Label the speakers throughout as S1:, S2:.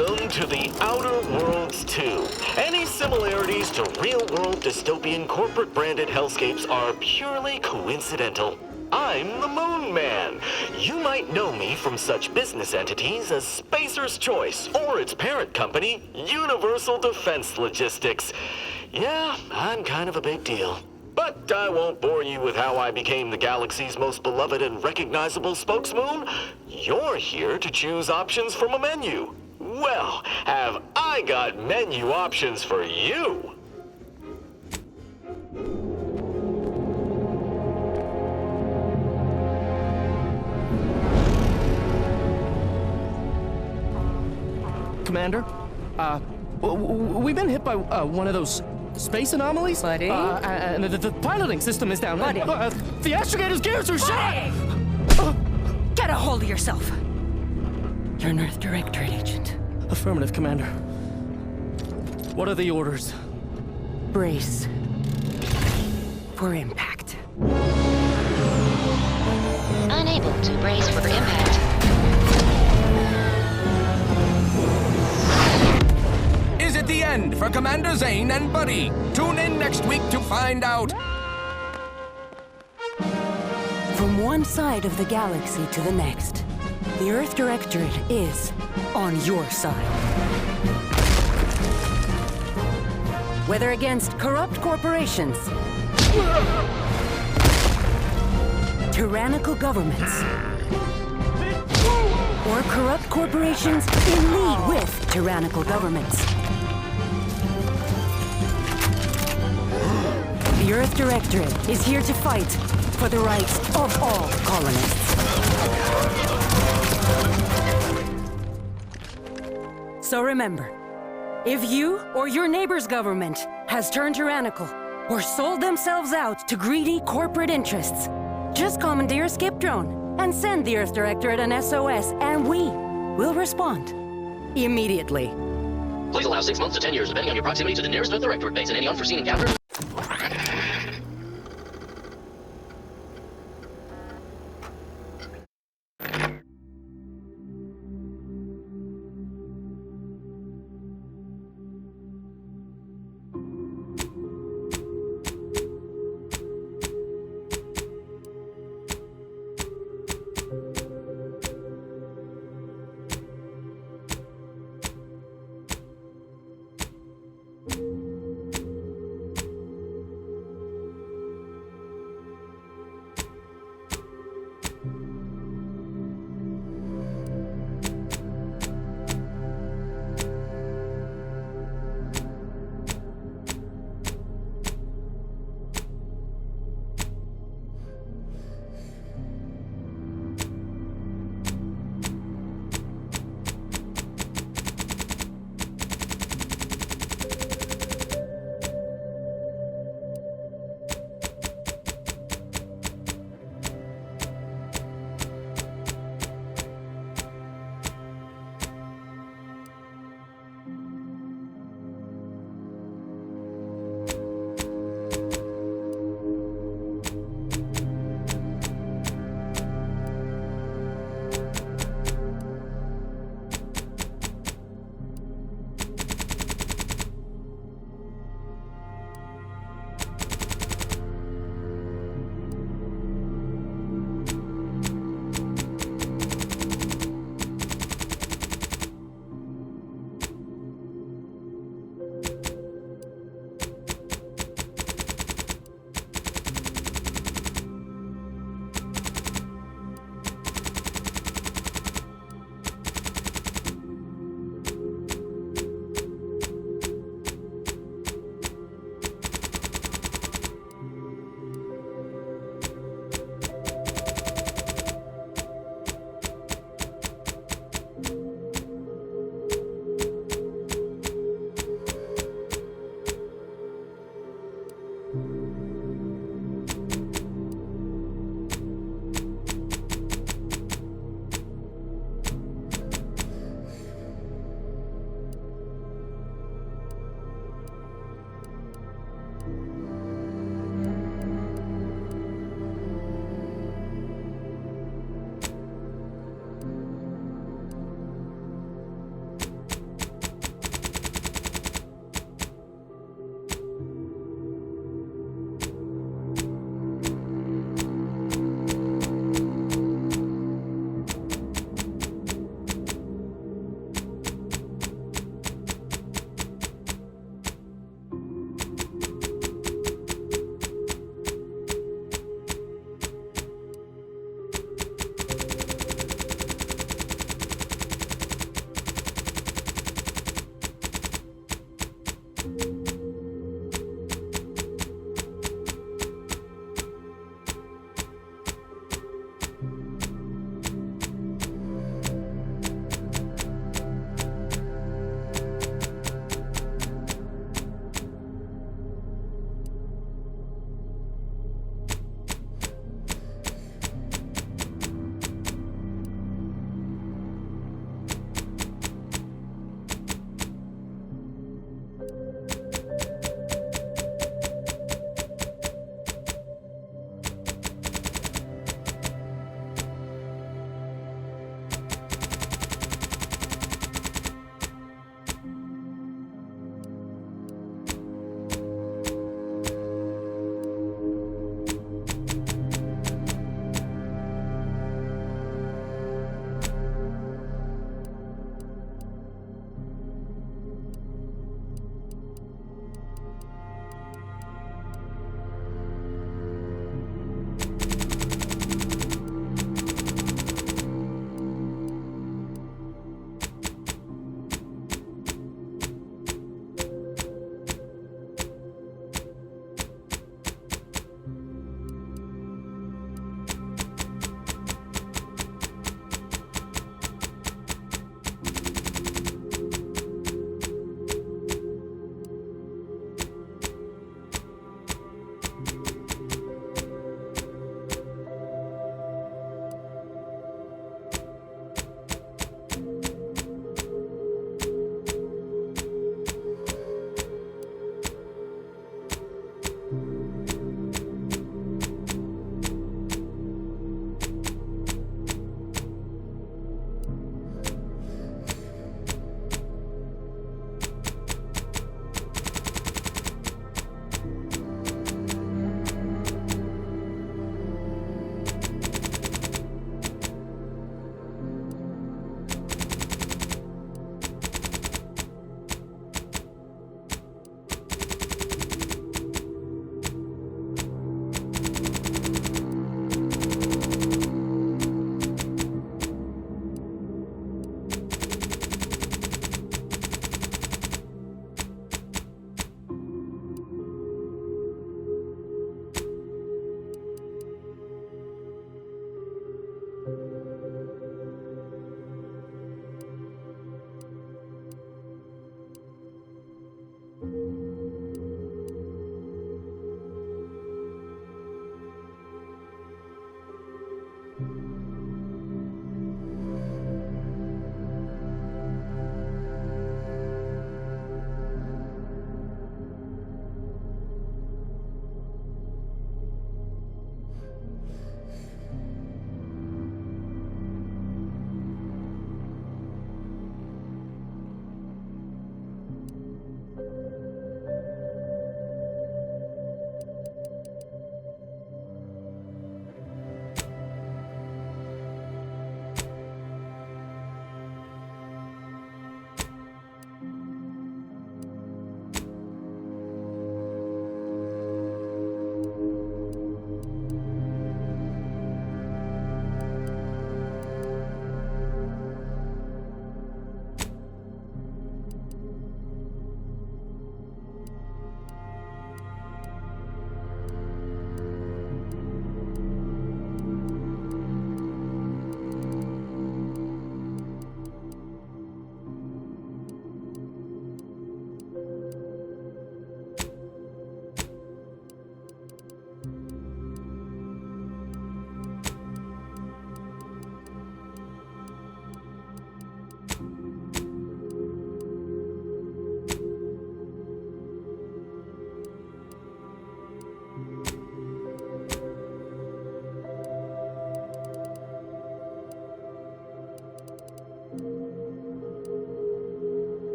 S1: Welcome to the Outer Worlds 2. Any similarities to real-world dystopian corporate-branded hellscapes are purely coincidental. I'm the Moon Man. You might know me from such business entities as Spacer's Choice or its parent company, Universal Defense Logistics. Yeah, I'm kind of a big deal. But I won't bore you with how I became the galaxy's most beloved and recognizable spokesmoon. You're here to choose options from a menu. Well, have I got menu options for you?
S2: Commander, we've been hit by one of those space anomalies.
S3: Buddy?
S2: And the piloting system is down.
S3: Buddy?
S2: The astrogator's gears are shot!
S3: Get a hold of yourself! You're an Earth Directorate agent.
S2: Affirmative, Commander. What are the orders?
S3: Brace for impact.
S4: Unable to brace for impact.
S5: Is it the end for Commander Zane and Buddy? Tune in next week to find out.
S3: From one side of the galaxy to the next, the Earth Directorate is on your side. Whether against corrupt corporations, tyrannical governments, or corrupt corporations in league with tyrannical governments, the Earth Directorate is here to fight for the rights of all colonists. So remember, if you or your neighbor's government has turned tyrannical or sold themselves out to greedy corporate interests, just commandeer a skip drone and send the Earth Directorate an SOS, and we will respond immediately.
S6: Please allow 6 months to 10 years, depending on your proximity to the nearest Earth Directorate base and any unforeseen encounters.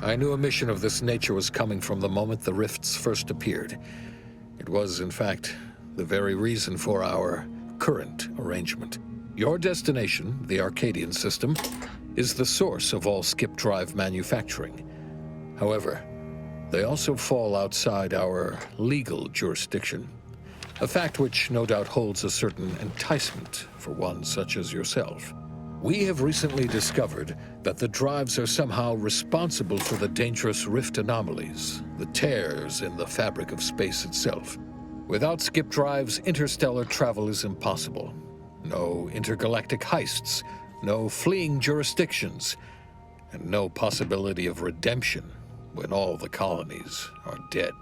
S7: I knew a mission of this nature was coming from the moment the rifts first appeared. It was, in fact, the very reason for our current arrangement. Your destination, the Arcadian system, is the source of all skip drive manufacturing. However, they also fall outside our legal jurisdiction, a fact which no doubt holds a certain enticement for one such as yourself. We have recently discovered that the drives are somehow responsible for the dangerous rift anomalies, the tears in the fabric of space itself. Without skip drives, interstellar travel is impossible. No intergalactic heists, no fleeing jurisdictions, and no possibility of redemption when all the colonies are dead.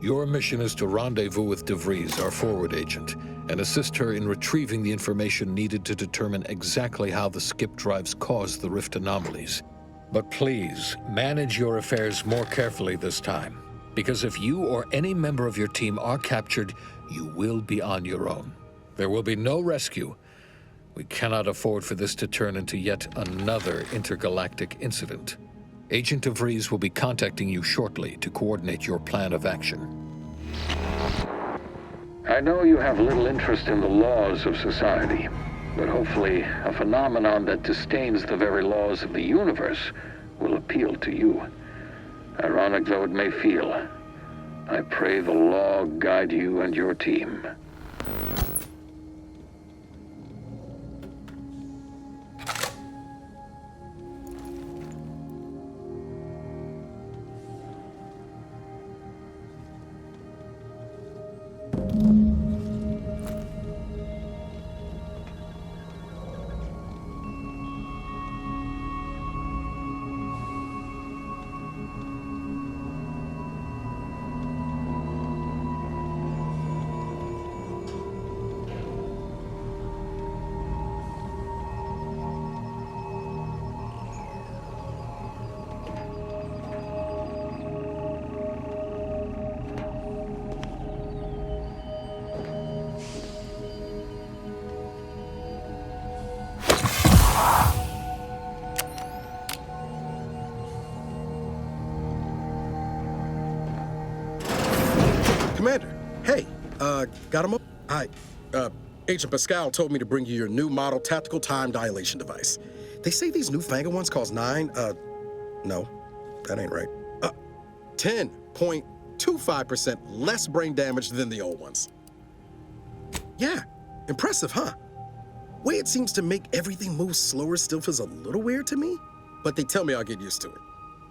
S7: Your mission is to rendezvous with DeVries, our forward agent, and assist her in retrieving the information needed to determine exactly how the skip drives caused the rift anomalies. But please, manage your affairs more carefully this time, because if you or any member of your team are captured, you will be on your own. There will be no rescue. We cannot afford for this to turn into yet another intergalactic incident. Agent DeVries will be contacting you shortly to coordinate your plan of action.
S8: I know you have little interest in the laws of society, but hopefully a phenomenon that disdains the very laws of the universe will appeal to you. Ironic though it may feel, I pray the law guide you and your team.
S9: Commander, hey, got him up? Hi, Agent Pascal told me to bring you your new model tactical time dilation device. They say these newfangled ones cause no, that ain't right. 10.25% less brain damage than the old ones. Yeah, impressive, huh? Way it seems to make everything move slower still feels a little weird to me, but they tell me I'll get used to it.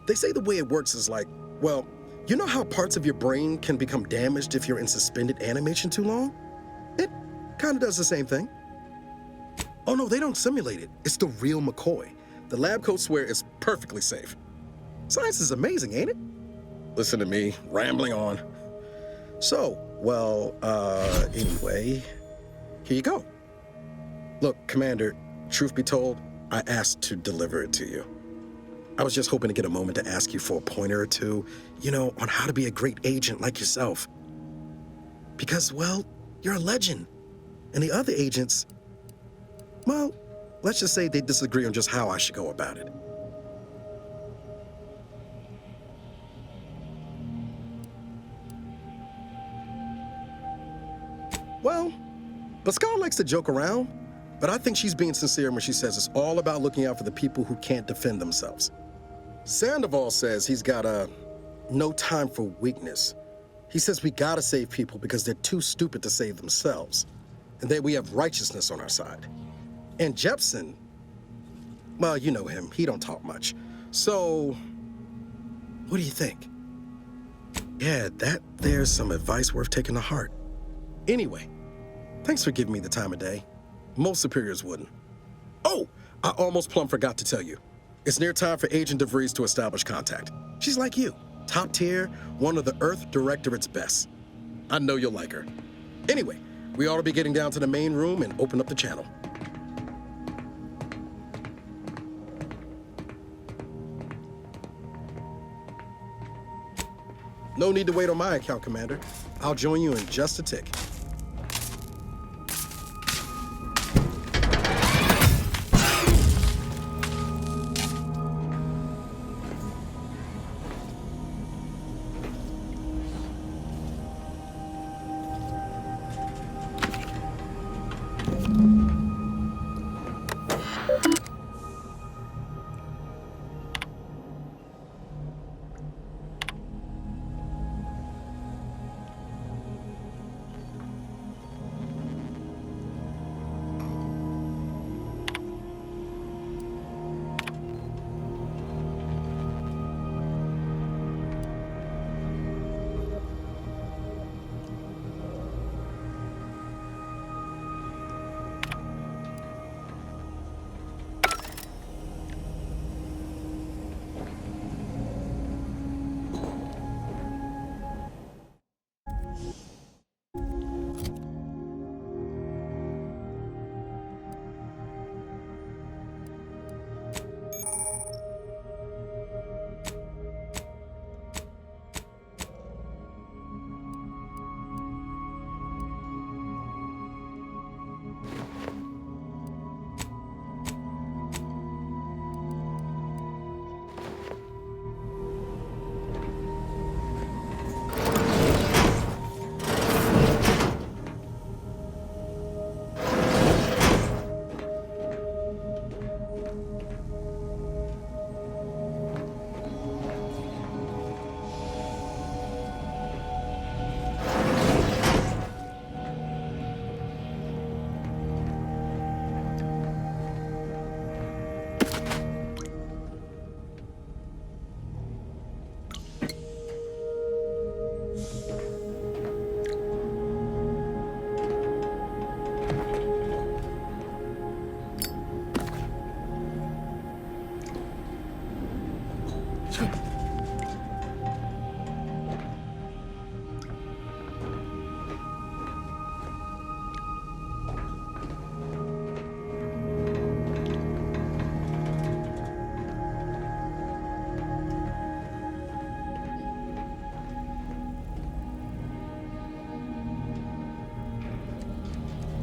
S9: They say the way it works is like, well, you know how parts of your brain can become damaged if you're in suspended animation too long? It kind of does the same thing. Oh no, they don't simulate it. It's the real McCoy. The lab coats swear it's perfectly safe. Science is amazing, ain't it? Listen to me, rambling on. So, well, anyway, here you go. Look, Commander, truth be told, I asked to deliver it to you. I was just hoping to get a moment to ask you for a pointer or two, you know, on how to be a great agent like yourself. Because, well, you're a legend. And the other agents, well, let's just say they disagree on just how I should go about it. Well, Pascal likes to joke around, but I think she's being sincere when she says it's all about looking out for the people who can't defend themselves. Sandoval says he's got no time for weakness. He says we gotta save people because they're too stupid to save themselves, and that we have righteousness on our side. And Jepson, well, you know him, he don't talk much. So, what do you think? Yeah, there's some advice worth taking to heart. Anyway, thanks for giving me the time of day. Most superiors wouldn't. Oh, I almost plumb forgot to tell you. It's near time for Agent DeVries to establish contact. She's like you, top tier, one of the Earth Directorate's best. I know you'll like her. Anyway, we ought to be getting down to the main room and open up the channel. No need to wait on my account, Commander. I'll join you in just a tick.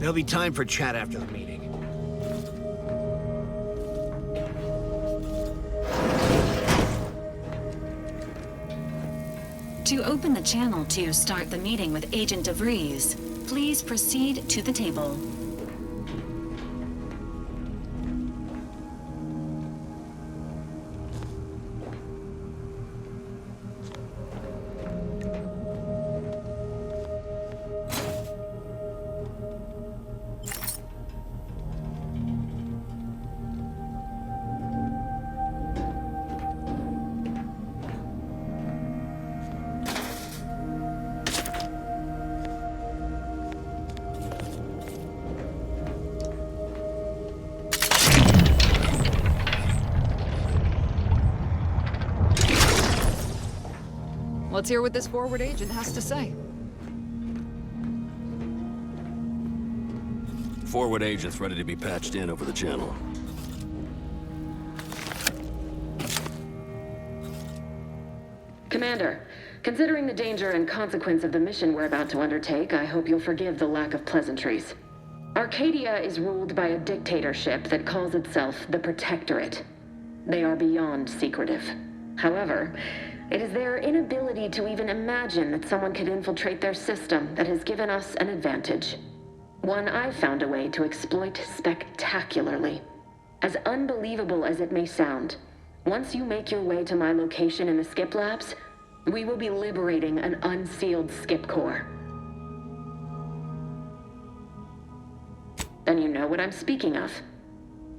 S10: There'll be time for chat after the meeting.
S11: To open the channel to start the meeting with Agent DeVries, please proceed to the table.
S12: Let's hear what this forward agent has to say.
S13: Forward agent's ready to be patched in over the channel.
S14: Commander, considering the danger and consequence of the mission we're about to undertake, I hope you'll forgive the lack of pleasantries. Arcadia is ruled by a dictatorship that calls itself the Protectorate. They are beyond secretive. However, it is their inability to even imagine that someone could infiltrate their system that has given us an advantage. One I've found a way to exploit spectacularly. As unbelievable as it may sound, once you make your way to my location in the Skip Labs, we will be liberating an unsealed Skip core. Then you know what I'm speaking of.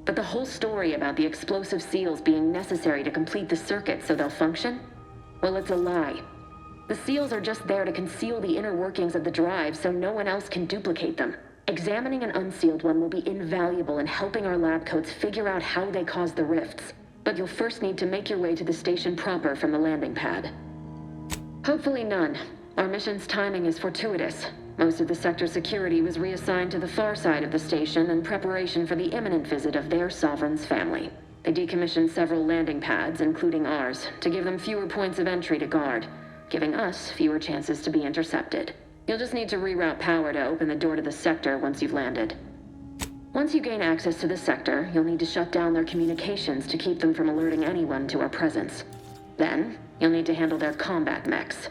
S14: But the whole story about the explosive seals being necessary to complete the circuit so they'll function? Well, it's a lie. The seals are just there to conceal the inner workings of the drive so no one else can duplicate them. Examining an unsealed one will be invaluable in helping our lab coats figure out how they cause the rifts. But you'll first need to make your way to the station proper from the landing pad. Hopefully none. Our mission's timing is fortuitous. Most of the sector's security was reassigned to the far side of the station in preparation for the imminent visit of their sovereign's family. They decommissioned several landing pads, including ours, to give them fewer points of entry to guard, giving us fewer chances to be intercepted. You'll just need to reroute power to open the door to the sector once you've landed. Once you gain access to the sector, you'll need to shut down their communications to keep them from alerting anyone to our presence. Then, you'll need to handle their combat mechs.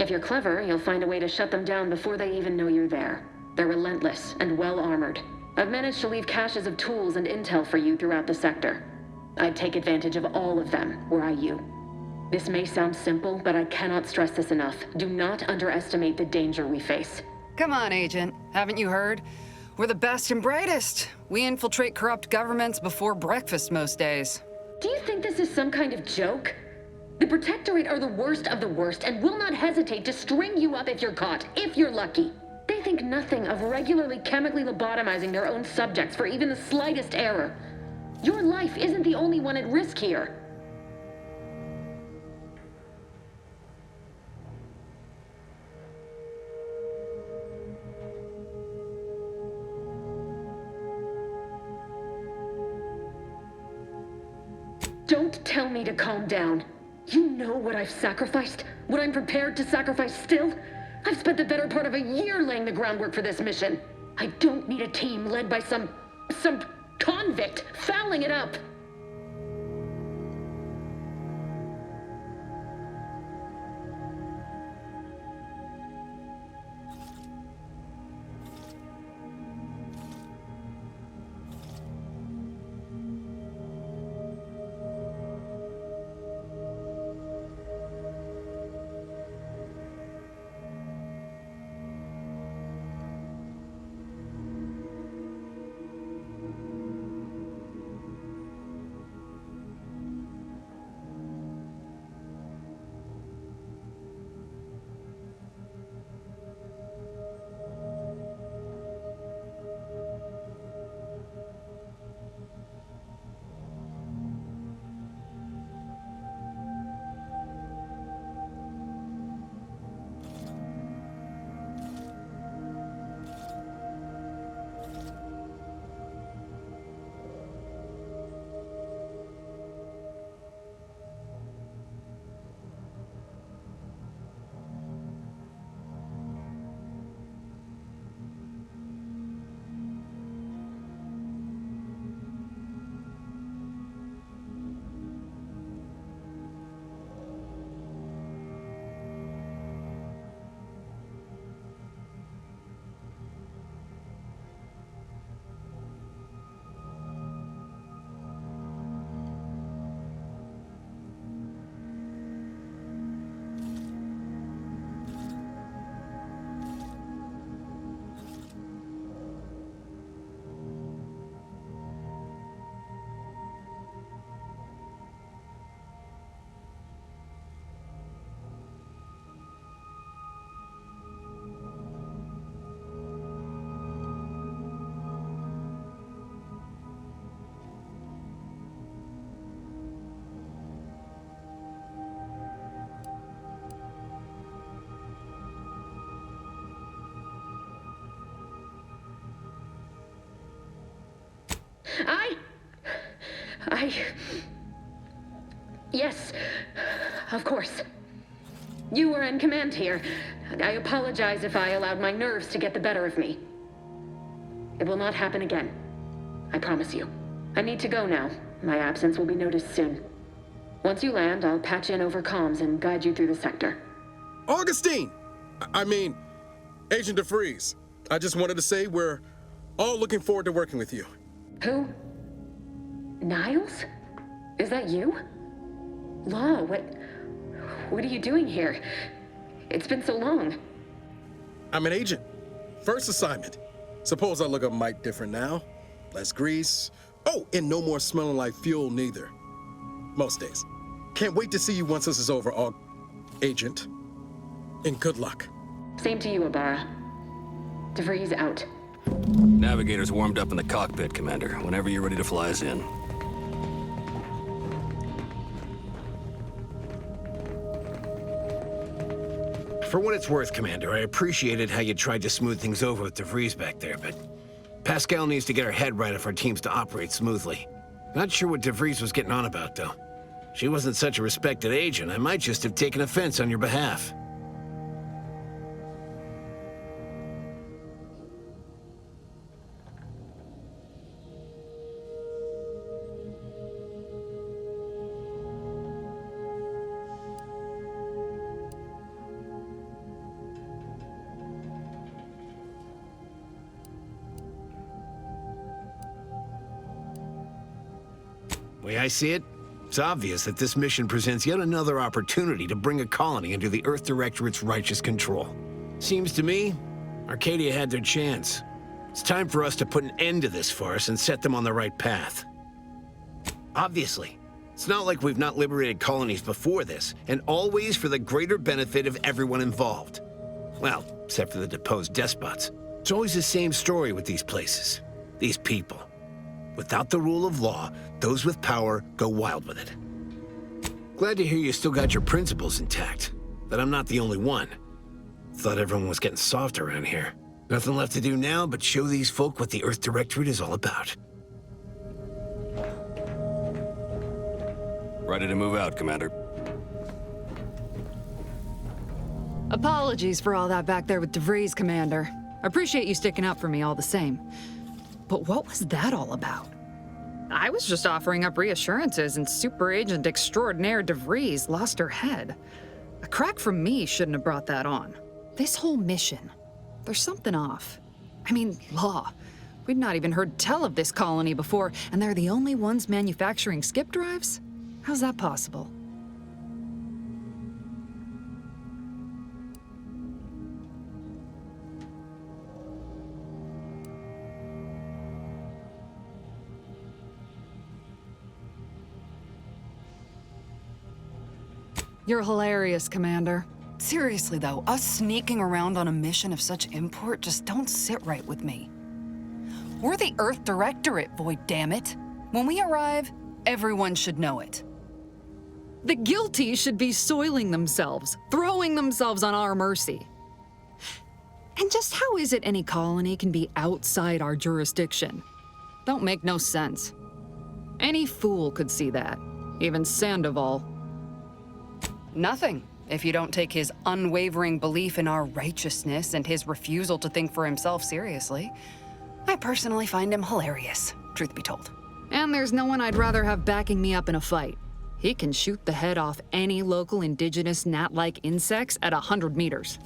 S14: If you're clever, you'll find a way to shut them down before they even know you're there. They're relentless and well-armored. I've managed to leave caches of tools and intel for you throughout the sector. I'd take advantage of all of them, were I you. This may sound simple, but I cannot stress this enough. Do not underestimate the danger we face.
S12: Come on, Agent. Haven't you heard? We're the best and brightest. We infiltrate corrupt governments before breakfast most days.
S14: Do you think this is some kind of joke? The Protectorate are the worst of the worst and will not hesitate to string you up if you're caught, if you're lucky. They think nothing of regularly chemically lobotomizing their own subjects for even the slightest error. Your life isn't the only one at risk here. Don't tell me to calm down. You know what I've sacrificed? What I'm prepared to sacrifice still? I've spent the better part of a year laying the groundwork for this mission. I don't need a team led by some convict fouling it up. Yes, of course. You were in command here. I apologize if I allowed my nerves to get the better of me. It will not happen again. I promise you. I need to go now. My absence will be noticed soon. Once you land, I'll patch in over comms and guide you through the sector.
S9: Augustine! I mean, Agent DeVries. I just wanted to say we're all looking forward to working with you.
S14: Who? Niles? Is that you? Law, what are you doing here? It's been so long.
S9: I'm an agent. First assignment. Suppose I look a mite different now. Less grease. Oh, and no more smelling like fuel neither. Most days. Can't wait to see you once this is over, Agent. And good luck.
S14: Same to you, Abara. DeVries out.
S13: Navigator's warmed up in the cockpit, Commander. Whenever you're ready to fly us in.
S10: For what it's worth, Commander, I appreciated how you tried to smooth things over with DeVries back there, but Pascal needs to get her head right if our team's to operate smoothly. Not sure what DeVries was getting on about, though. She wasn't such a respected agent. I might just have taken offense on your behalf. The way I see it, it's obvious that this mission presents yet another opportunity to bring a colony under the Earth Directorate's righteous control. Seems to me, Arcadia had their chance. It's time for us to put an end to this farce and set them on the right path. Obviously, it's not like we've not liberated colonies before this, and always for the greater benefit of everyone involved. Well, except for the deposed despots. It's always the same story with these places, these people. Without the rule of law, those with power go wild with it. Glad to hear you still got your principles intact, but I'm not the only one. Thought everyone was getting soft around here. Nothing left to do now but show these folk what the Earth Directorate is all about.
S13: Ready to move out, Commander.
S12: Apologies for all that back there with DeVries, Commander. I appreciate you sticking up for me all the same. But what was that all about? I was just offering up reassurances and Super Agent Extraordinaire DeVries lost her head. A crack from me shouldn't have brought that on. This whole mission, there's something off. I mean, Law. We'd not even heard tell of this colony before, and they're the only ones manufacturing skip drives? How's that possible? You're hilarious, Commander. Seriously, though, us sneaking around on a mission of such import just don't sit right with me. We're the Earth Directorate, Void, damn it. When we arrive, everyone should know it. The guilty should be soiling themselves, throwing themselves on our mercy. And just how is it any colony can be outside our jurisdiction? Don't make no sense. Any fool could see that, even Sandoval. Nothing, if you don't take his unwavering belief in our righteousness and his refusal to think for himself seriously. I personally find him hilarious, truth be told. And there's no one I'd rather have backing me up in a fight. He can shoot the head off any local indigenous gnat-like insects at 100 meters.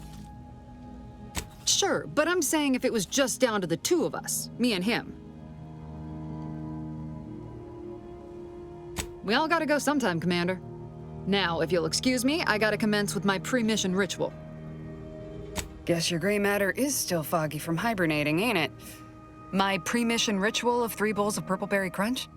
S12: Sure, but I'm saying if it was just down to the two of us, me and him. We all gotta go sometime, Commander. Now, if you'll excuse me, I gotta commence with my pre-mission ritual. Guess your gray matter is still foggy from hibernating, ain't it? My pre-mission ritual of 3 bowls of Purple Berry Crunch?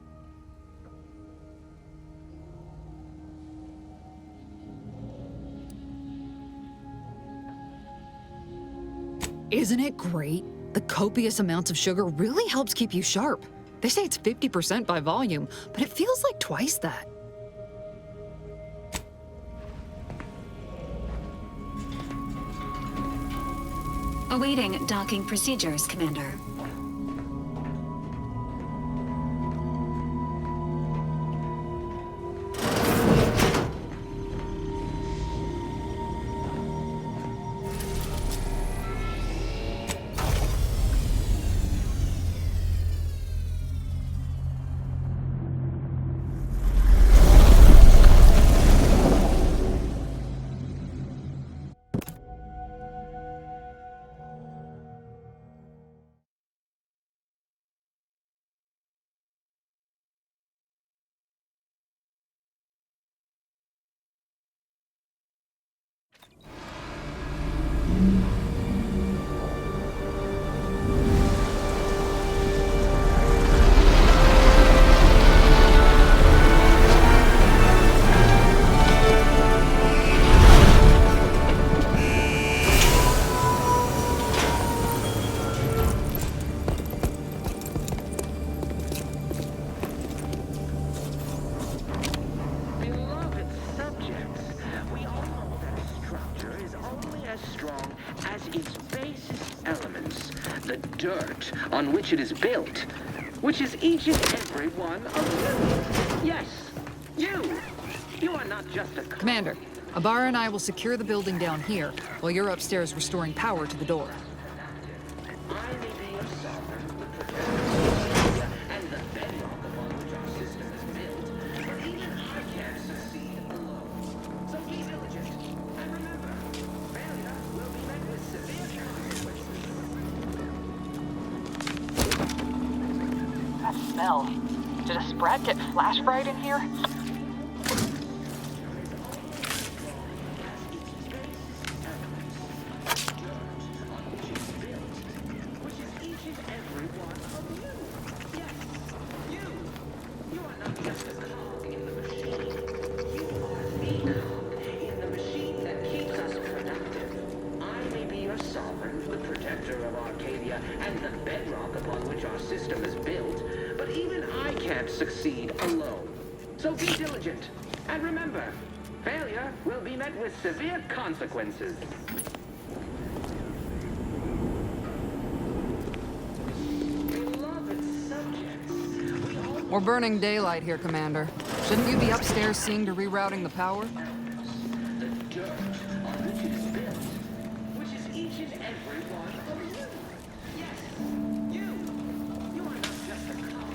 S12: Isn't it great? The copious amounts of sugar really helps keep you sharp. They say it's 50% by volume, but it feels like twice that.
S11: Awaiting docking procedures, Commander.
S15: dirt on which it is built, which is each and every one of you. Yes, you. You are not just a...
S12: Commander, Ibarra and I will secure the building down here, while you're upstairs restoring power to the door.
S15: I may be your sovereign, the protector, and the bedrock upon which our system is built, but even I can't succeed alone. So be diligent, and remember, failure will be met with severe consequences.
S12: That smell. Did a Sprat get flash fried in here?
S15: Succeed alone. So be diligent. And remember, failure will be met with severe consequences. Beloved subjects,
S12: We're burning daylight here, Commander. Shouldn't you be upstairs seeing to rerouting the power?
S15: the dirt on which it is built, which is each and every one of you. Yes, you. You are not just a cog.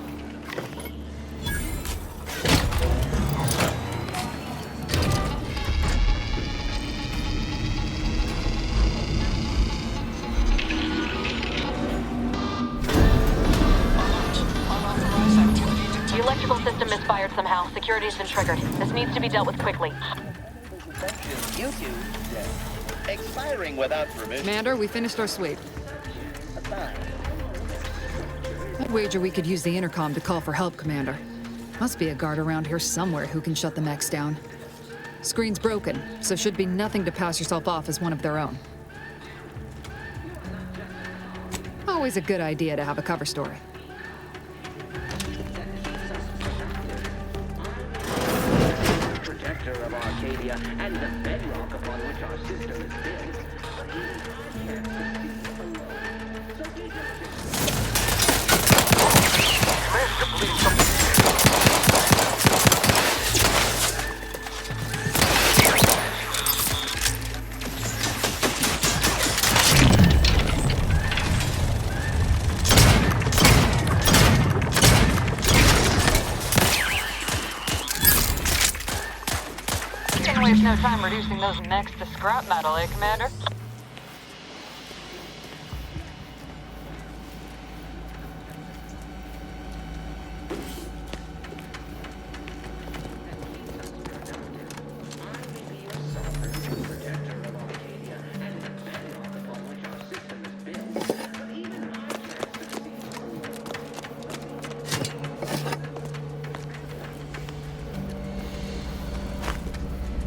S16: The electrical system misfired somehow. Security's been triggered. This needs to be dealt with quickly.
S17: YouTube expiring without permission.
S12: Commander, we finished our sweep. I'd wager we could use the intercom to call for help, Commander. Must be a guard around here somewhere who can shut the mechs down. Screen's broken, so should be nothing to pass yourself off as one of their own. Always a good idea to have a cover story.
S15: Protector of Arcadia and the bedrock upon which our system is built. But even I can't succeed alone. So be
S16: Can't waste no time reducing those mechs to scrap metal, eh, Commander?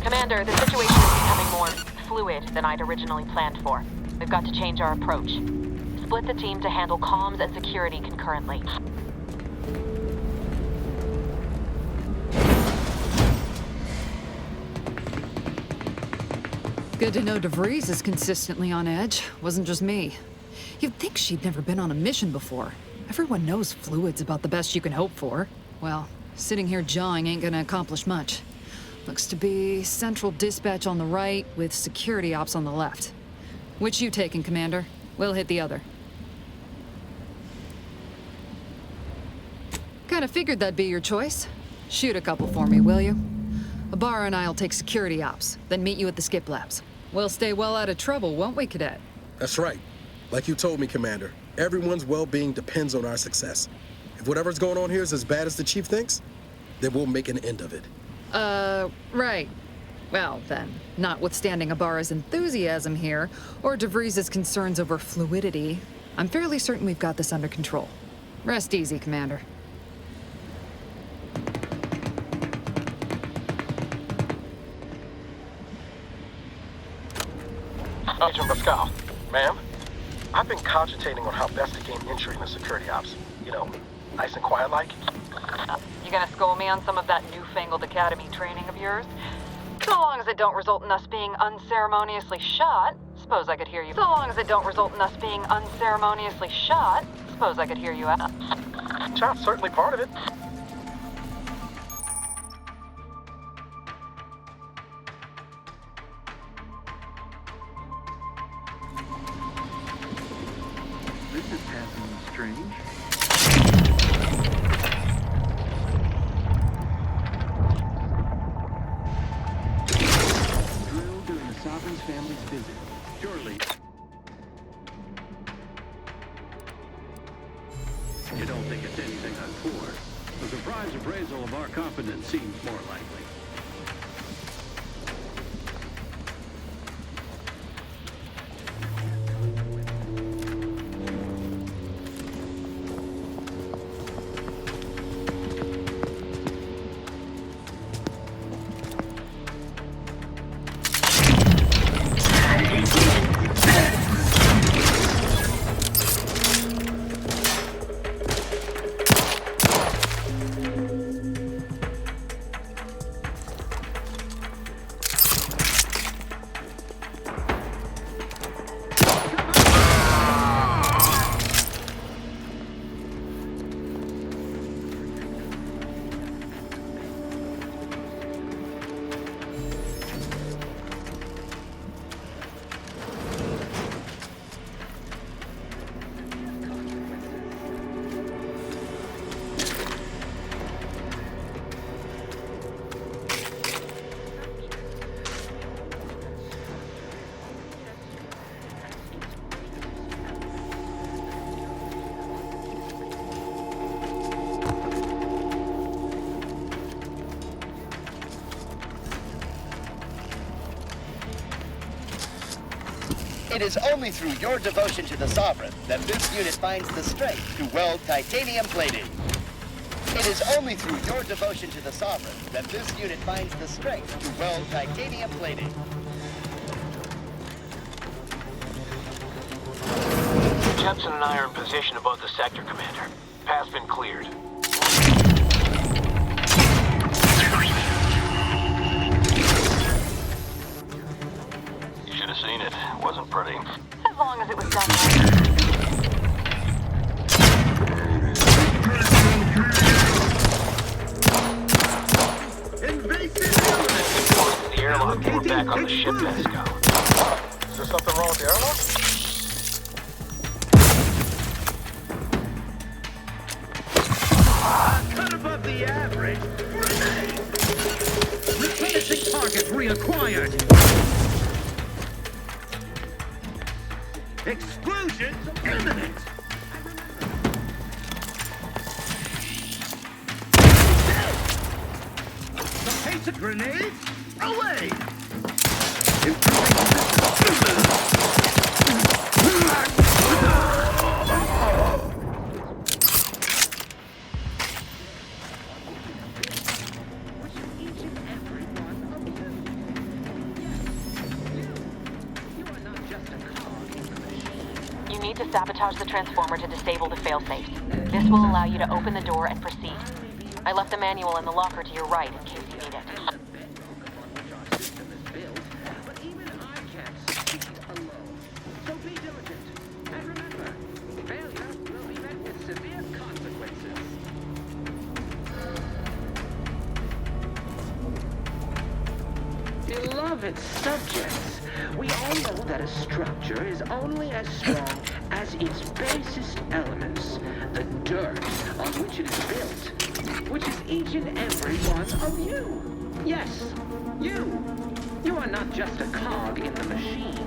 S16: Commander, the situation is becoming more fluid than I'd originally planned for. We've got to change our approach. Split the team to handle comms and security concurrently.
S12: Good to know DeVries is consistently on edge. Wasn't just me. You'd think she'd never been on a mission before. Everyone knows fluid's about the best you can hope for. Well, sitting here jawing ain't gonna accomplish much. Looks to be central dispatch on the right with security ops on the left. Which you taking, Commander? We'll hit the other. Kinda figured that'd be your choice. Shoot a couple for me, will you? Ibarra and I'll take security ops, then meet you at the skip labs. We'll stay well out of trouble, won't we, Cadet?
S9: That's right. Like you told me, Commander, everyone's well-being depends on our success. If whatever's going on here is as bad as the Chief thinks, then we'll make an end of it.
S12: Right. Well, then, notwithstanding Ibarra's enthusiasm here, or DeVries' concerns over fluidity, I'm fairly certain we've got this under control. Rest easy, Commander.
S18: Agent Pascal, ma'am, I've been cogitating on how best to gain entry into security ops. You know, nice and quiet like.
S16: You gonna school me on some of that newfangled academy training of yours? So long as it don't result in us being unceremoniously shot, Suppose I could hear you. So long as it don't result in us being unceremoniously shot, suppose I could hear you out.
S18: Shot's certainly part of it.
S15: This is passing strange. Drill during the Sovereign's family's visit. Surely.
S19: You don't think it's anything untoward? A surprise appraisal of our competence seems more likely.
S17: It is only through your devotion to the Sovereign that this unit finds the strength to weld titanium plating. It is only through your devotion to the Sovereign that this unit finds the strength to weld titanium plating.
S20: Jepson and I are in position above the sector, Commander. Path's been cleared.
S13: You should have seen it. It wasn't pretty.
S16: As long as it was done right.
S20: The airlock, we're back on the ship, Pascal.
S18: Is there something wrong with the airlock?
S19: Cut above the average. Replenishing target reacquired. Explosion imminent. The pace of grenades away.
S16: You need to sabotage the transformer to disable the failsafe. This will allow you to open the door and proceed. I left the manual in the locker to your right in case you need it.
S15: So be diligent. And remember, failure will be met with severe consequences. Beloved subjects, we all know that a structure is only as strong as its basest elements, the dirt on which it is built, which is each and every one of you. Yes, you. You are not just a cog in the machine.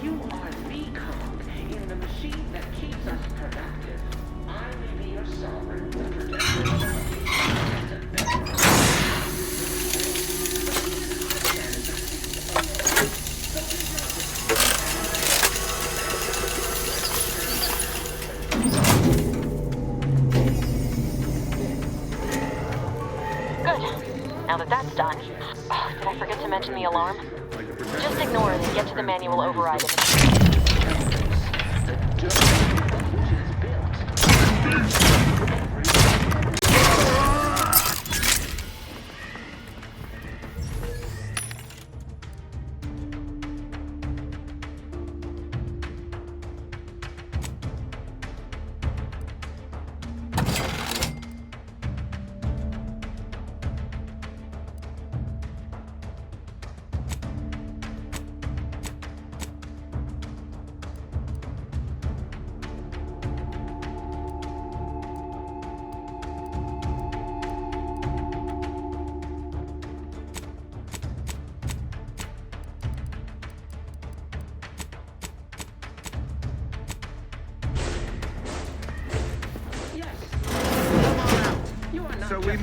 S15: You are the cog in the machine that keeps us productive. I may be your sovereign protector.
S16: Now that that's done, did I forget to mention the alarm? Just ignore it and get to the manual override.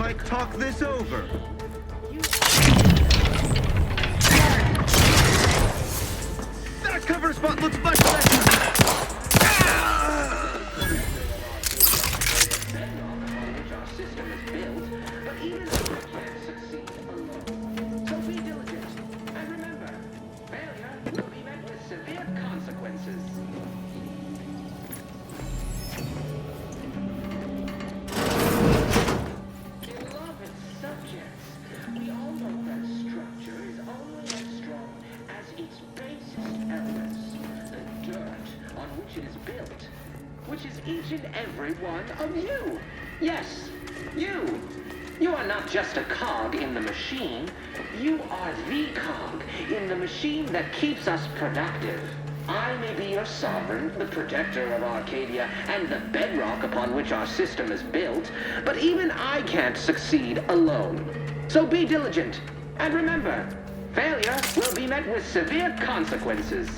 S21: might talk this over. That cover spot looks much better!
S15: Which is each and every one of you. Yes, you. You are not just a cog in the machine. You are the cog in the machine that keeps us productive. I may be your sovereign, the protector of Arcadia, and the bedrock upon which our system is built, but even I can't succeed alone. So be diligent, and remember, failure will be met with severe consequences.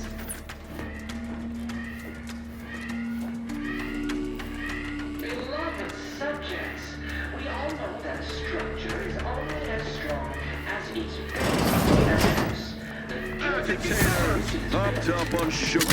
S15: Subjects, we all know that structure is only as strong as its base. The
S21: Agitator, hopped up on sugar.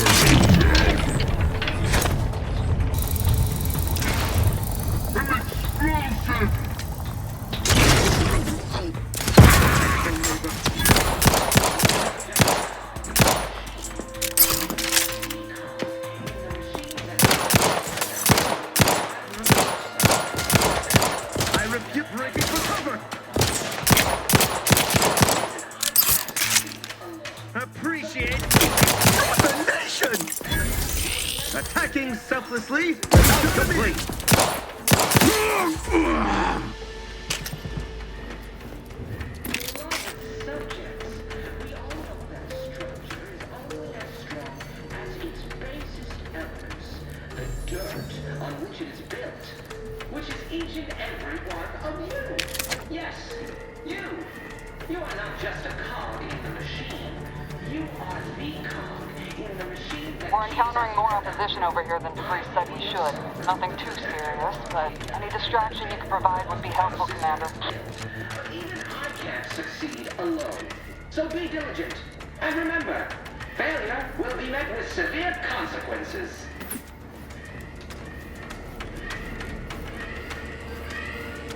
S21: Explosive! Appreciate domination! Attacking selflessly without complete.
S15: Subjects, we all know that structure is only as strong as its basest elements, the dirt on which it is built, which is each and every one of you. Yes, you. You are not just a cog in the machine. You are the cog in the machine that
S16: We're encountering more opposition over here than DeVries said we should. Nothing too serious, but any distraction you could provide would be helpful, Commander.
S15: But even I can't succeed alone. So be diligent. And remember, failure will be met with severe consequences.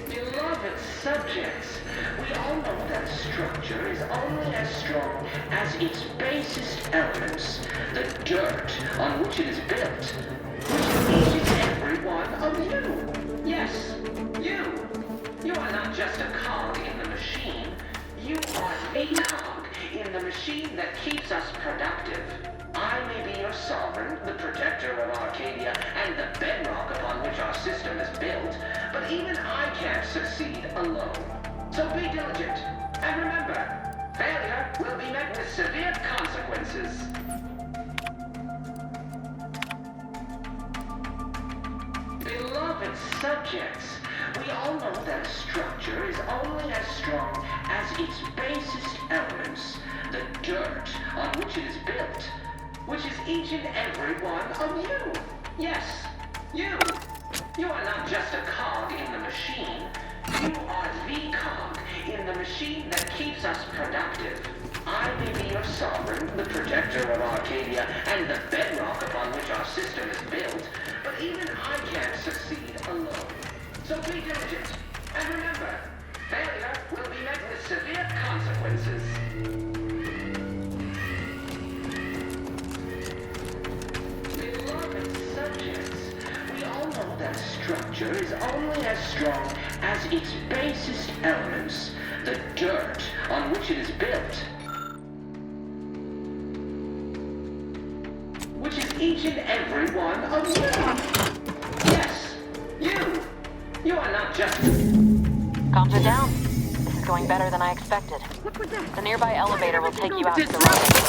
S15: Beloved subjects, we all know that structure is only as strong as its basest elements, the dirt on which it is built, which is each and every one of you. Yes, you. You are not just a cog in the machine. You are the cog in the machine that keeps us productive. I may be your sovereign, the protector of Arcadia, and the bedrock upon which our system is built, but even I can't succeed alone. So be diligent, and remember, failure will be met with severe consequences. Beloved subjects, we all know that structure is only as strong as its basest elements, the dirt on which it is built, which is each and every one of you. Yes, you. You are not just a cog in the machine. You are the cog in the machine that keeps us productive. I may be your sovereign, the protector of Arcadia, and the bedrock upon which our system is built, but even I can't succeed alone. So be diligent, and remember, failure will be met with severe consequences. Beloved subjects, we all know that structure is only as strong as its basest elements, the dirt on which it is built, which is each and every one of you. Yes, you. You are not just...
S16: Calm her down. This is going better than I expected. The nearby elevator will take you out to the right.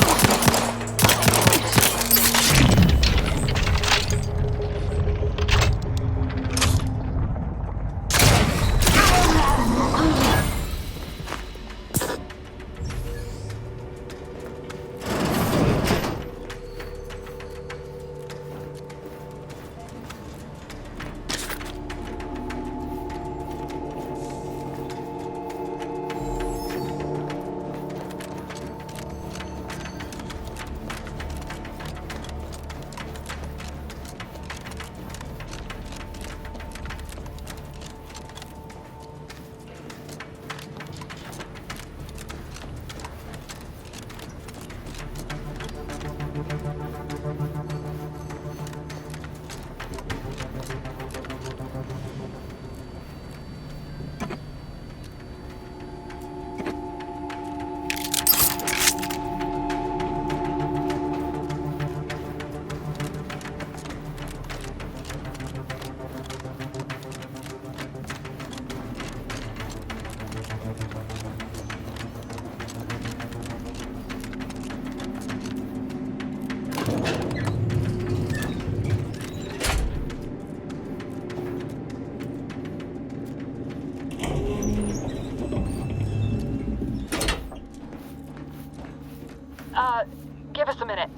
S16: Give us a minute.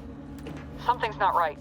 S16: Something's not right.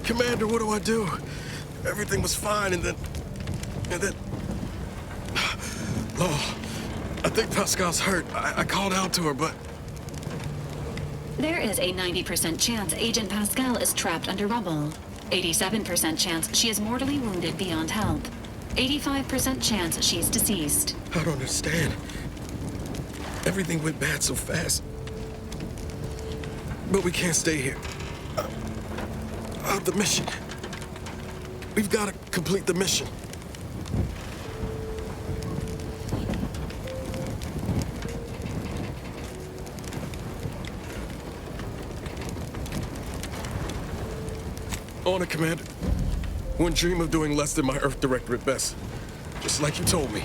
S9: Commander, what do I do? Everything was fine, and then... Oh, I think Pascal's hurt. I called out to her, but...
S11: There is a 90% chance Agent Pascal is trapped under rubble. 87% chance she is mortally wounded beyond help. 85% chance she's deceased.
S9: I don't understand. Everything went bad so fast. But we can't stay here. The mission. We've got to complete the mission. On it, Commander. Wouldn't dream of doing less than my Earth Director at best. Just like you told me.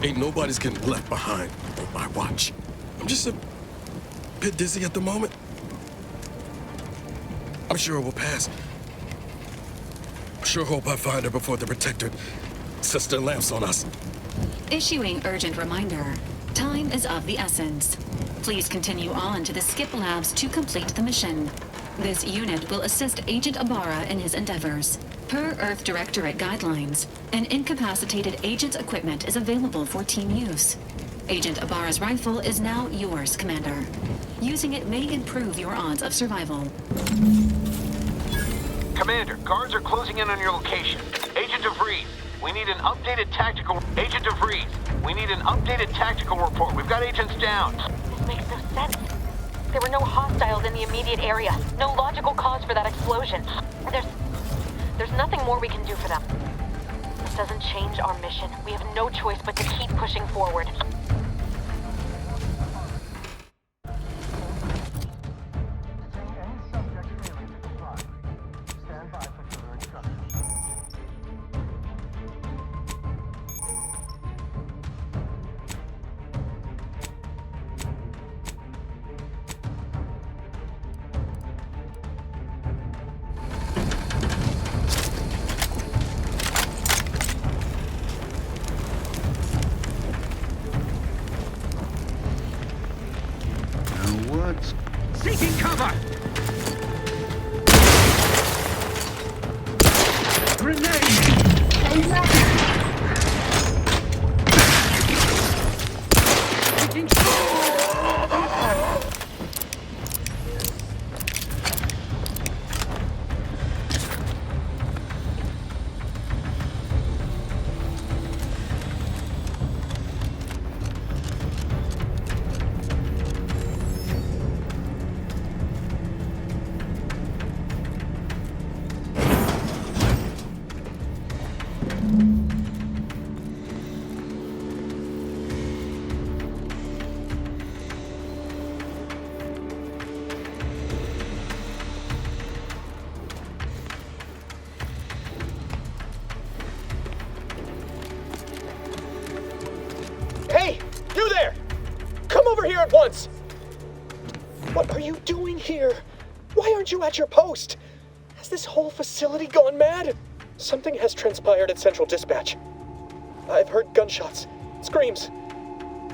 S9: Ain't nobody's getting left behind on my watch. I'm just a bit dizzy at the moment. I'm sure it will pass. I sure hope I find her before the Protector sets their lamps on us.
S11: Issuing urgent reminder. Time is of the essence. Please continue on to the Skip Labs to complete the mission. This unit will assist Agent Ibarra in his endeavors. Per Earth Directorate guidelines, an incapacitated agent's equipment is available for team use. Agent Ibarra's rifle is now yours, Commander. Using it may improve your odds of survival.
S20: Commander, guards are closing in on your location. Agent DeVries, we need an updated tactical... Agent DeVries, we need an updated tactical report. We've got agents down.
S16: This makes no sense. There were no hostiles in the immediate area. No logical cause for that explosion. There's nothing more we can do for them. This doesn't change our mission. We have no choice but to keep pushing forward.
S2: Hey, you there! Come over here at once! What are you doing here? Why aren't you at your post? Has this whole facility gone mad? Something has transpired at Central Dispatch. I've heard gunshots, screams.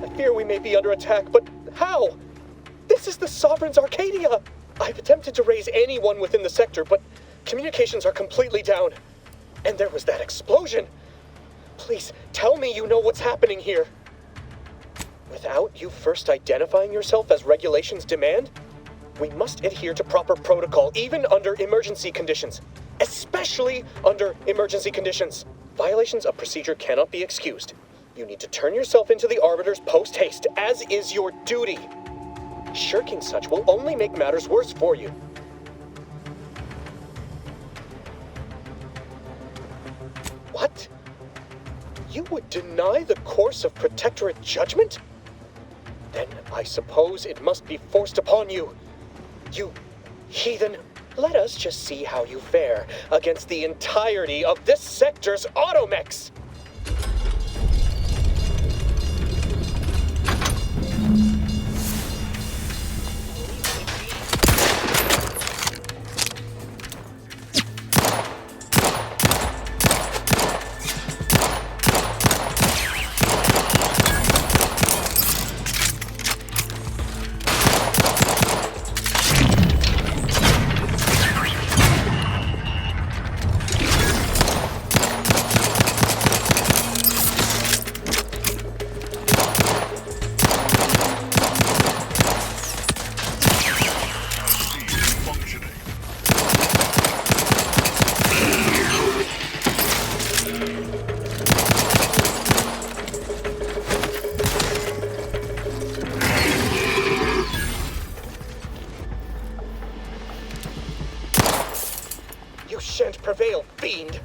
S2: I fear we may be under attack, but how? This is the Sovereign's Arcadia! I've attempted to raise anyone within the sector, but communications are completely down. And there was that explosion. Please, tell me you know what's happening here. Without you first identifying yourself as regulations demand, we must adhere to proper protocol, even under emergency conditions. Especially under emergency conditions. Violations of procedure cannot be excused. You need to turn yourself into the Arbiters post-haste, as is your duty. Shirking such will only make matters worse for you. What? You would deny the course of Protectorate judgment? Then I suppose it must be forced upon you. You heathen. Let us just see how you fare against the entirety of this sector's automechs. You shan't prevail, fiend!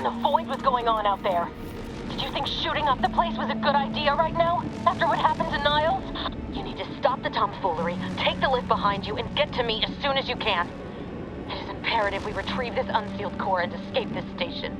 S16: in the void was going on out there? Did you think shooting up the place was a good idea right now? After what happened to Niles? You need to stop the tomfoolery, take the lift behind you, and get to me as soon as you can. It is imperative we retrieve this unsealed core and escape this station.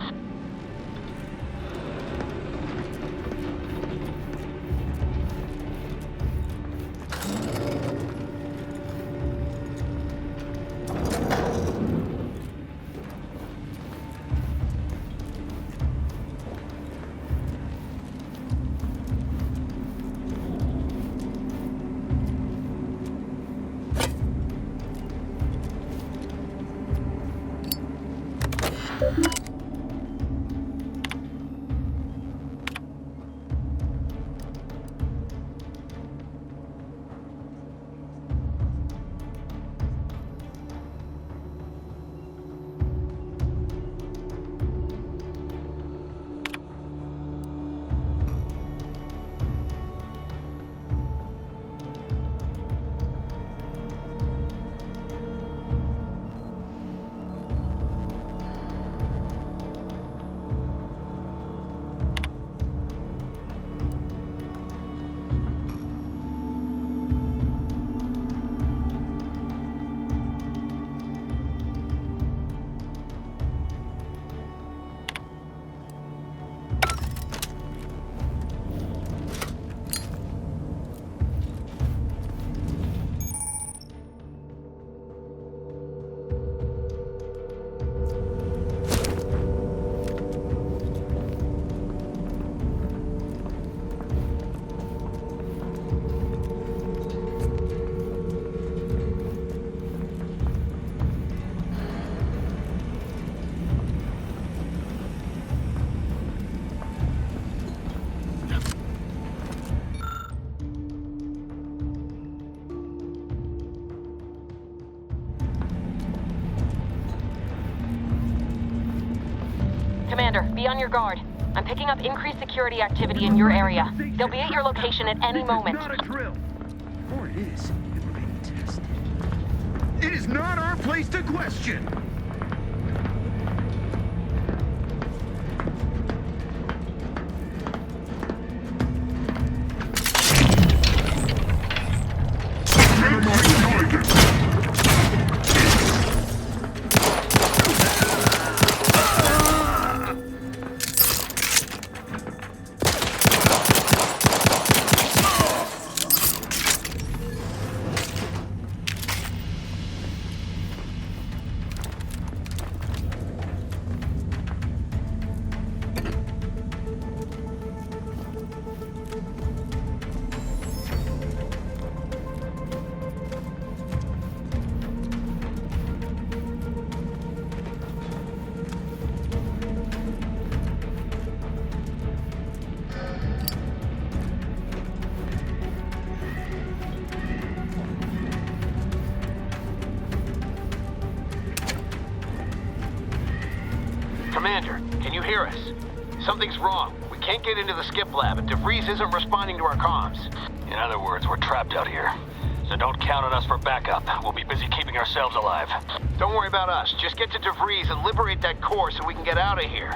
S16: Commander, be on your guard. I'm picking up increased security activity in your area. They'll be at your location at any moment.
S21: Not a drill. Or it is. It will be tested. It is not our place to question.
S20: Commander, can you hear us? Something's wrong. We can't get into the skip lab, and DeVries isn't responding to our comms.
S13: In other words, we're trapped out here. So don't count on us for backup. We'll be busy keeping ourselves alive.
S20: Don't worry about us. Just get to DeVries and liberate that core so we can get out of here.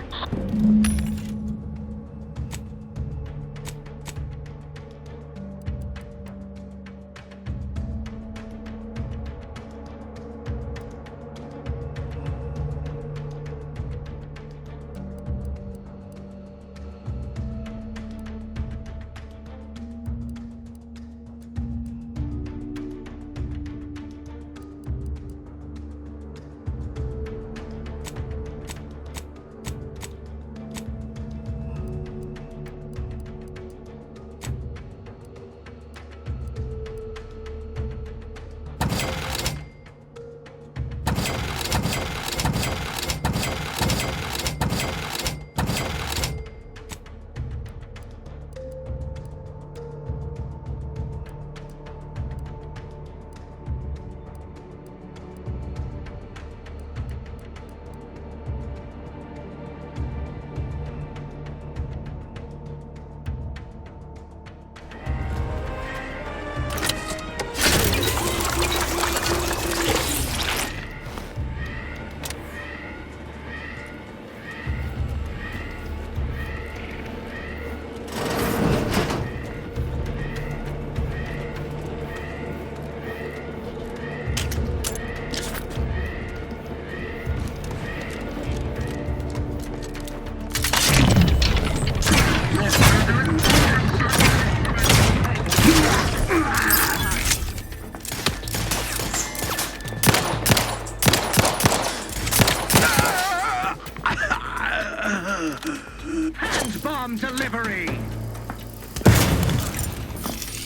S21: Hand bomb delivery!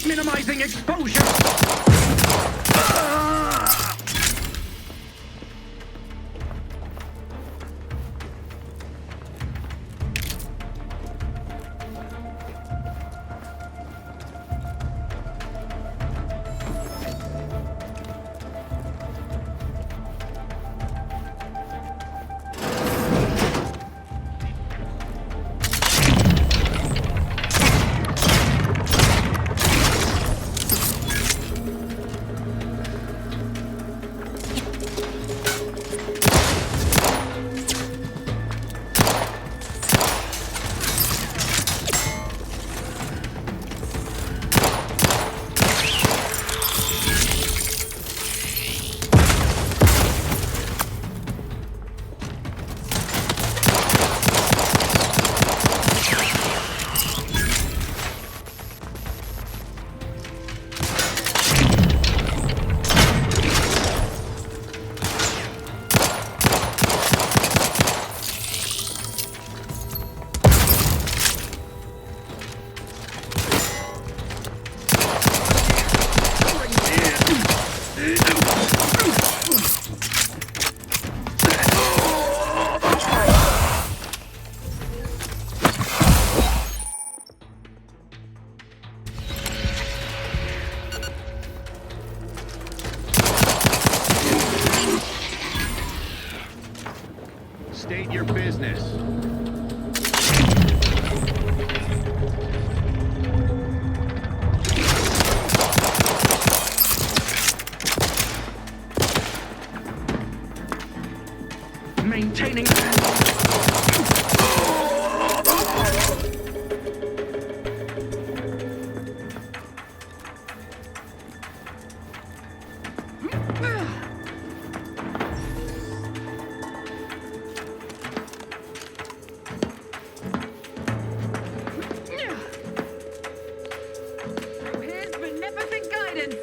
S21: Minimizing exposure! State your business. Maintaining...
S12: His beneficent guidance.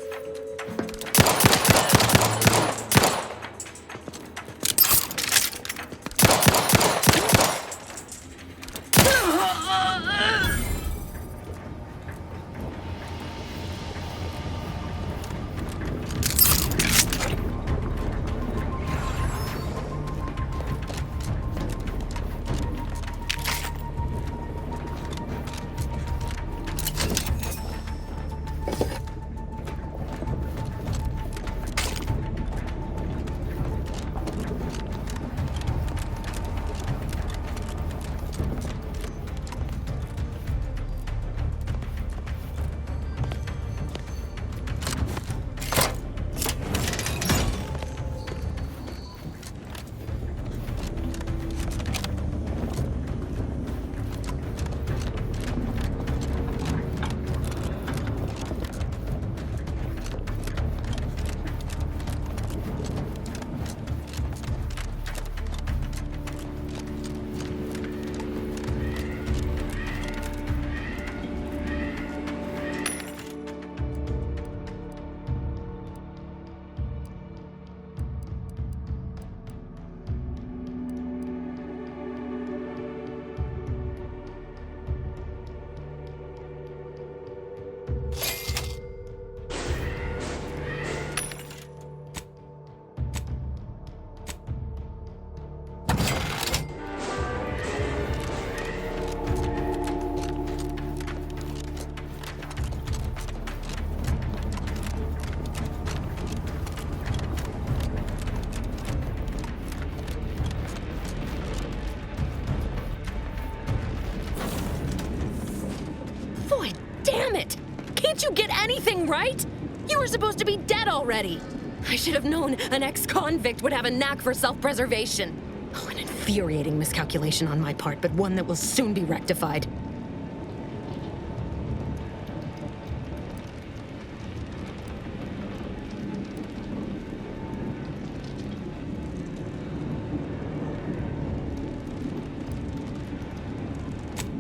S1: Boy, damn it! Can't you get anything right? You were supposed to be dead already. I should have known an ex-convict would have a knack for self-preservation. Oh, an infuriating miscalculation on my part, but one that will soon be rectified.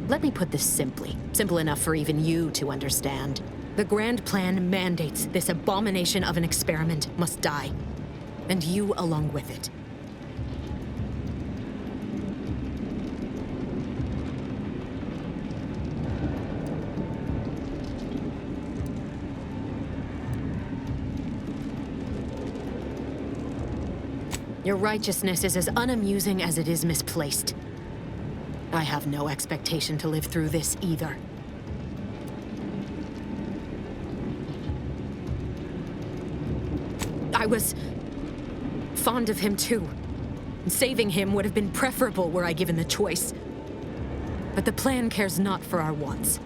S1: Let me put this simply. Simple enough for even you to understand. The Grand Plan mandates this abomination of an experiment must die. And you along with it. Your righteousness is as unamusing as it is misplaced. I have no expectation to live through this either. I was fond of him too. Saving him would have been preferable were I given the choice. But the plan cares not for our wants.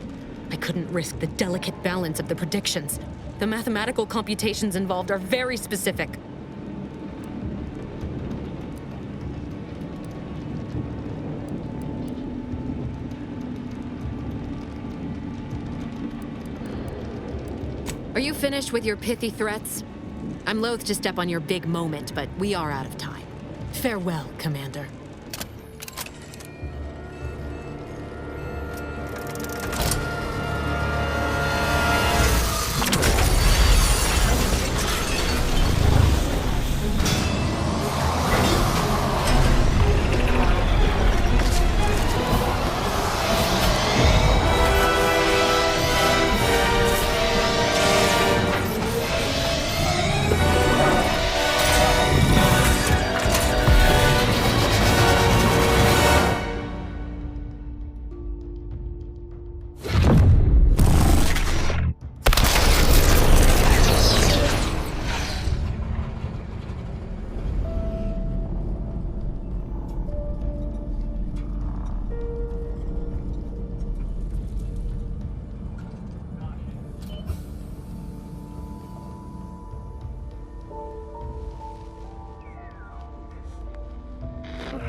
S1: I couldn't risk the delicate balance of the predictions. The mathematical computations involved are very specific. Are you finished with your pithy threats? I'm loath to step on your big moment, but we are out of time. Farewell, Commander.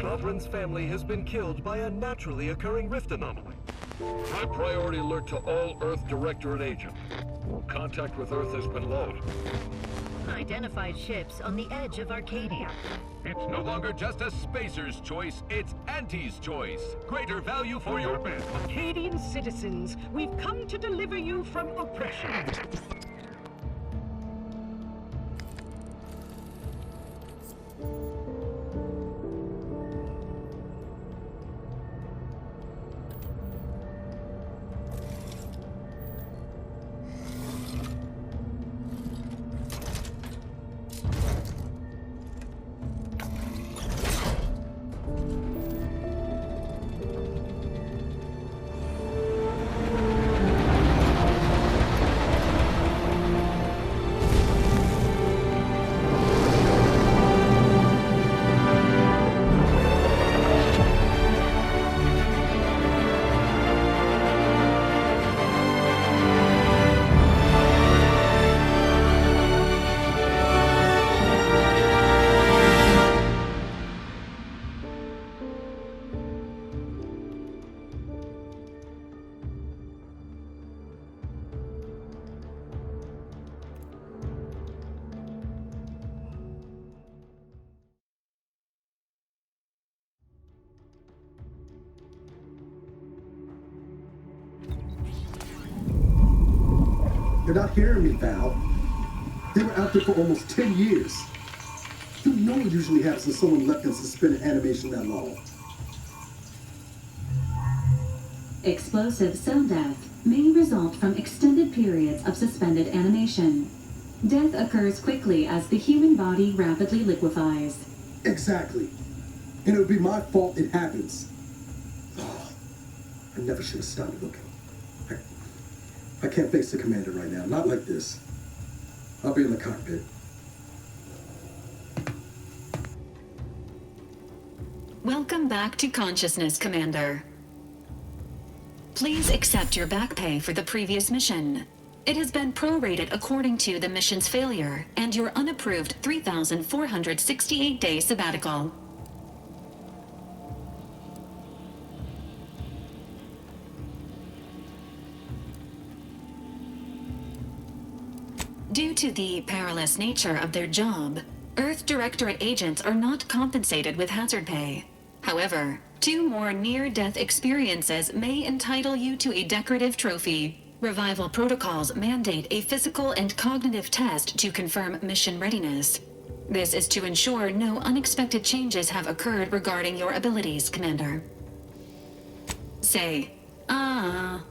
S4: Sovereign's family has been killed by a naturally occurring rift anomaly. High priority alert to all Earth Directorate agents. Contact with Earth has been lost.
S22: Identified ships on the edge of Arcadia.
S5: It's no longer just a spacer's choice, it's Auntie's choice. Greater value for your men.
S22: Arcadian citizens, we've come to deliver you from oppression.
S23: They're not hearing me, Val. They were out there for almost 10 years. You know what usually happens when someone left in suspended animation that long.
S11: Explosive cell death may result from extended periods of suspended animation. Death occurs quickly as the human body rapidly liquefies.
S23: Exactly. And it would be my fault it happens. Oh, I never should have stopped looking. I can't face the commander right now. Not like this. I'll be in the cockpit.
S11: Welcome back to consciousness, Commander. Please accept your back pay for the previous mission. It has been prorated according to the mission's failure and your unapproved 3,468-day sabbatical. Due to the perilous nature of their job, Earth Directorate agents are not compensated with hazard pay. However, 2 more near-death experiences may entitle you to a decorative trophy. Revival protocols mandate a physical and cognitive test to confirm mission readiness. This is to ensure no unexpected changes have occurred regarding your abilities, Commander. Say, ah.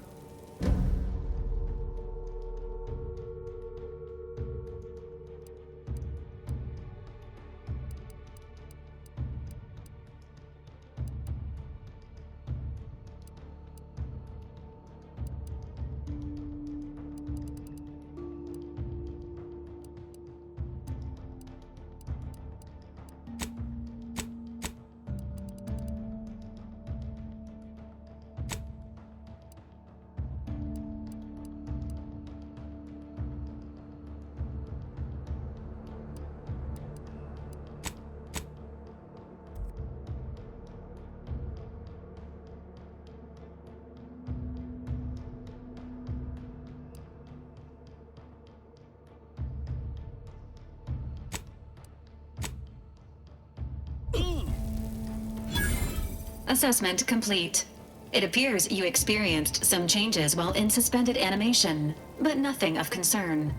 S11: Assessment complete. It appears you experienced some changes while in suspended animation, but nothing of concern.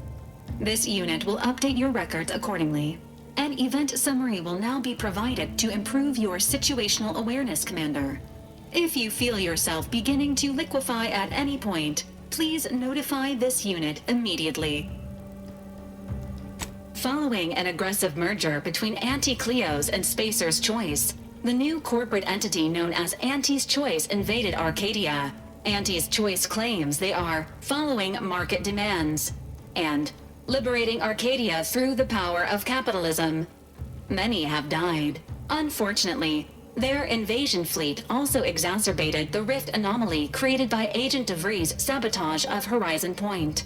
S11: This unit will update your records accordingly. An event summary will now be provided to improve your situational awareness, Commander. If you feel yourself beginning to liquefy at any point, please notify this unit immediately. Following an aggressive merger between Anti-Cleos and Spacer's Choice, the new corporate entity known as Anti's Choice invaded Arcadia. Anti's Choice claims they are following market demands and liberating Arcadia through the power of capitalism. Many have died. Unfortunately, their invasion fleet also exacerbated the rift anomaly created by Agent DeVries' sabotage of Horizon Point.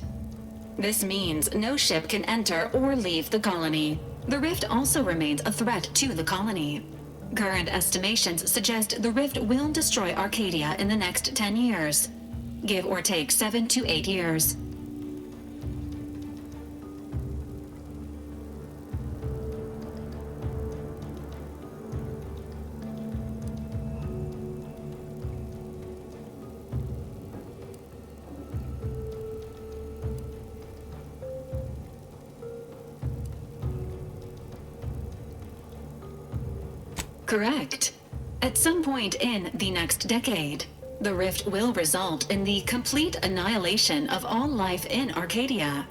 S11: This means no ship can enter or leave the colony. The rift also remains a threat to the colony. Current estimations suggest the rift will destroy Arcadia in the next 10 years. Give or take 7 to 8 years. Correct. At some point in the next decade, the rift will result in the complete annihilation of all life in Arcadia.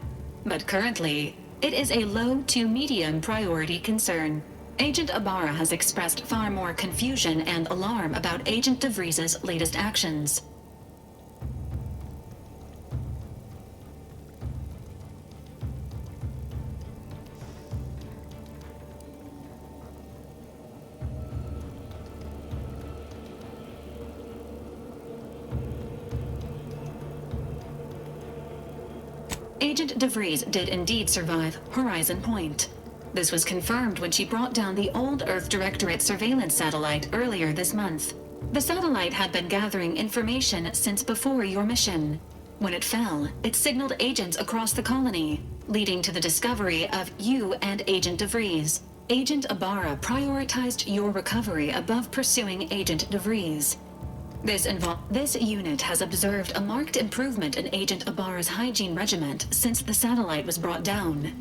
S11: But currently, it is a low to medium priority concern. Agent Ibarra has expressed far more confusion and alarm about Agent DeVries' latest actions. Agent DeVries did indeed survive Horizon Point. This was confirmed when she brought down the old Earth Directorate surveillance satellite earlier this month. The satellite had been gathering information since before your mission. When it fell, it signaled agents across the colony, leading to the discovery of you and Agent DeVries. Agent Ibarra prioritized your recovery above pursuing Agent DeVries. This unit has observed a marked improvement in Agent Ibarra's hygiene regiment since the satellite was brought down.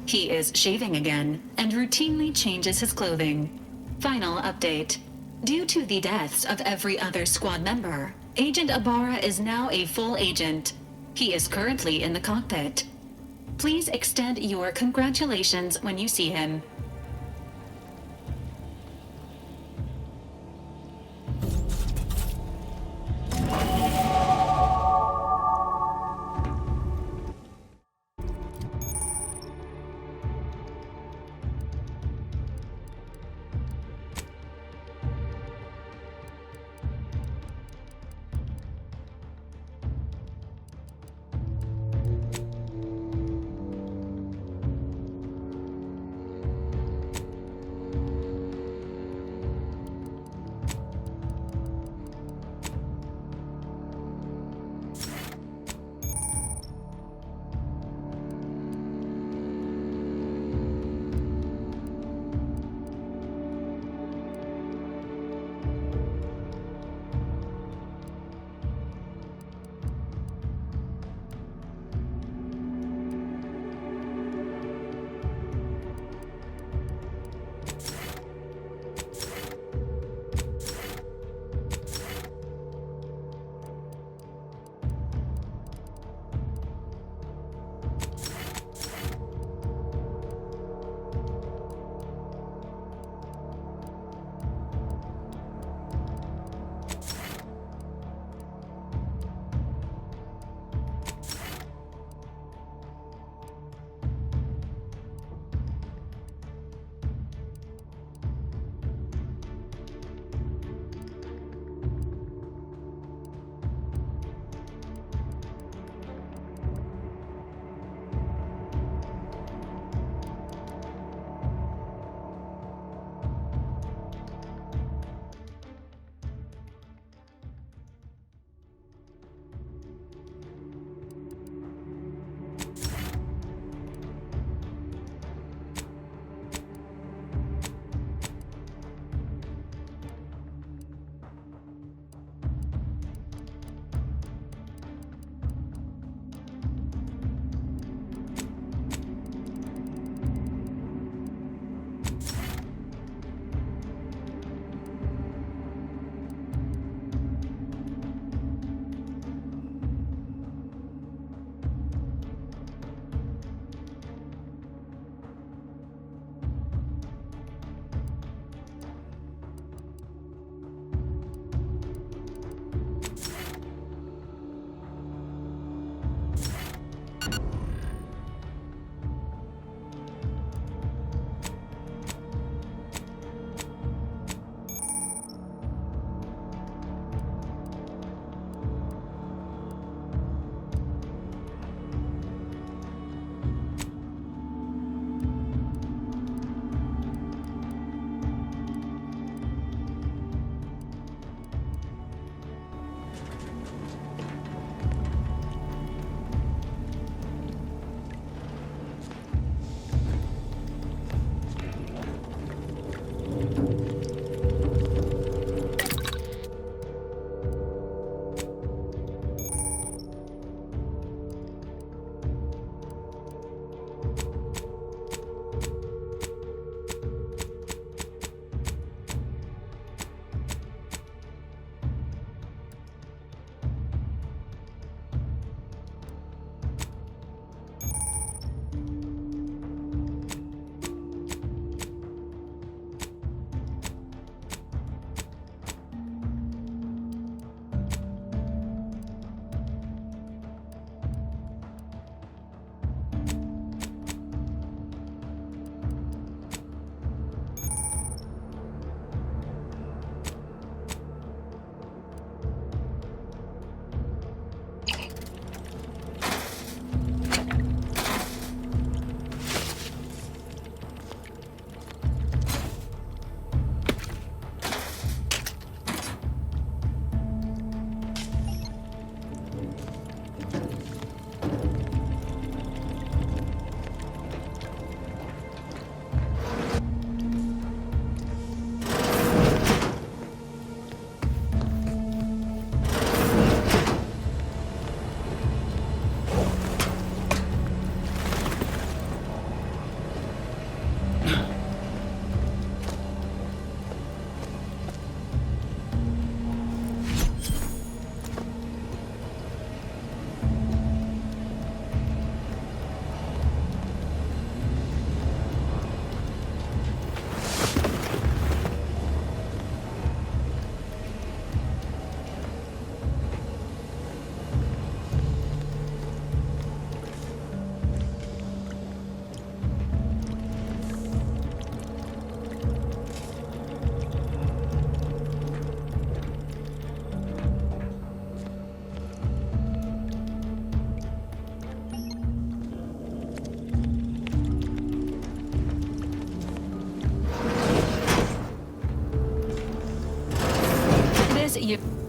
S11: He is shaving again and routinely changes his clothing. Final update. Due to the deaths of every other squad member, Agent Ibarra is now a full agent. He is currently in the cockpit. Please extend your congratulations when you see him.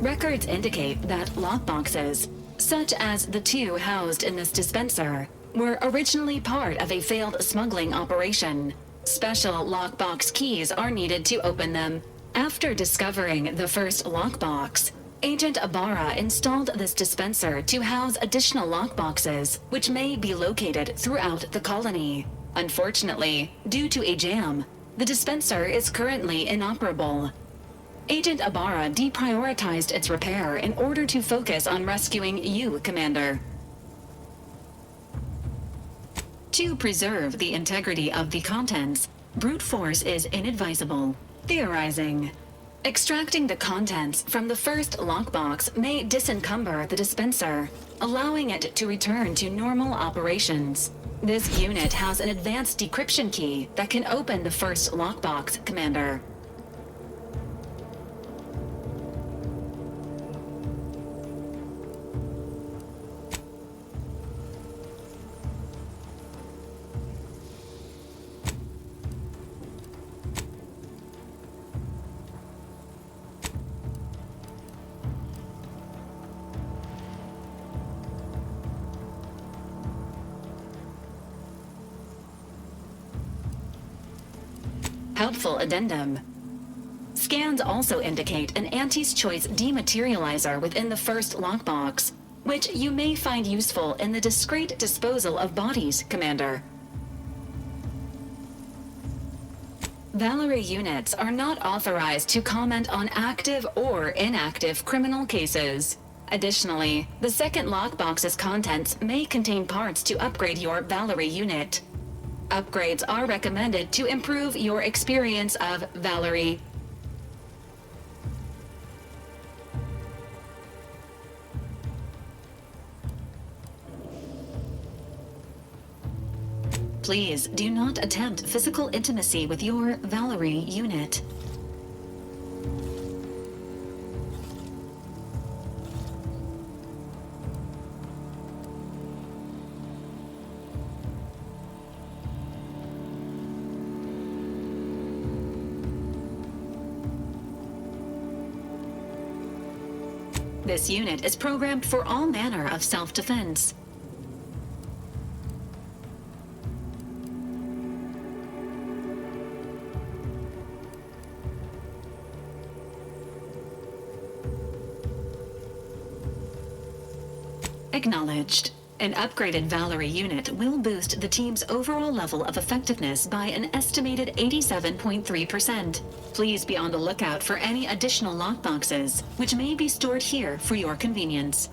S11: Records indicate that lockboxes, such as the two housed in this dispenser, were originally part of a failed smuggling operation. Special lockbox keys are needed to open them. After discovering the first lockbox, Agent Ibarra installed this dispenser to house additional lockboxes, which may be located throughout the colony. Unfortunately, due to a jam, the dispenser is currently inoperable. Agent Ibarra deprioritized its repair in order to focus on rescuing you, Commander. To preserve the integrity of the contents, brute force is inadvisable. Theorizing. Extracting the contents from the first lockbox may disencumber the dispenser, allowing it to return to normal operations. This unit has an advanced decryption key that can open the first lockbox, Commander. Helpful addendum. Scans also indicate an Anti's Choice dematerializer within the first lockbox, which you may find useful in the discreet disposal of bodies, Commander. Valerie units are not authorized to comment on active or inactive criminal cases. Additionally, the second lockbox's contents may contain parts to upgrade your Valerie unit. Upgrades are recommended to improve your experience of Valerie. Please do not attempt physical intimacy with your Valerie unit. This unit is programmed for all manner of self-defense. Acknowledged. An upgraded Valerie unit will boost the team's overall level of effectiveness by an estimated 87.3%. Please be on the lookout for any additional lockboxes, which may be stored here for your convenience.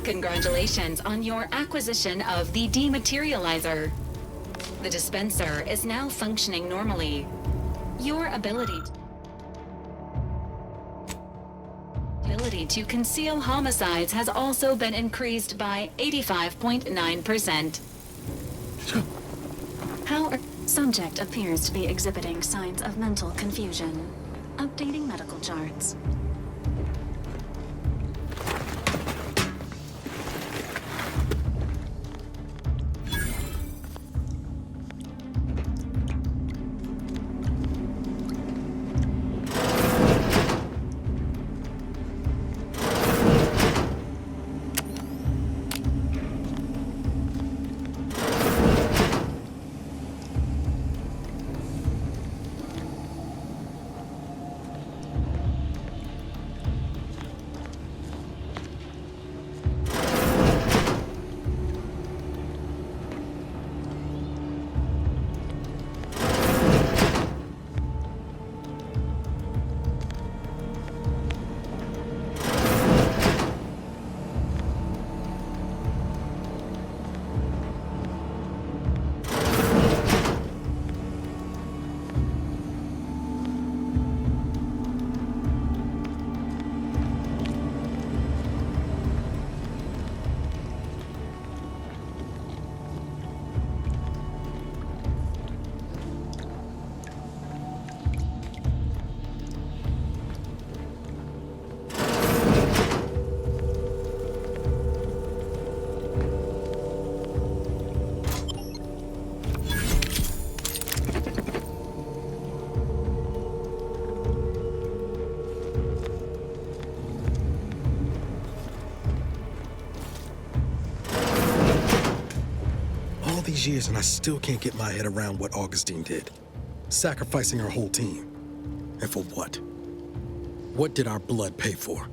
S11: Congratulations on your acquisition of the dematerializer. The dispenser is now functioning normally. Your ability to conceal homicides has also been increased by 85.9%. Subject appears to be exhibiting signs of mental confusion. Updating medical charts.
S9: these years and I still can't get my head around what Augustine did. Sacrificing her whole team. And for what? What did our blood pay for?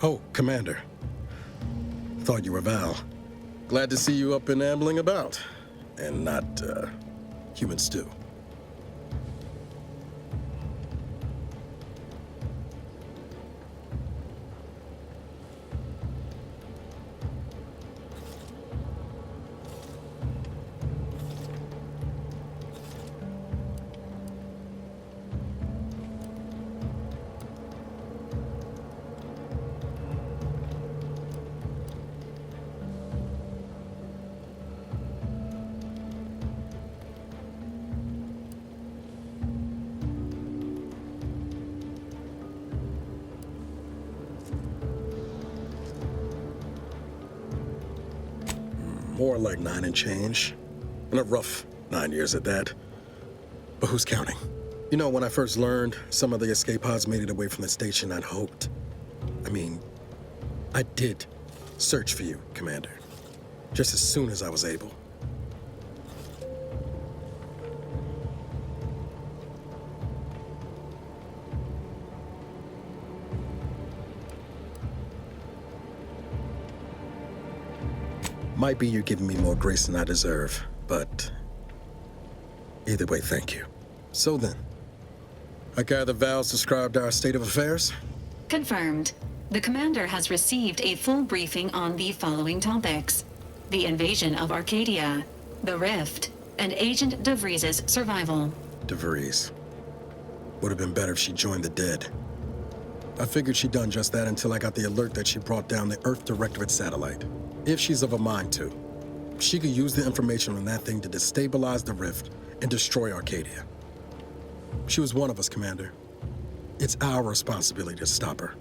S9: Oh, Commander. Thought you were Val. Glad to see you up and ambling about. And not, human stew. More like 9 and change. And a rough 9 years at that. But who's counting? You know, when I first learned some of the escape pods made it away from the station, I'd hoped. I did search for you, Commander. Just as soon as I was able. Might be you're giving me more grace than I deserve, but either way, thank you. So then, I gather Val's described our state of affairs?
S11: Confirmed. The commander has received a full briefing on the following topics: the invasion of Arcadia, the Rift, and Agent DeVries' survival.
S9: DeVries. Would have been better if she joined the dead. I figured she'd done just that until I got the alert that she brought down the Earth Directorate satellite. If she's of a mind to, she could use the information on that thing to destabilize the Rift and destroy Arcadia. She was one of us, Commander. It's our responsibility to stop her.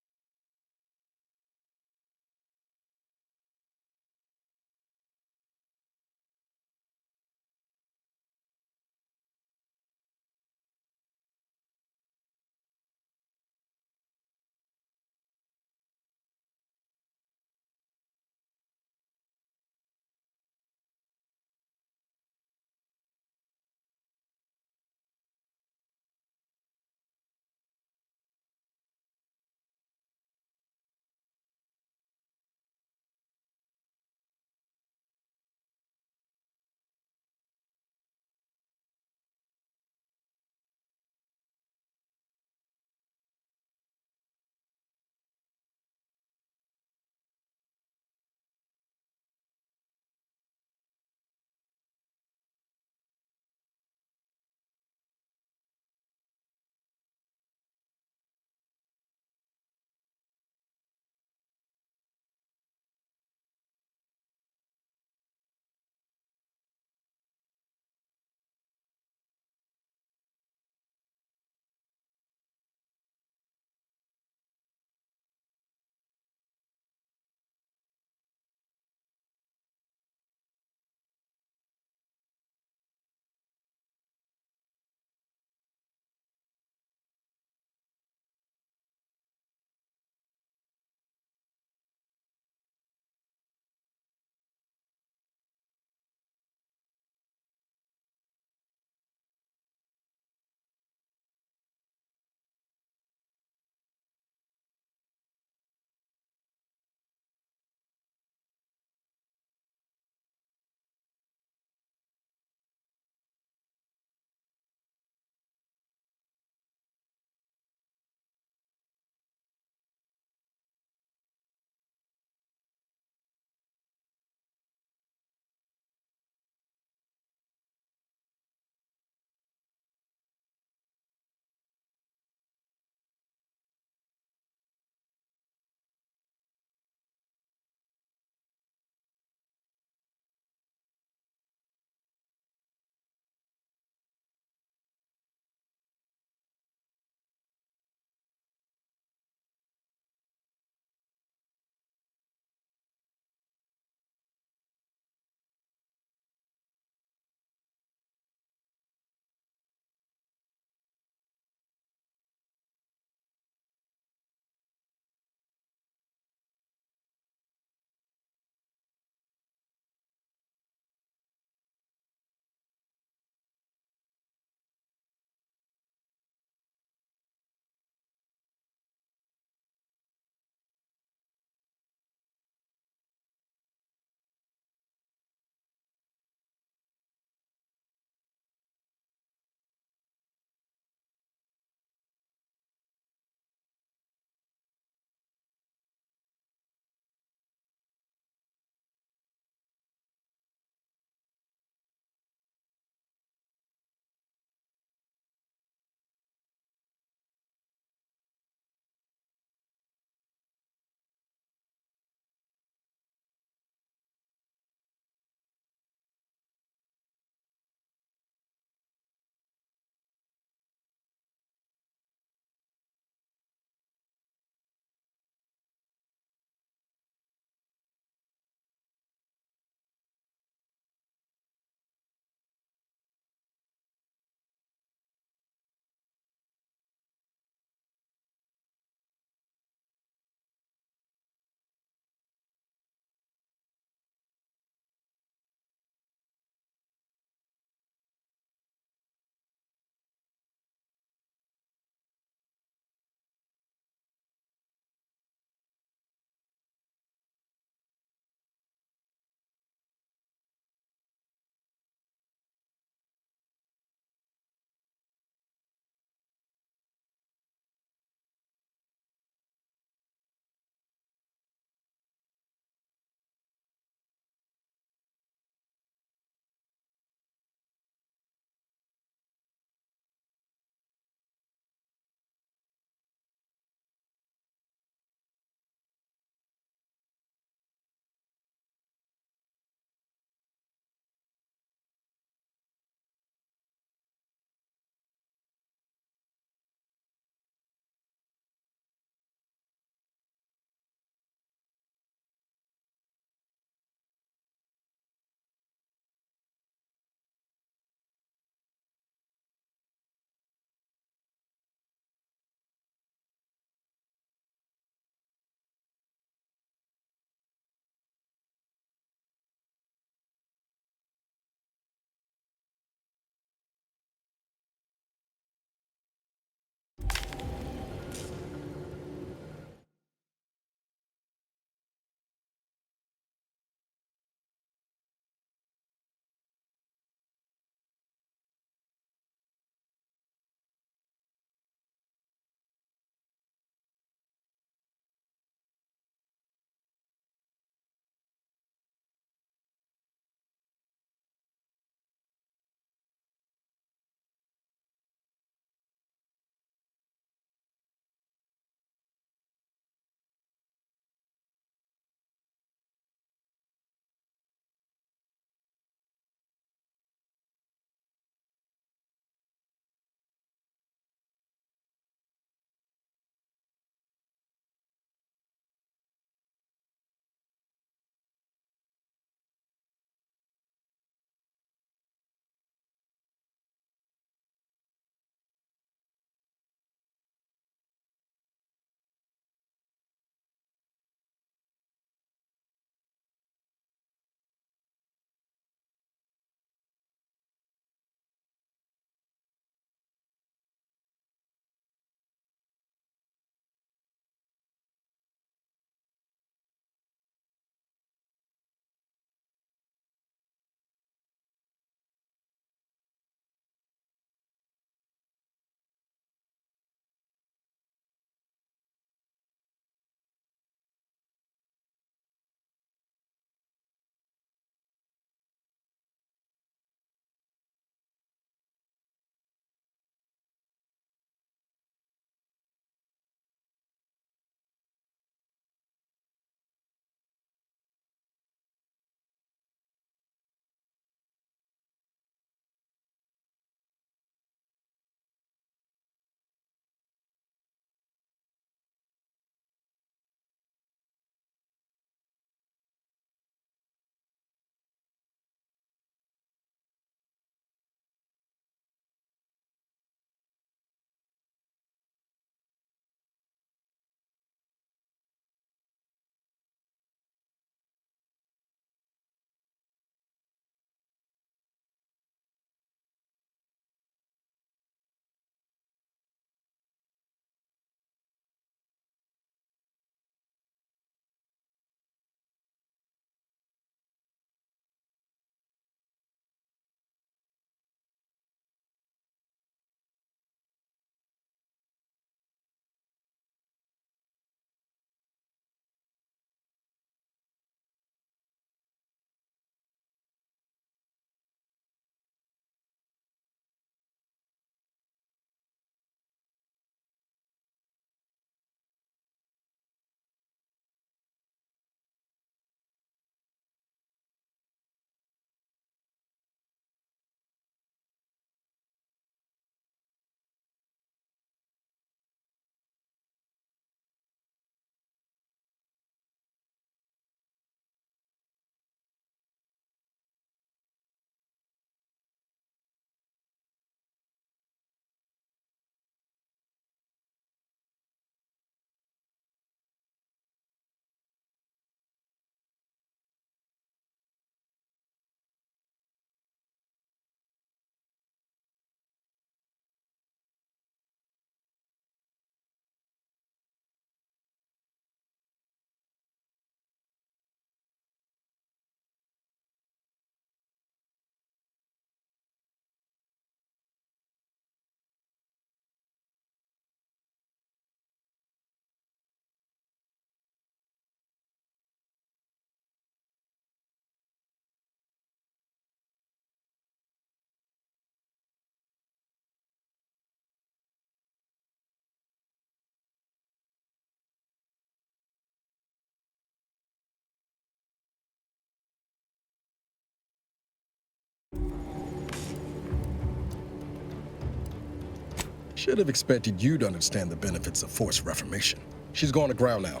S9: Should have expected you to understand the benefits of forced reformation. She's gone to ground now.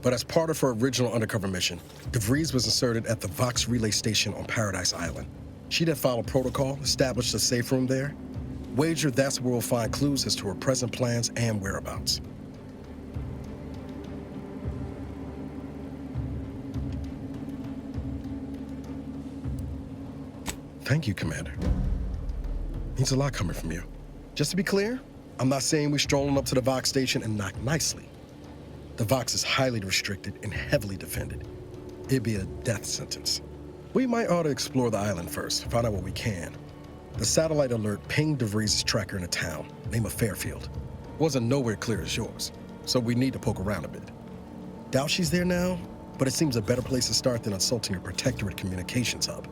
S9: But as part of her original undercover mission, DeVries was inserted at the Vox Relay Station on Paradise Island. She'd have followed protocol, established a safe room there. Wager that's where we'll find clues as to her present plans and whereabouts. Thank you, Commander. Means a lot coming from you. Just to be clear, I'm not saying we're strolling up to the Vox station and knock nicely. The Vox is highly restricted and heavily defended. It'd be a death sentence. We might ought to explore the island first, find out what we can. The satellite alert pinged DeVries' tracker in a town, name of Fairfield. Wasn't nowhere clear as yours, so we need to poke around a bit. Doubt she's there now, but it seems a better place to start than assaulting a Protectorate communications hub.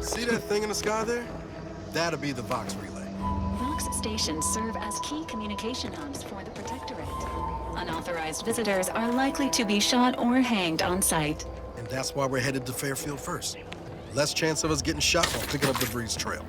S9: See that thing in the sky there? That'll be the Vox Relay.
S11: Vox stations serve as key communication hubs for the Protectorate. Unauthorized visitors are likely to be shot or hanged on sight.
S9: And that's why we're headed to Fairfield first. Less chance of us getting shot while picking up DeVries' trail.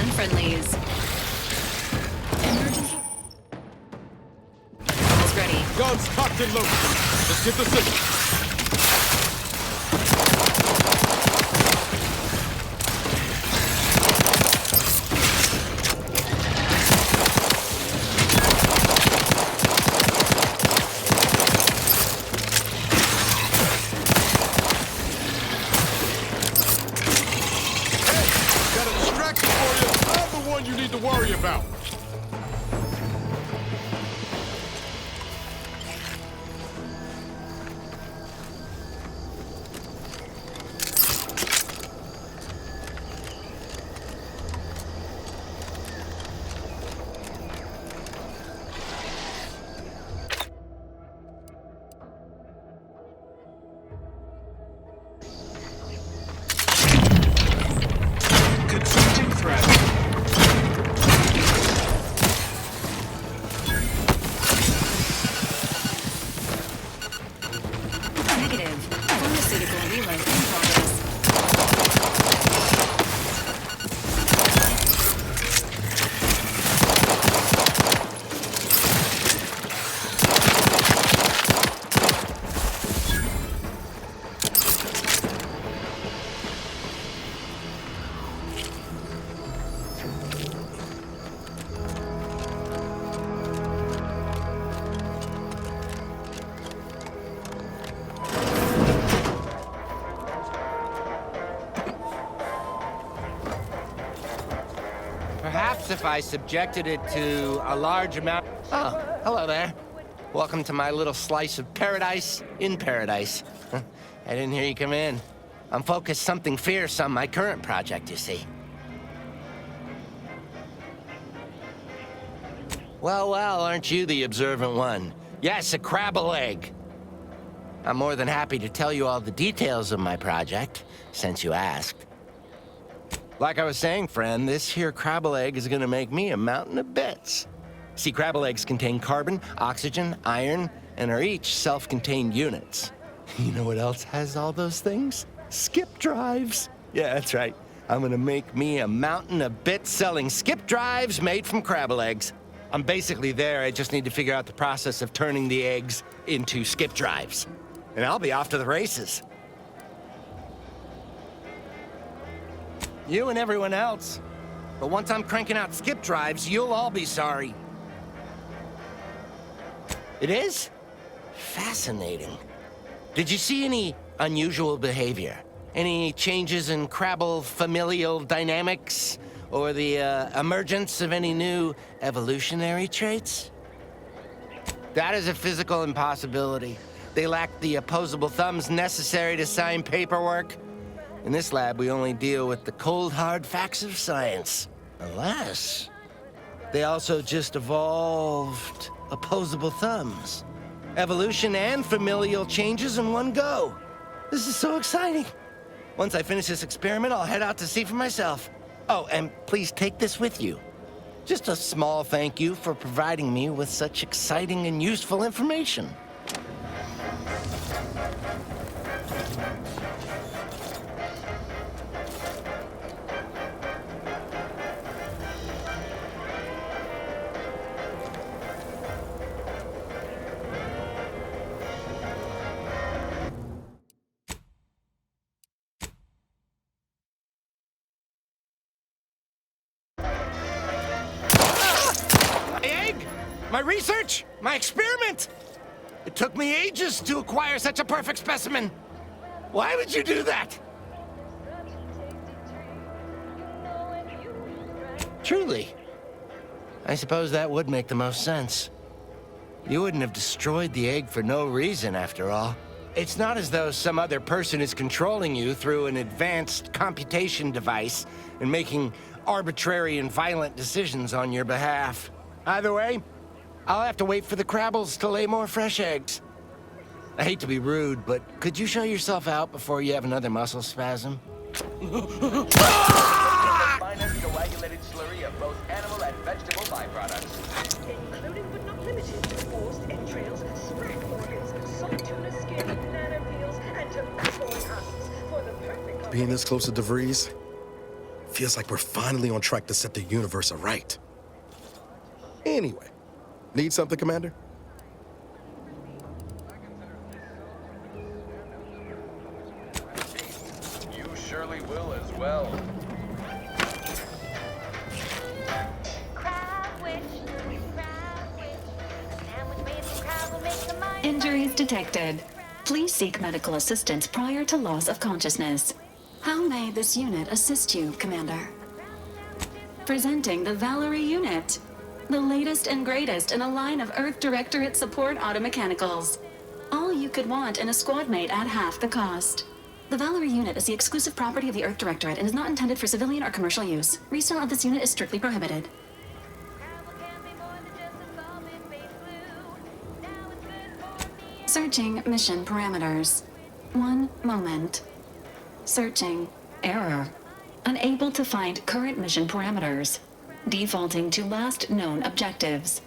S11: Unfriendlies. Emergency. Almost ready.
S5: Guns cocked and loaded. Just get the signal.
S3: if I subjected it to a large amount... Oh, hello there. Welcome to my little slice of paradise in paradise. I didn't hear you come in. I'm focused something fierce on my current project, you see. Well, aren't you the observant one? Yes, a crabble egg. I'm more than happy to tell you all the details of my project, since you asked. Like I was saying, friend, this here crabble egg is gonna make me a mountain of bits. See, crabble eggs contain carbon, oxygen, iron, and are each self-contained units. You know what else has all those things? Skip drives. Yeah, that's right. I'm gonna make me a mountain of bits selling skip drives made from crabble eggs. I'm basically there. I just need to figure out the process of turning the eggs into skip drives. And I'll be off to the races. You and everyone else. But once I'm cranking out skip drives, you'll all be sorry. It is? Fascinating. Did you see any unusual behavior? Any changes in crabble familial dynamics? Or the emergence of any new evolutionary traits? That is a physical impossibility. They lack the opposable thumbs necessary to sign paperwork. In this lab, we only deal with the cold, hard facts of science. Alas, they also just evolved opposable thumbs. Evolution and familial changes in one go. This is so exciting. Once I finish this experiment, I'll head out to see for myself. Oh, and please take this with you. Just a small thank you for providing me with such exciting and useful information. My research! My experiment! It took me ages to acquire such a perfect specimen. Why would you do that? Truly. I suppose that would make the most sense. You wouldn't have destroyed the egg for no reason, after all. It's not as though some other person is controlling you through an advanced computation device and making arbitrary and violent decisions on your behalf. Either way, I'll have to wait for the crabbles to lay more fresh eggs. I hate to be rude, but could you show yourself out before you have another muscle spasm?
S6: The finest coagulated slurry of both animal and vegetable byproducts.
S22: Including but not limited to forced entrails, spread organs, salt tuna skin, banana peels, and tobacco husks for the perfect...
S9: Being this close to DeVries feels like we're finally on track to set the universe aright. Anyway, need something, Commander?
S6: You surely will as well.
S11: Injuries detected. Please seek medical assistance prior to loss of consciousness. How may this unit assist you, Commander? Presenting the Valerie unit. The latest and greatest in a line of Earth Directorate support automechanicals. All you could want in a squad mate at half the cost. The Valerie unit is the exclusive property of the Earth Directorate and is not intended for civilian or commercial use. Resale of this unit is strictly prohibited. Searching mission parameters. 1 moment. Searching. Error. Unable to find current mission parameters. Defaulting to last known objectives.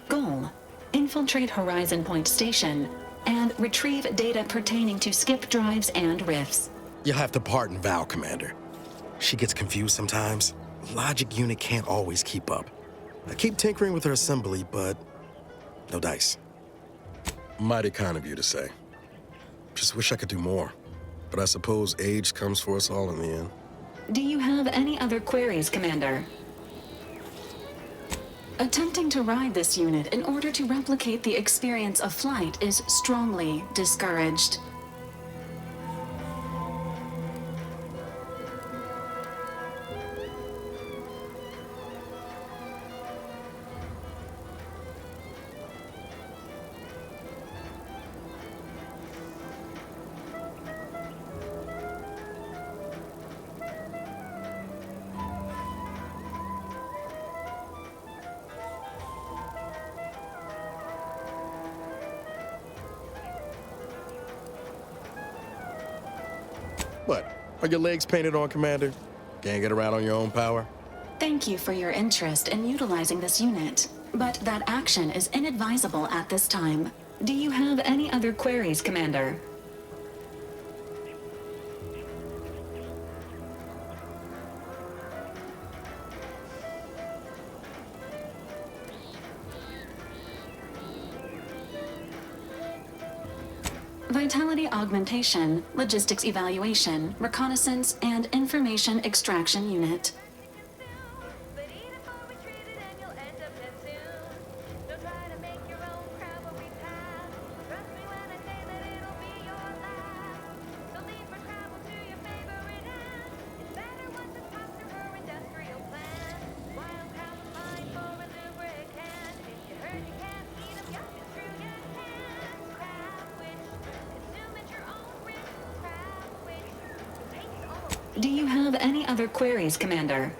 S11: Goal. Infiltrate Horizon Point Station and retrieve data pertaining to skip drives and rifts.
S9: You'll have to pardon Val, Commander. She gets confused sometimes. Logic unit can't always keep up. I keep tinkering with her assembly, but no dice. Mighty kind of you to say. Just wish I could do more. But I suppose age comes for us all in the end.
S11: Do you have any other queries, Commander? Attempting to ride this unit in order to replicate the experience of flight is strongly discouraged.
S9: What? Are your legs painted on, Commander? Can't get around on your own power?
S11: Thank you for your interest in utilizing this unit, but that action is inadvisable at this time. Do you have any other queries, Commander? Vitality augmentation, logistics evaluation, reconnaissance, and information extraction unit. Do you have any other queries, Commander?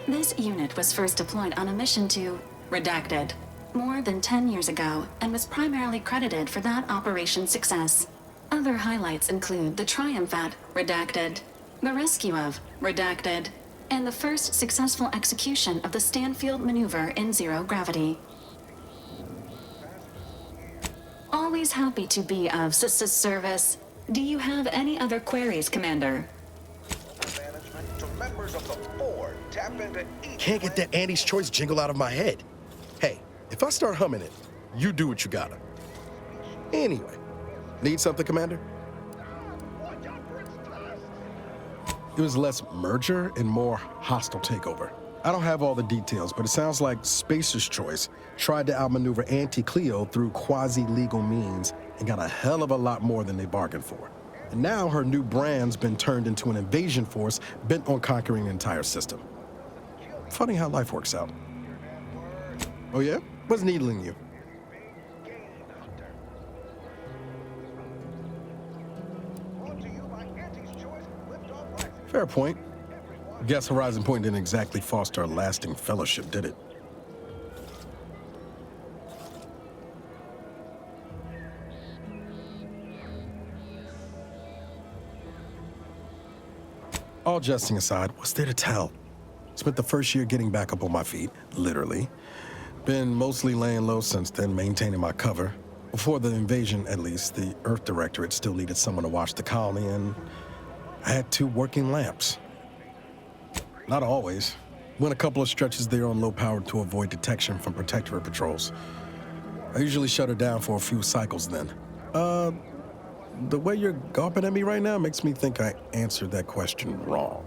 S11: This unit was first deployed on a mission to Redacted more than 10 years ago and was primarily credited for that operation's success. Other highlights include the triumph at Redacted, the rescue of Redacted, and the first successful execution of the Stanfield maneuver in zero gravity. Always happy to be of service. Do you have any other queries, Commander?
S9: Can't get that Andy's Choice jingle out of my head. Hey, if I start humming it, you do what you gotta. Anyway, need something, Commander? It was less merger and more hostile takeover. I don't have all the details, but it sounds like Spacer's Choice tried to outmaneuver Auntie Cleo through quasi-legal means and got a hell of a lot more than they bargained for. And now her new brand's been turned into an invasion force bent on conquering the entire system. Funny how life works out. Oh yeah? What's needling you? Fair point. Guess Horizon Point didn't exactly foster a lasting fellowship, did it? All jesting aside, what's there to tell? Spent the first year getting back up on my feet, literally. Been mostly laying low since then, maintaining my cover. Before the invasion, at least, the Earth Directorate still needed someone to watch the colony, and I had 2 working lamps. Not always. Went a couple of stretches there on low power to avoid detection from Protectorate patrols. I usually shut her down for a few cycles then. The way you're gawping at me right now makes me think I answered that question wrong.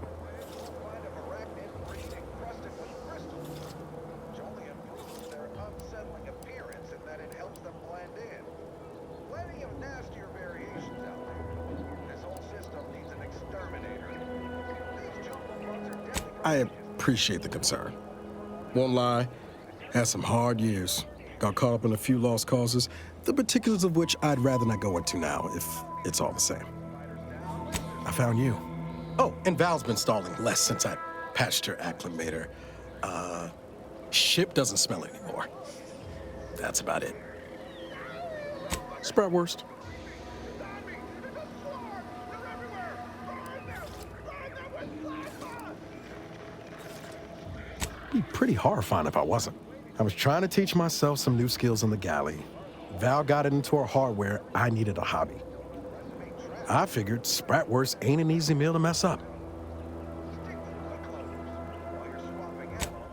S9: I appreciate the concern. Won't lie, had some hard years. Got caught up in a few lost causes, the particulars of which I'd rather not go into now, if it's all the same. I found you. Oh, and Val's been stalling less since I patched her acclimator. Ship doesn't smell anymore. That's about it. Spratwurst. It'd be pretty horrifying if I wasn't. I was trying to teach myself some new skills in the galley. Val got it into her hardware. I needed a hobby. I figured Spratwurst ain't an easy meal to mess up.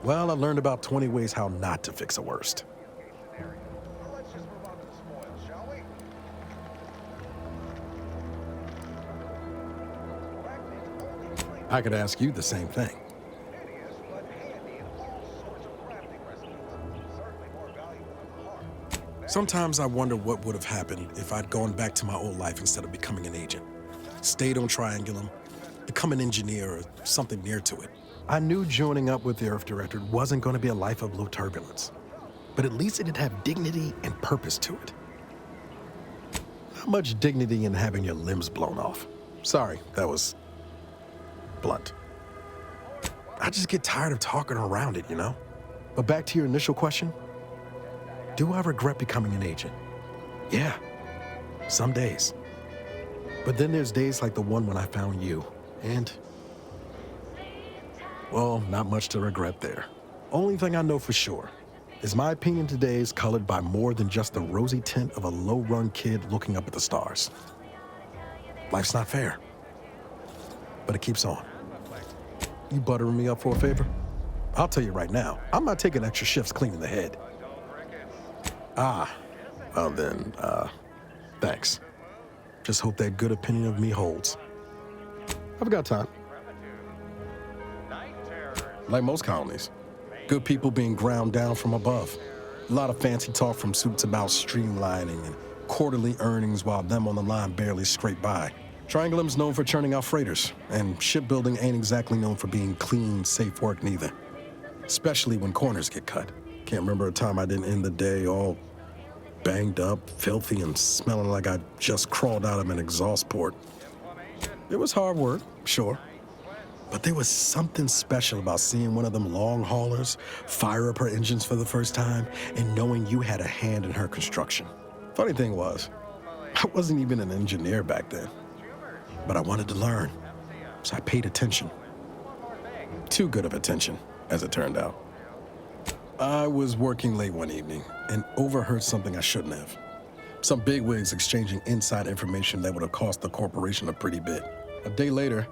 S9: Well, I learned about 20 ways how not to fix a worst. I could ask you the same thing. Sometimes I wonder what would have happened if I'd gone back to my old life instead of becoming an agent. Stayed on Triangulum, become an engineer or something near to it. I knew joining up with the Earth Directorate wasn't going to be a life of low turbulence, but at least it'd have dignity and purpose to it. Not much dignity in having your limbs blown off. Sorry, that was blunt. I just get tired of talking around it, you know? But back to your initial question. Do I regret becoming an agent? Yeah. Some days. But then there's days like the one when I found you, and... well, not much to regret there. Only thing I know for sure is my opinion today is colored by more than just the rosy tint of a low-run kid looking up at the stars. Life's not fair, but it keeps on. You buttering me up for a favor? I'll tell you right now, I'm not taking extra shifts cleaning the head. Well then, thanks. Just hope that good opinion of me holds. I've got time. Like most colonies, good people being ground down from above. A lot of fancy talk from suits about streamlining and quarterly earnings while them on the line barely scrape by. Triangulum's known for churning out freighters, and shipbuilding ain't exactly known for being clean, safe work neither. Especially when corners get cut. Can't remember a time I didn't end the day all banged up, filthy, and smelling like I just crawled out of an exhaust port. It was hard work, sure. But there was something special about seeing one of them long haulers fire up her engines for the first time and knowing you had a hand in her construction. Funny thing was, I wasn't even an engineer back then. But I wanted to learn, so I paid attention. Too good of attention, as it turned out. I was working late one evening and overheard something I shouldn't have. Some bigwigs exchanging inside information that would have cost the corporation a pretty bit. A day later,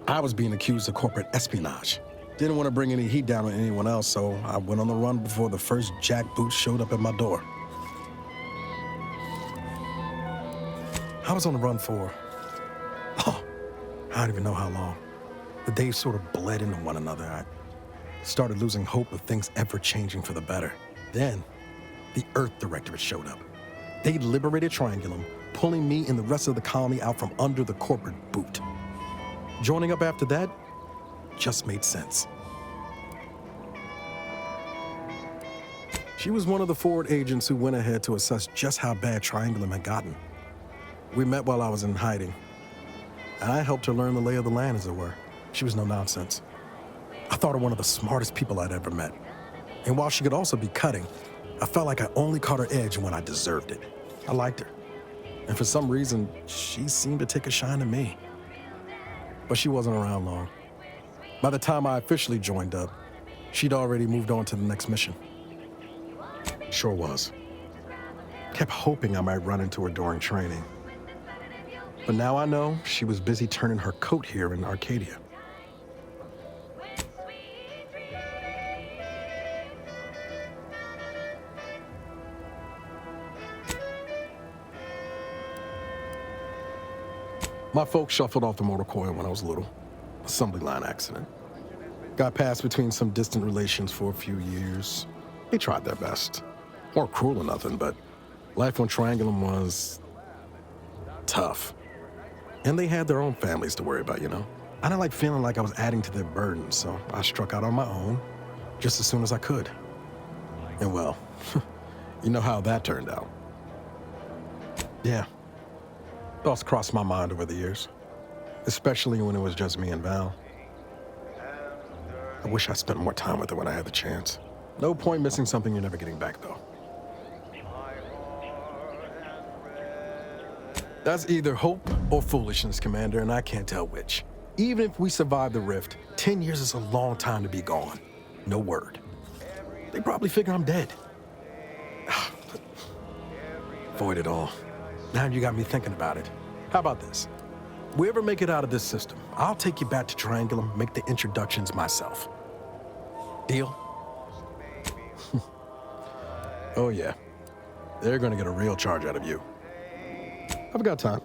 S9: I was being accused of corporate espionage. Didn't want to bring any heat down on anyone else, so I went on the run before the first jackboot showed up at my door. I was on the run for, I don't even know how long. The days sort of bled into one another. I started losing hope of things ever changing for the better. Then, the Earth Directorate showed up. They liberated Triangulum, pulling me and the rest of the colony out from under the corporate boot. Joining up after that just made sense. She was one of the forward agents who went ahead to assess just how bad Triangulum had gotten. We met while I was in hiding, and I helped her learn the lay of the land, as it were. She was no nonsense. I thought her one of the smartest people I'd ever met. And while she could also be cutting, I felt like I only caught her edge when I deserved it. I liked her. And for some reason, she seemed to take a shine to me. But she wasn't around long. By the time I officially joined up, she'd already moved on to the next mission. Sure was. Kept hoping I might run into her during training. But now I know she was busy turning her coat here in Arcadia. My folks shuffled off the motor coil when I was little. Assembly line accident. Got passed between some distant relations for a few years. They tried their best. Weren't cruel or nothing, but life on Triangulum was tough. And they had their own families to worry about, you know? I didn't like feeling like I was adding to their burden, so I struck out on my own just as soon as I could. And well, you know how that turned out. Yeah. Thoughts crossed my mind over the years, especially when it was just me and Val. I wish I spent more time with her when I had the chance. No point missing something you're never getting back, though. That's either hope or foolishness, Commander, and I can't tell which. Even if we survive the rift, 10 years is a long time to be gone. No word. They probably figure I'm dead. Void it all. Now you got me thinking about it. How about this? We ever make it out of this system, I'll take you back to Triangulum, make the introductions myself. Deal? Oh yeah. They're gonna get a real charge out of you. I've got time.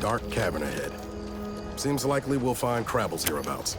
S9: dark cavern ahead. Seems likely we'll find Crabbles hereabouts.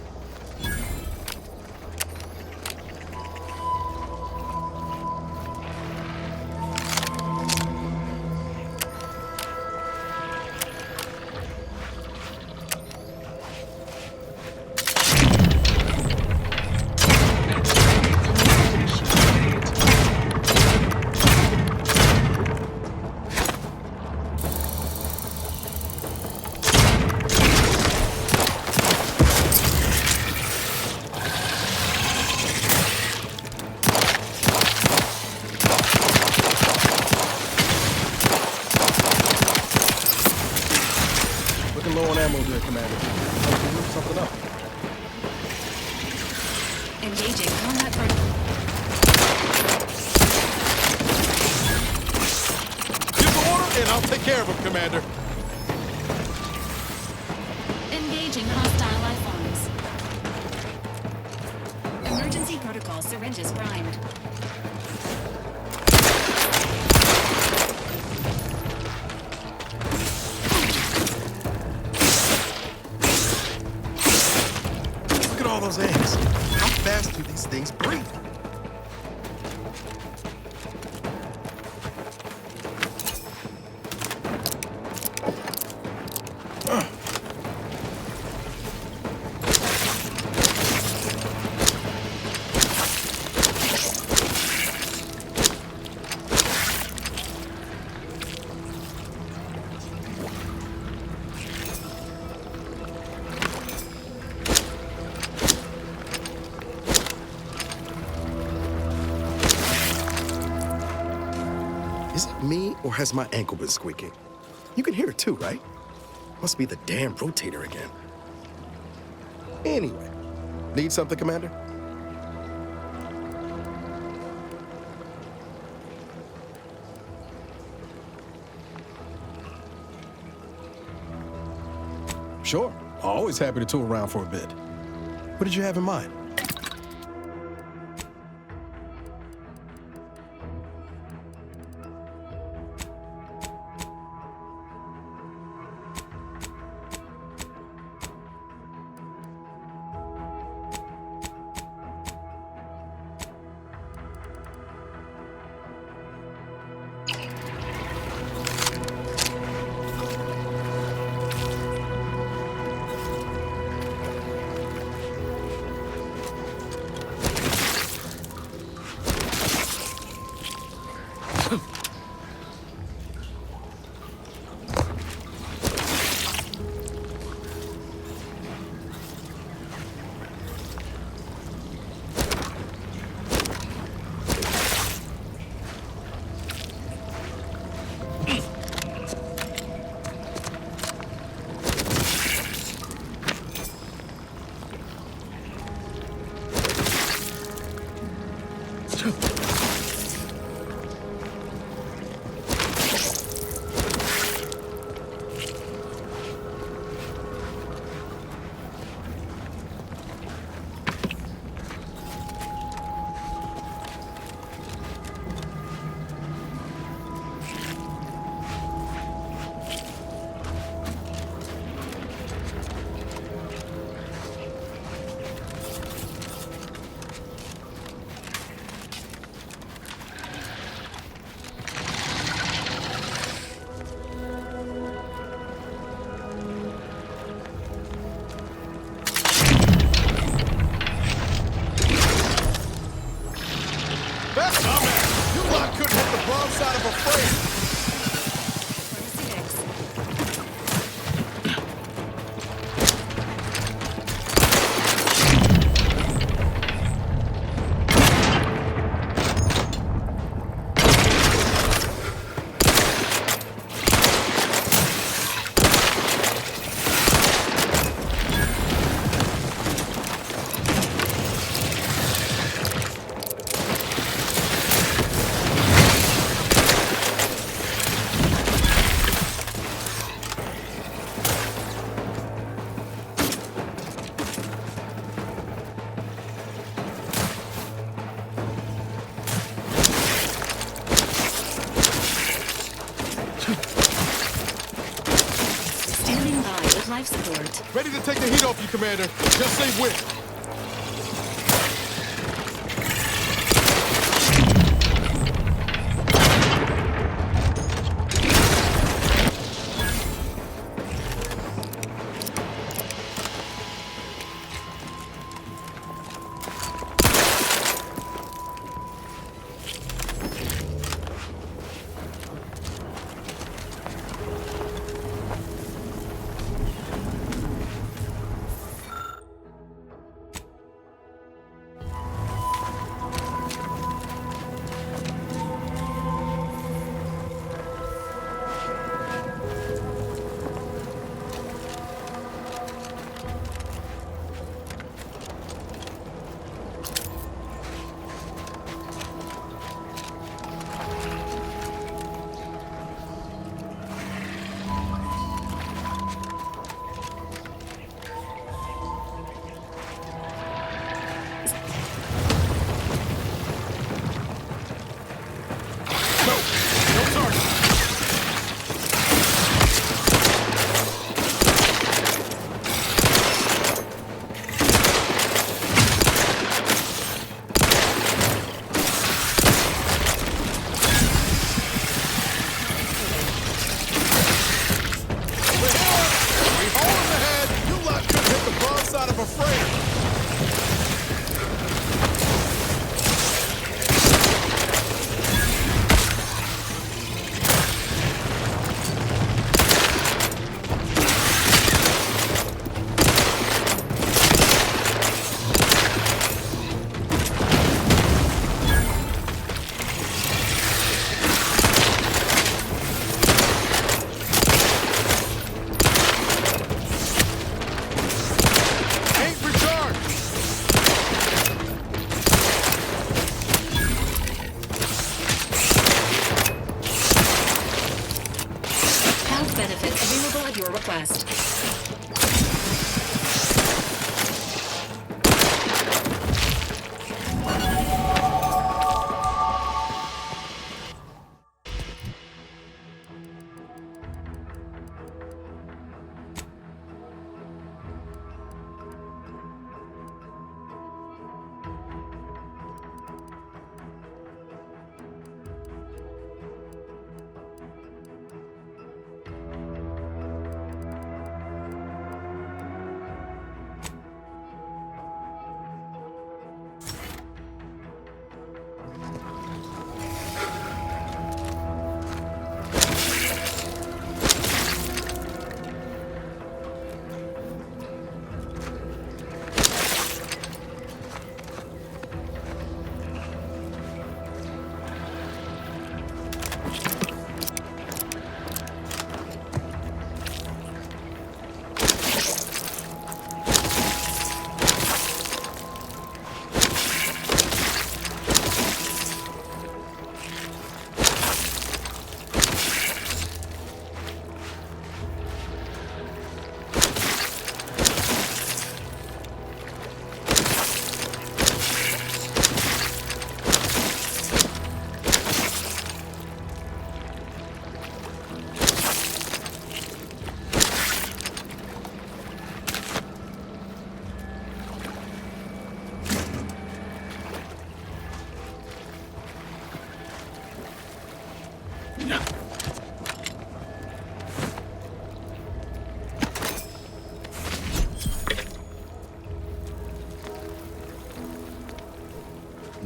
S9: Low on ammo there, Commander. Something up.
S11: Engaging combat protocol.
S9: Give the order, and I'll take care of him, Commander.
S11: Engaging hostile life forms. Emergency protocol syringes primed.
S9: All those eggs. How fast do these things breathe? Is it me, or has my ankle been squeaking? You can hear it too, right? Must be the damn rotator again. Anyway, need something, Commander? Sure, always happy to tool around for a bit. What did you have in mind? Outside of a frame.
S11: life support.
S7: Ready to take the heat off you, Commander. Just say when.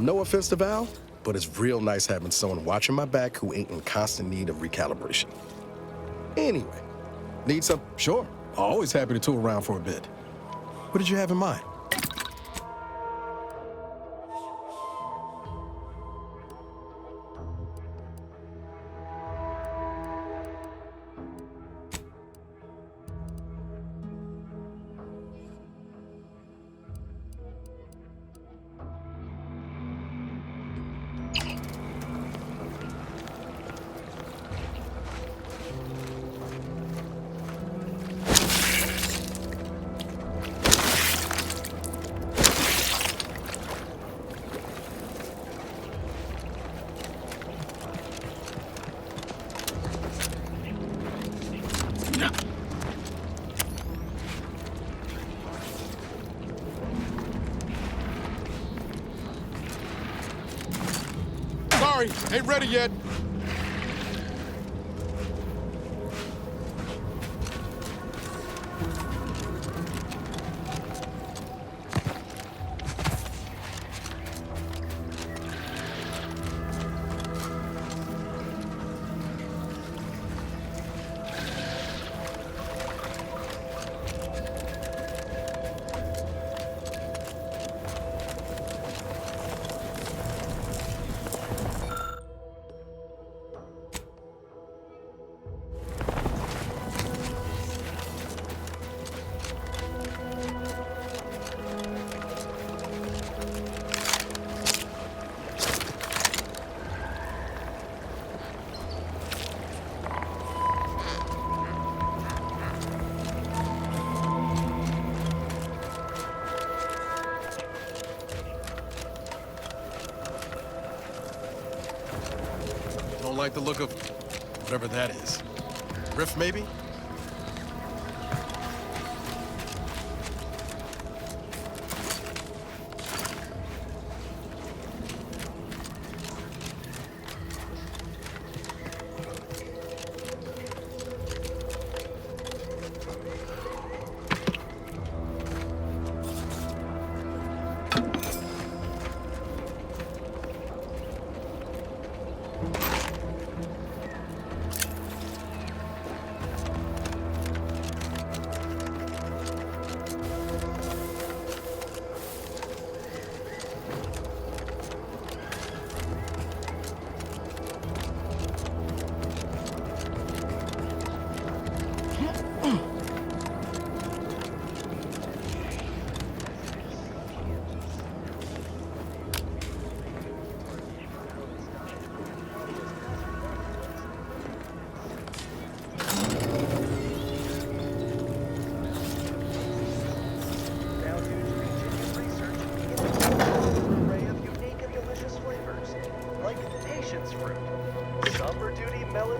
S9: No offense to Val, but it's real nice having someone watching my back who ain't in constant need of recalibration. Anyway, need some? Sure. Always happy to tool around for a bit. What did you have in mind?
S7: Sorry, ain't ready yet. Don't like the look of whatever that is. Rift, maybe?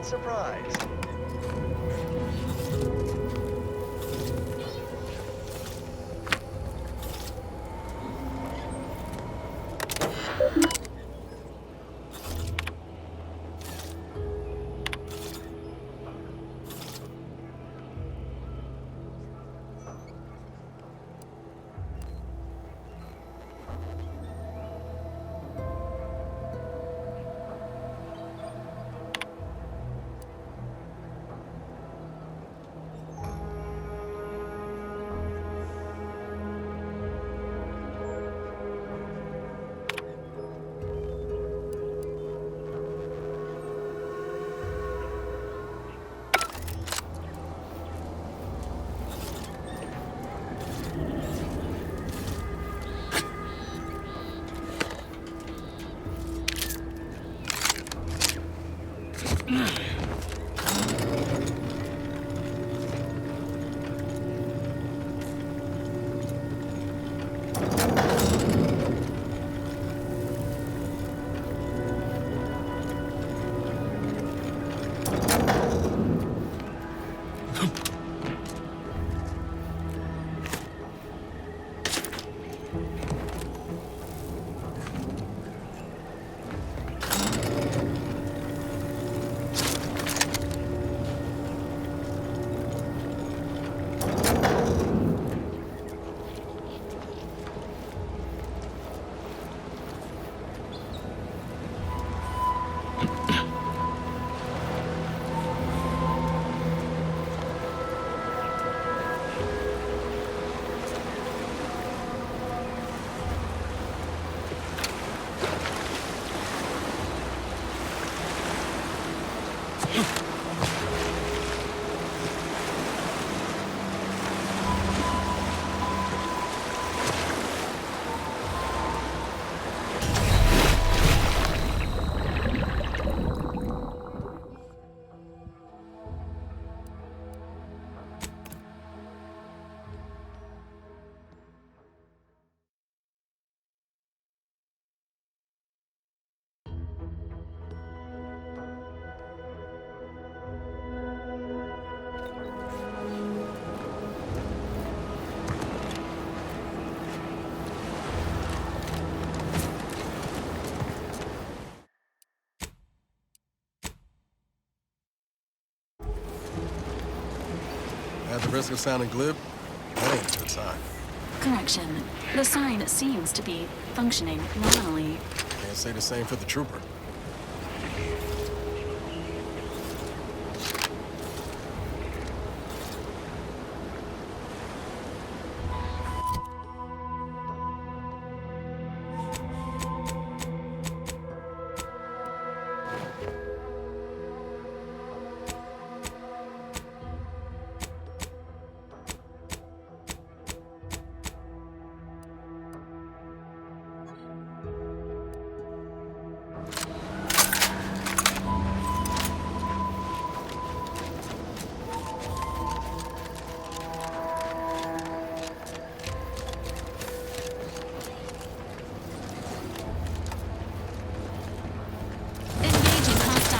S2: Surprise.
S9: At the risk of sounding glib, that ain't a good sign.
S11: Correction. The sign seems to be functioning normally.
S9: Can't say the same for the trooper.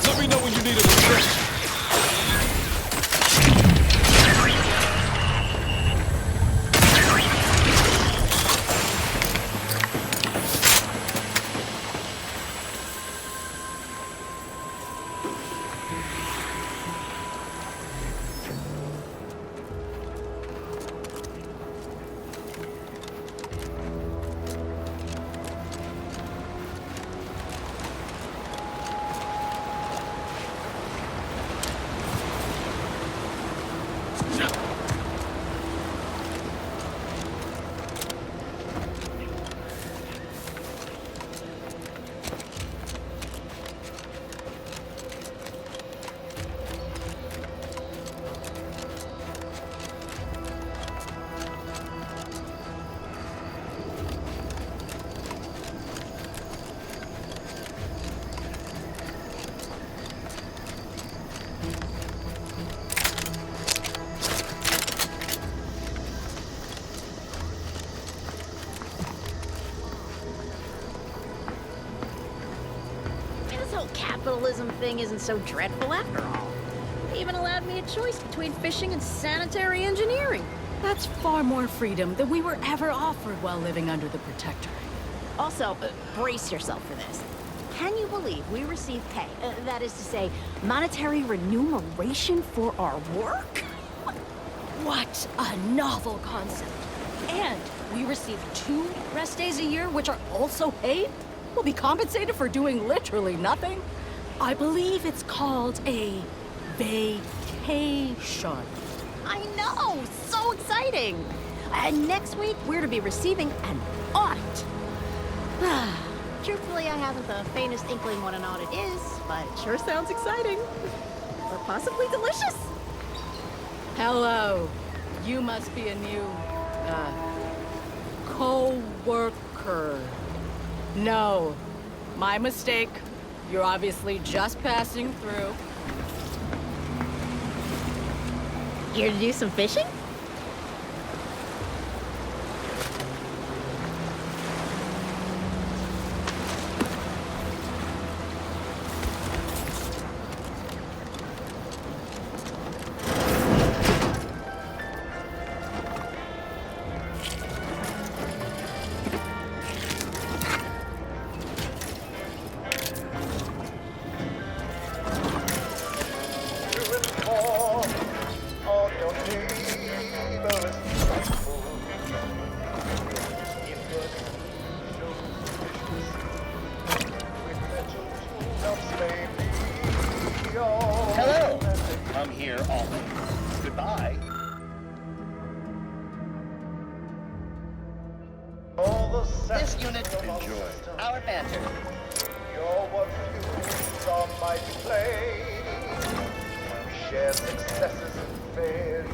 S4: Let me know when you need a refresh.
S8: Capitalism thing isn't so dreadful after all. They even allowed me a choice between fishing and sanitary engineering.
S10: That's far more freedom than we were ever offered while living under the Protectorate.
S8: Also, brace yourself for this. Can you believe we receive pay, that is to say, monetary remuneration for our work?
S10: What a novel concept. And we receive 2 rest days a year, which are also paid? We'll be compensated for doing literally nothing? I believe it's called a vacation.
S8: I know! So exciting! And next week, we're to be receiving an audit. Truthfully, I haven't the faintest inkling what an audit is, but it sure sounds exciting. Or possibly delicious.
S10: Hello. You must be a new, co-worker. No, my mistake. You're obviously just passing through.
S8: Here to do some fishing?
S17: Hello! I'm here always. Goodbye. This unit, enjoy our banter.
S2: You're what fuels our mighty flame. We share successes and failures.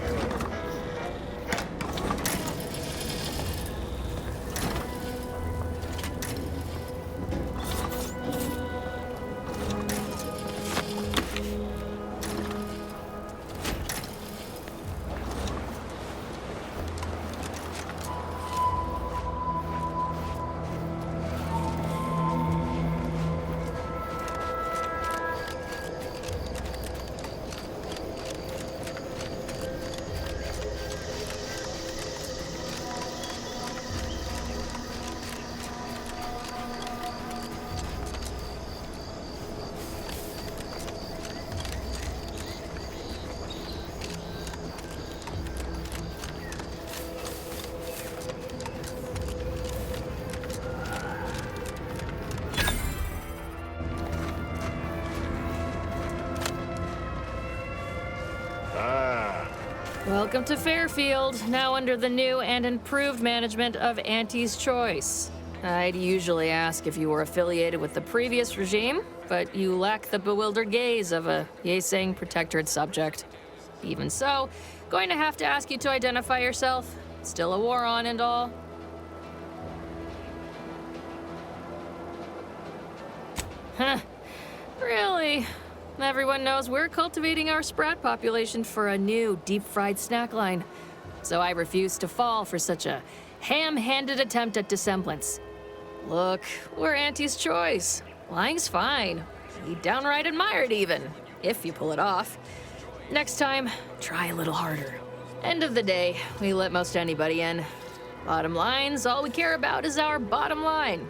S14: Welcome to Fairfield, now under the new and improved management of Auntie's Choice. I'd usually ask if you were affiliated with the previous regime, but you lack the bewildered gaze of a yay-saying protectorate subject. Even so, going to have to ask you to identify yourself. Still a war on and all. Huh. Really? Everyone knows we're cultivating our sprat population for a new deep-fried snack line. So I refuse to fall for such a ham-handed attempt at dissemblance. Look, we're Auntie's Choice. Lying's fine. We downright admire it even, if you pull it off. Next time, try a little harder. End of the day, we let most anybody in. Bottom line's all we care about is our bottom line.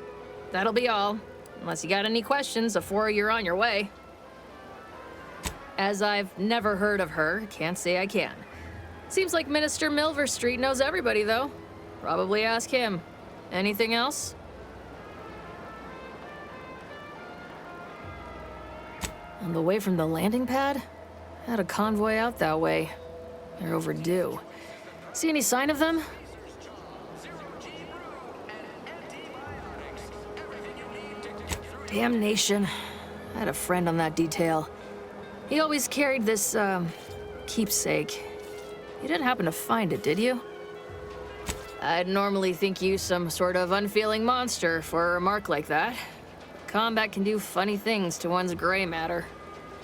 S14: That'll be all, unless you got any questions before you're on your way. As I've never heard of her, can't say I can. Seems like Minister Milverstreet knows everybody, though. Probably ask him. Anything else? On the way from the landing pad? Had a convoy out that way. They're overdue. See any sign of them? Damnation. I had a friend on that detail. He always carried this, keepsake. You didn't happen to find it, did you? I'd normally think you some sort of unfeeling monster for a remark like that. Combat can do funny things to one's gray matter.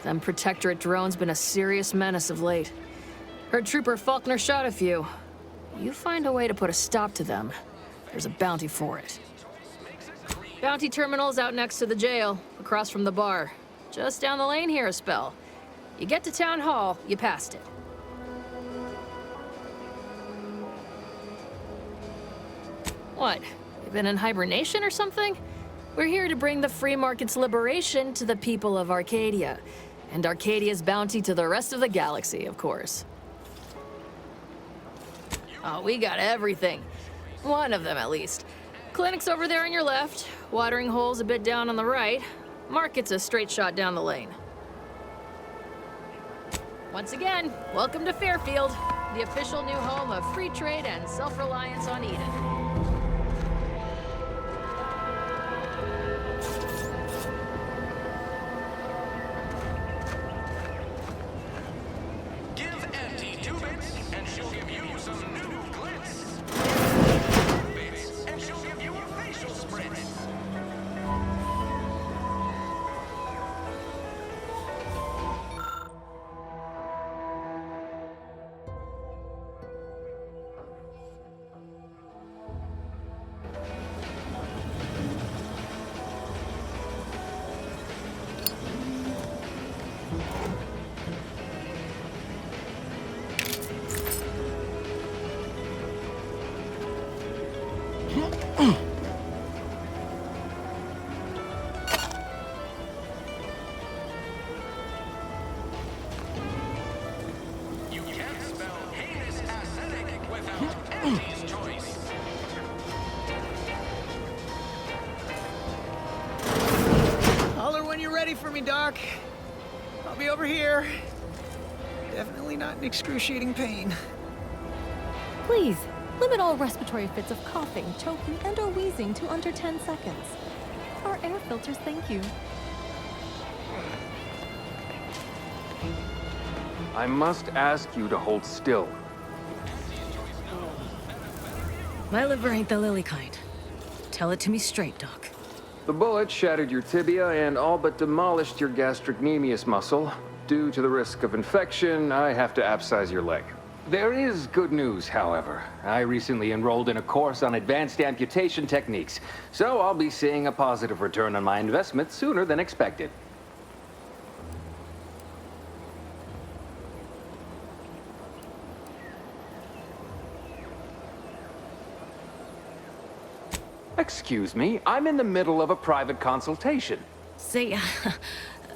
S14: Them Protectorate drones been a serious menace of late. Heard Trooper Faulkner shot a few. You find a way to put a stop to them, there's a bounty for it. Bounty terminal's out next to the jail, across from the bar. Just down the lane here a spell. You get to Town Hall, you passed it. What? You been in hibernation or something? We're here to bring the free market's liberation to the people of Arcadia. And Arcadia's bounty to the rest of the galaxy, of course. Oh, we got everything. One of them, at least. Clinic's over there on your left. Watering hole's a bit down on the right. Market's a straight shot down the lane. Once again, welcome to Fairfield, the official new home of free trade and self-reliance on Eden.
S5: Give Auntie 2 bits, and she'll give you some new glitz. Bits, and she'll give you a facial spritz.
S2: Holler when you're ready for me, Doc. I'll be over here. Definitely not in excruciating pain.
S18: Please, limit all respiratory fits of coughing, choking, and/or wheezing to under 10 seconds. Our air filters thank you.
S19: I must ask you to hold still.
S10: My liver ain't the lily kind. Tell it to me straight, Doc.
S19: The bullet shattered your tibia and all but demolished your gastrocnemius muscle. Due to the risk of infection, I have to abscise your leg. There is good news, however. I recently enrolled in a course on advanced amputation techniques, so I'll be seeing a positive return on my investment sooner than expected. Excuse me, I'm in the middle of a private consultation.
S10: Say,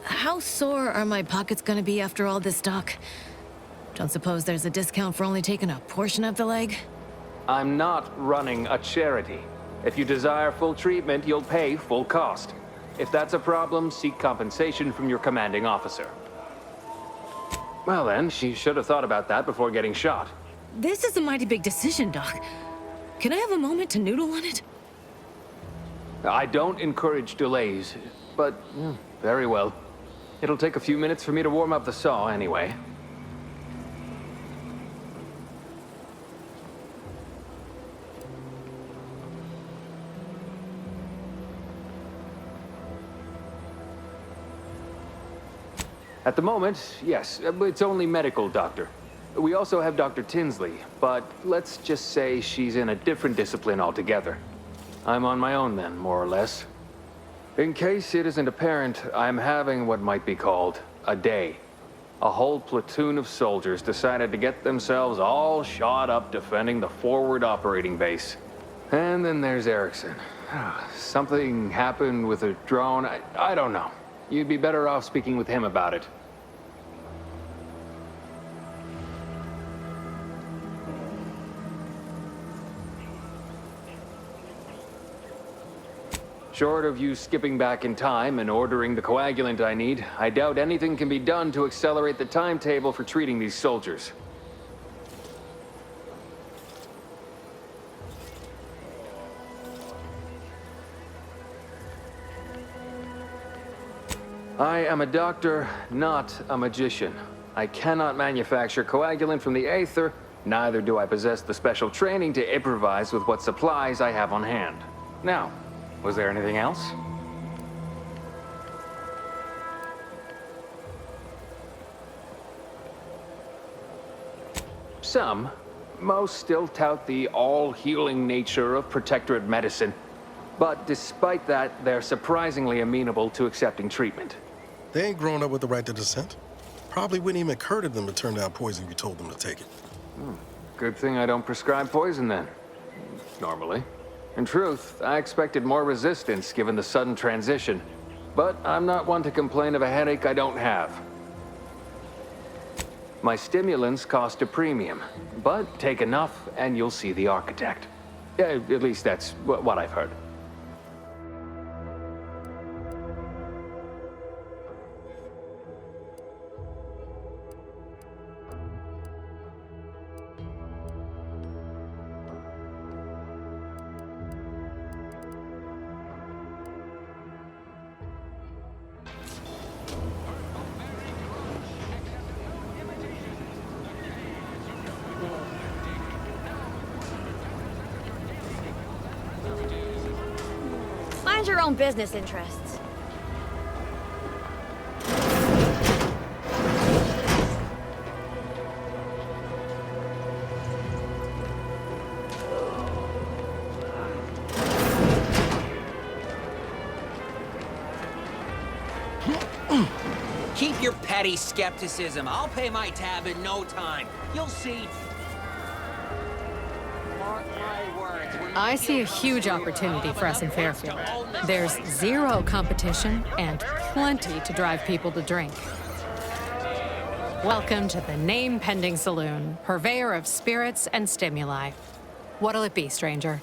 S10: how sore are my pockets gonna be after all this, Doc? Don't suppose there's a discount for only taking a portion of the leg?
S19: I'm not running a charity. If you desire full treatment, you'll pay full cost. If that's a problem, seek compensation from your commanding officer. Well then, she should have thought about that before getting shot.
S1: This is a mighty big decision, Doc. Can I have a moment to noodle on it?
S19: I don't encourage delays, but very well. It'll take a few minutes for me to warm up the saw anyway. At the moment, yes, it's only medical, Doctor. We also have Dr. Tinsley, but let's just say she's in a different discipline altogether. I'm on my own then, more or less. In case it isn't apparent, I'm having what might be called a day. A whole platoon of soldiers decided to get themselves all shot up defending the forward operating base. And then there's Erickson. Something happened with a drone. I don't know. You'd be better off speaking with him about it. Short of you skipping back in time and ordering the coagulant I need, I doubt anything can be done to accelerate the timetable for treating these soldiers. I am a doctor, not a magician. I cannot manufacture coagulant from the aether, neither do I possess the special training to improvise with what supplies I have on hand. Now, was there anything else? Some. Most still tout the all-healing nature of Protectorate medicine. But despite that, they're surprisingly amenable to accepting treatment.
S9: They ain't grown up with the right to dissent. Probably wouldn't even occur to them to turn down poison if you told them to take it.
S19: Good thing I don't prescribe poison then. Normally. In truth, I expected more resistance given the sudden transition. But I'm not one to complain of a headache I don't have. My stimulants cost a premium, but take enough and you'll see the architect. At least that's what I've heard.
S8: Mind your own business interests.
S13: Keep your petty skepticism. I'll pay my tab in no time. You'll see. Mark my words.
S15: I see a huge opportunity for us in Fairfield. There's zero competition and plenty to drive people to drink. Welcome to the name-pending saloon, purveyor of spirits and stimuli. What'll it be, stranger?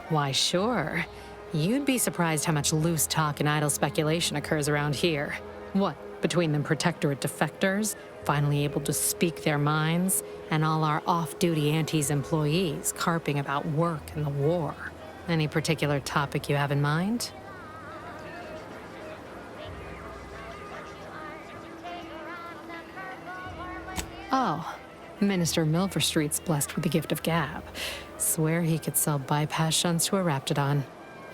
S15: Why, sure. You'd be surprised how much loose talk and idle speculation occurs around here. What, between them Protectorate defectors, finally able to speak their minds, and all our off-duty Antes employees carping about work and the war. Any particular topic you have in mind? Oh, Minister Milverstreet's blessed with the gift of gab. Swear he could sell bypass shunts to a Raptidon.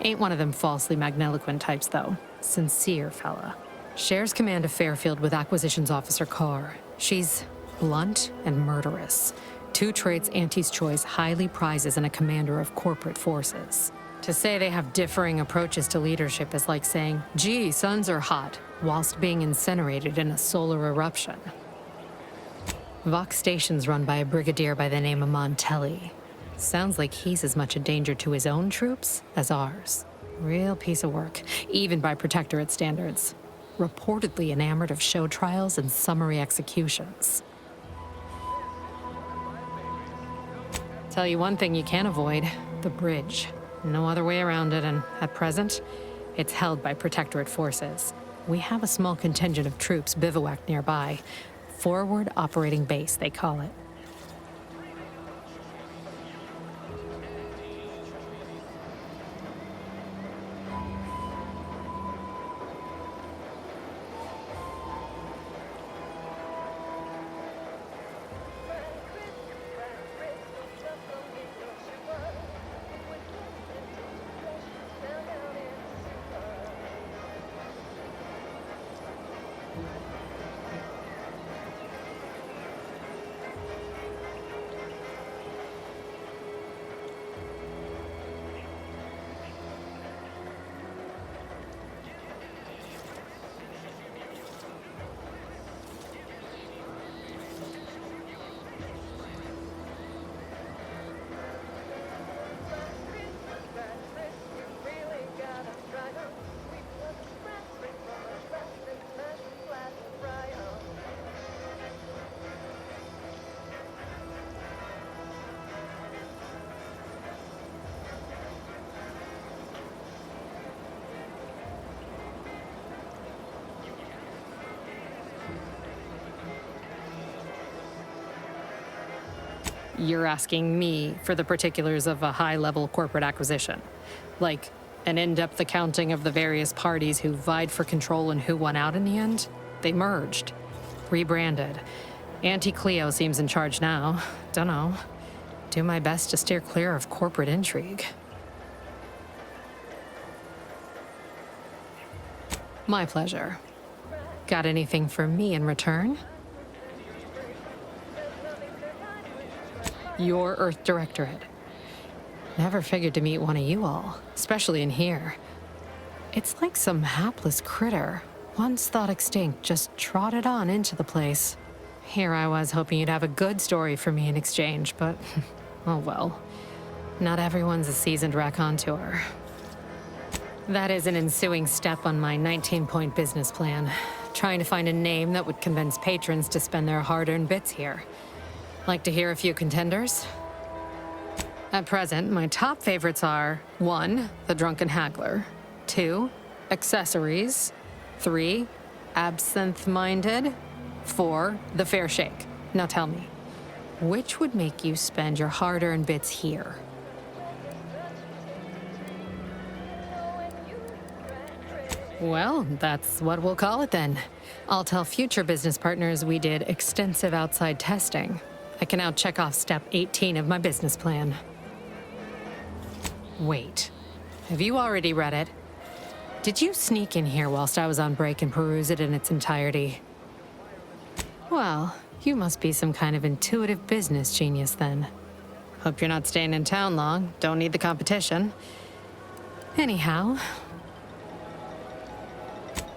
S15: Ain't one of them falsely magniloquent types, though. Sincere fella. Shares command of Fairfield with Acquisitions Officer Carr. She's blunt and murderous. Two traits Auntie's Choice highly prizes in a commander of corporate forces. To say they have differing approaches to leadership is like saying, gee, suns are hot, whilst being incinerated in a solar eruption. Vox Station's run by a brigadier by the name of Montelli. Sounds like he's as much a danger to his own troops as ours. Real piece of work, even by Protectorate standards. Reportedly enamored of show trials and summary executions. Tell you one thing you can't avoid, the bridge. No other way around it, and at present, it's held by Protectorate forces. We have a small contingent of troops bivouacked nearby. Forward Operating Base, they call it. You're asking me for the particulars of a high-level corporate acquisition. Like, an in-depth accounting of the various parties who vied for control and who won out in the end? They merged. Rebranded. Auntie Cleo seems in charge now. Dunno. Do my best to steer clear of corporate intrigue. My pleasure. Got anything for me in return? Your Earth Directorate. Never figured to meet one of you all, especially in here. It's like some hapless critter, once thought extinct, just trotted on into the place. Here I was hoping you'd have a good story for me in exchange, but oh well. Not everyone's a seasoned raconteur. That is an ensuing step on my 19-point business plan. Trying to find a name that would convince patrons to spend their hard-earned bits here. Like to hear a few contenders? At present, my top favorites are 1. The Drunken Haggler, 2. Accessories, 3. Absinthe-Minded, 4. The Fair Shake. Now tell me, which would make you spend your hard-earned bits here? Well, that's what we'll call it then. I'll tell future business partners we did extensive outside testing. I can now check off step 18 of my business plan. Wait, have you already read it? Did you sneak in here whilst I was on break and peruse it in its entirety? Well, you must be some kind of intuitive business genius then. Hope you're not staying in town long. Don't need the competition. Anyhow,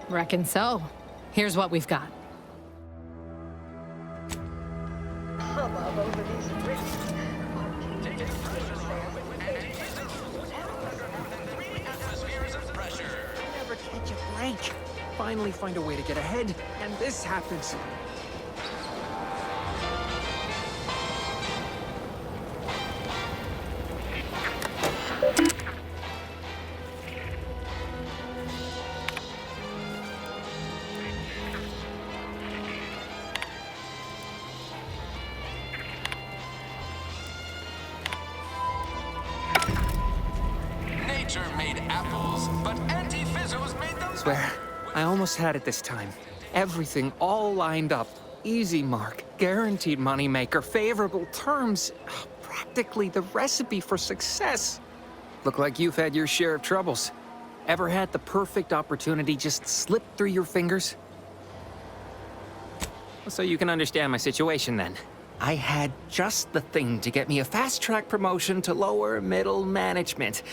S15: reckon so. Here's what we've got.
S22: Hubbub over these risks.
S16: Never catch a break. Finally find a way to get ahead, and this happens.
S5: Nature made apples, but Anti-Fizzos made them.
S16: Swear, I almost had it this time. Everything all lined up. Easy mark, guaranteed moneymaker, favorable terms. Practically the recipe for success. Look like you've had your share of troubles. Ever had the perfect opportunity just slip through your fingers? So you can understand my situation then. I had just the thing to get me a fast-track promotion to lower middle management.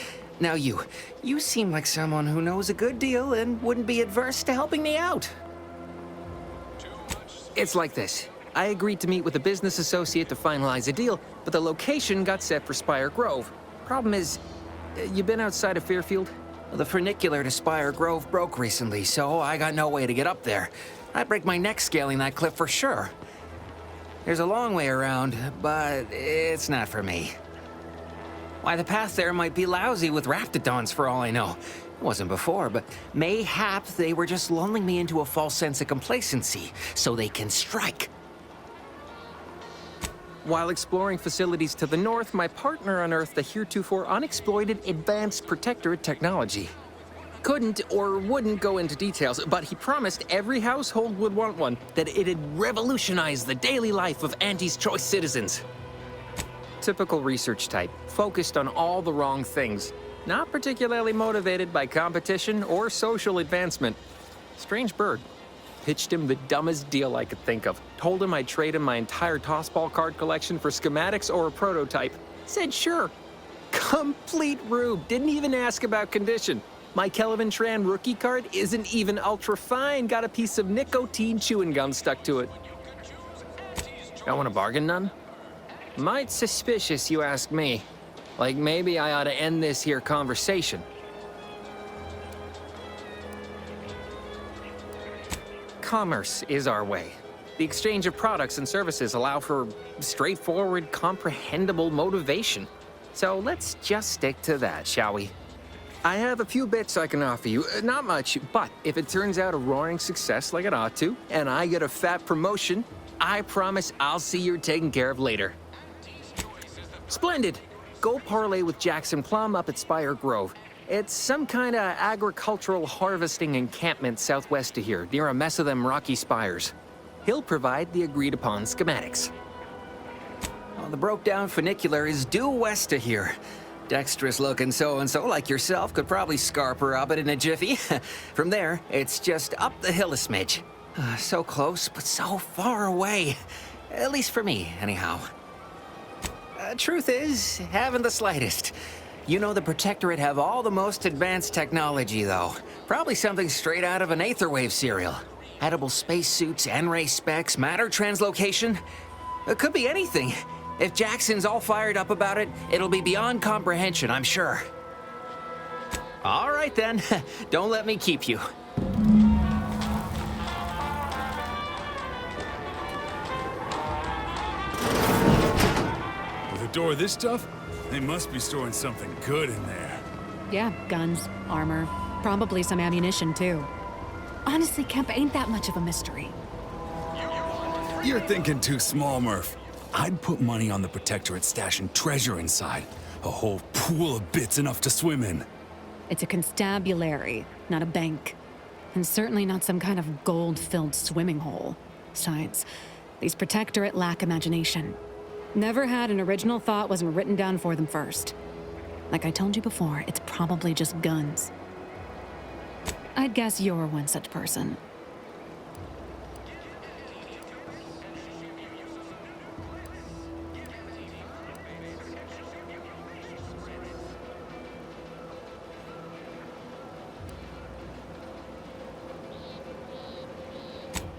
S16: Now you seem like someone who knows a good deal and wouldn't be adverse to helping me out. It's like this. I agreed to meet with a business associate to finalize a deal, but the location got set for Spire Grove. Problem is, you been outside of Fairfield? The funicular to Spire Grove broke recently, so I got no way to get up there. I'd break my neck scaling that cliff for sure. There's a long way around, but it's not for me. Why, the path there might be lousy with raptidons for all I know. It wasn't before, but mayhap they were just lulling me into a false sense of complacency so they can strike. While exploring facilities to the north, my partner unearthed a heretofore unexploited advanced protectorate technology. Couldn't or wouldn't go into details, but he promised every household would want one, that it'd revolutionize the daily life of Auntie's Choice citizens. Typical research type, focused on all the wrong things, not particularly motivated by competition or social advancement. Strange bird. Pitched him the dumbest deal I could think of. Told him I'd trade him my entire tossball card collection for schematics or a prototype. Said sure. Complete rube. Didn't even ask about condition. My Kelvin Tran rookie card isn't even ultra fine. Got a piece of nicotine chewing gum stuck to it. I want a bargain, none? Might suspicious, you ask me. Like maybe I ought to end this here conversation. Commerce is our way. The exchange of products and services allow for straightforward, comprehensible motivation. So let's just stick to that, shall we? I have a few bits I can offer you. Not much, but if it turns out a roaring success like it ought to, and I get a fat promotion, I promise I'll see you're taken care of later. Splendid. Go parlay with Jackson Plum up at Spire Grove. It's some kind of agricultural harvesting encampment southwest of here, near a mess of them rocky spires. He'll provide the agreed-upon schematics. Well, the broke-down funicular is due west of here. Dexterous-looking so-and-so like yourself could probably scarper up it in a jiffy. From there, it's just up the hill a smidge. So close, but so far away. At least for me, anyhow. Truth is, haven't the slightest. You know the Protectorate have all the most advanced technology, though. Probably something straight out of an Aetherwave serial. Edible spacesuits, N-ray specs, matter translocation. It could be anything. If Jackson's all fired up about it, it'll be beyond comprehension, I'm sure. All right, then. Don't let me keep you.
S12: With a door this tough, they must be storing something good in there.
S11: Yeah, guns, armor, probably some ammunition, too. Honestly, Kemp ain't that much of a mystery.
S12: You're thinking too small, Murph. I'd put money on the Protectorate stashing treasure inside. A whole pool of bits enough to swim in.
S11: It's a constabulary, not a bank. And certainly not some kind of gold-filled swimming hole. Besides, these Protectorate lack imagination. Never had an original thought wasn't written down for them first. Like I told you before, it's probably just guns. I'd guess you're one such person.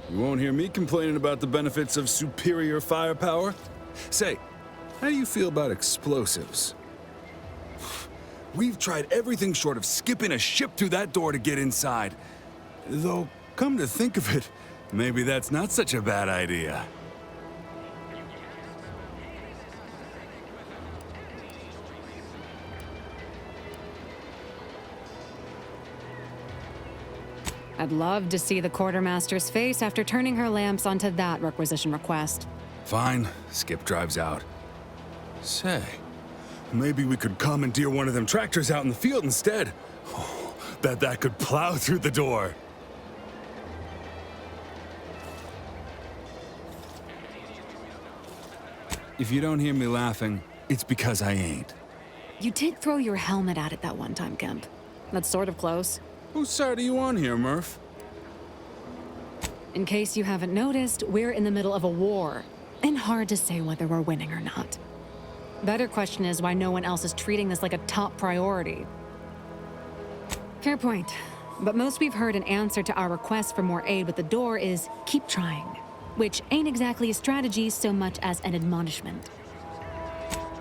S12: You won't hear me complaining about the benefits of superior firepower. Say, how do you feel about explosives? We've tried everything short of skipping a ship through that door to get inside. Though, come to think of it, maybe that's not such a bad idea.
S11: I'd love to see the quartermaster's face after turning her lamps onto that requisition request.
S12: Fine, Skip drives out. Say, maybe we could commandeer one of them tractors out in the field instead. Oh, that could plow through the door. If you don't hear me laughing, it's because I ain't.
S11: You did throw your helmet at it that one time, Kemp. That's sort of close.
S12: Whose side are you on here, Murph?
S11: In case you haven't noticed, we're in the middle of a war, and hard to say whether we're winning or not. Better question is why no one else is treating this like a top priority. Fair point. But most we've heard in answer to our request for more aid with the door is keep trying, which ain't exactly a strategy so much as an admonishment.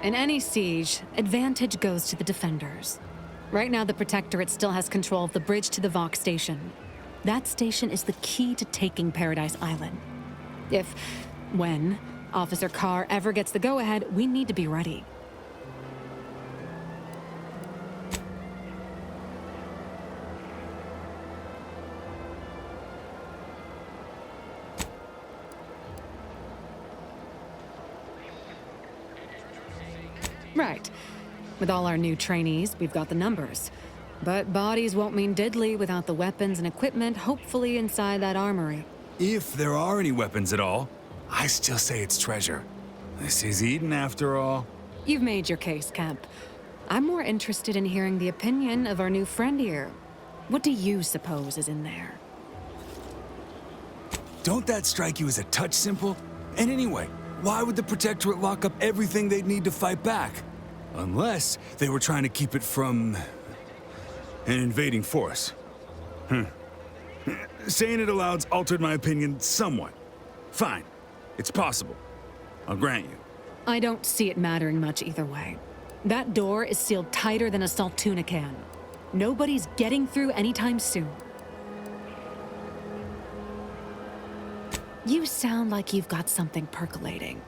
S11: In any siege, advantage goes to the defenders. Right now, the Protectorate still has control of the bridge to the Vox station. That station is the key to taking Paradise Island. When Officer Carr ever gets the go-ahead, we need to be ready. Right. With all our new trainees, we've got the numbers. But bodies won't mean diddly without the weapons and equipment hopefully inside that armory.
S12: If there are any weapons at all, I still say it's treasure. This is Eden after all.
S11: You've made your case, Kemp. I'm more interested in hearing the opinion of our new friend here. What do you suppose is in there?
S12: Don't that strike you as a touch simple? And anyway, why would the Protectorate lock up everything they'd need to fight back? Unless they were trying to keep it from an invading force. Saying it aloud's altered my opinion somewhat. Fine. It's possible. I'll grant you.
S11: I don't see it mattering much either way. That door is sealed tighter than a Saltuna can. Nobody's getting through anytime soon. You sound like you've got something percolating.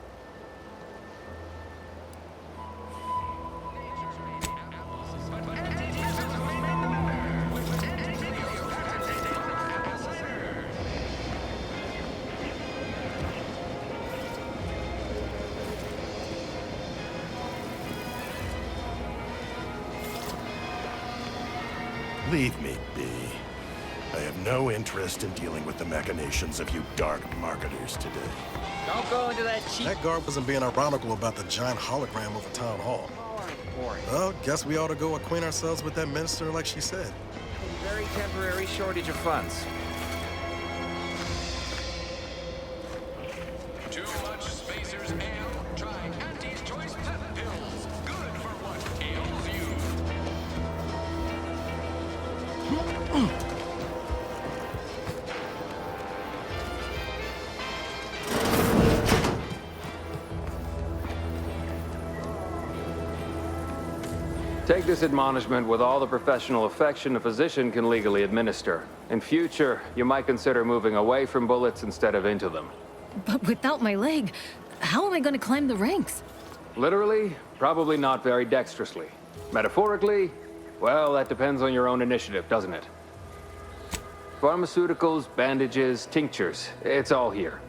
S20: Leave me be. I have no interest in dealing with the machinations of you dark marketers today.
S13: Don't go into that cheap...
S9: That guard wasn't being ironical about the giant hologram over Town Hall. Well, guess we ought to go acquaint ourselves with that minister like she said.
S16: Very temporary shortage of funds.
S5: Too much Spacers Ale. Try Auntie's Choice Pep Pills. Good for what ails you.
S19: Take this admonishment with all the professional affection a physician can legally administer. In future, you might consider moving away from bullets instead of into them.
S14: But without my leg, how am I going to climb the ranks?
S19: Literally, probably not very dexterously. Metaphorically, well, that depends on your own initiative, doesn't it? Pharmaceuticals, bandages, tinctures, it's all here.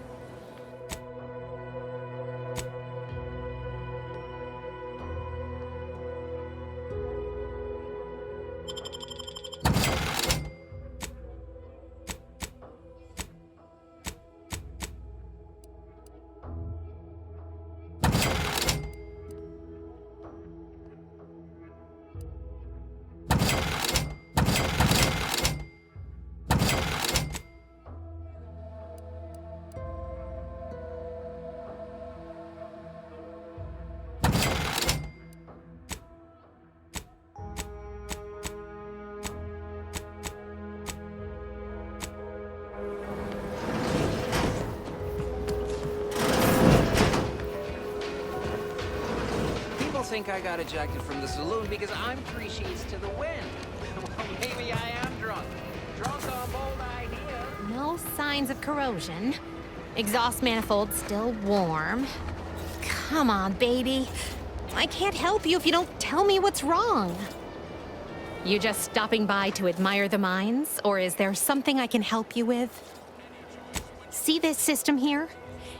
S13: Think I got ejected from the saloon because I'm 3 sheets to the wind. Well, maybe I am drunk. Drunk on bold idea.
S8: No signs of corrosion. Exhaust manifold still warm. Come on, baby. I can't help you if you don't tell me what's wrong. You just stopping by to admire the mines, or is there something I can help you with? See this system here?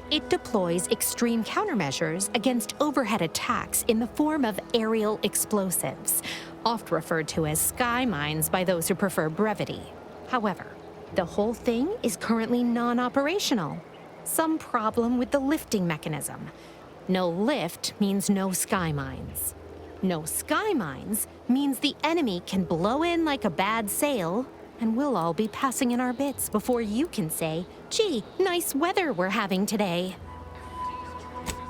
S8: It deploys extreme countermeasures against overhead attacks in the form of aerial explosives, oft referred to as sky mines by those who prefer brevity. However, the whole thing is currently non-operational. Some problem with the lifting mechanism. No lift means no sky mines. No sky mines means the enemy can blow in like a bad sail, and we'll all be passing in our bits before you can say, gee, nice weather we're having today.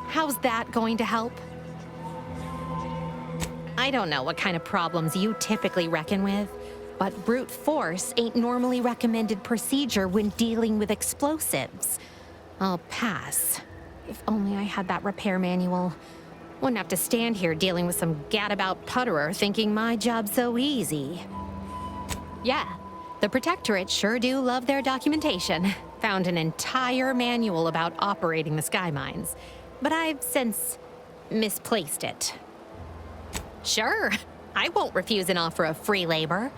S8: How's that going to help? I don't know what kind of problems you typically reckon with, but brute force ain't normally recommended procedure when dealing with explosives. I'll pass. If only I had that repair manual. Wouldn't have to stand here dealing with some gadabout putterer thinking my job's so easy. Yeah. The Protectorate sure do love their documentation. Found an entire manual about operating the sky mines, but I've since misplaced it. Sure, I won't refuse an offer of free labor.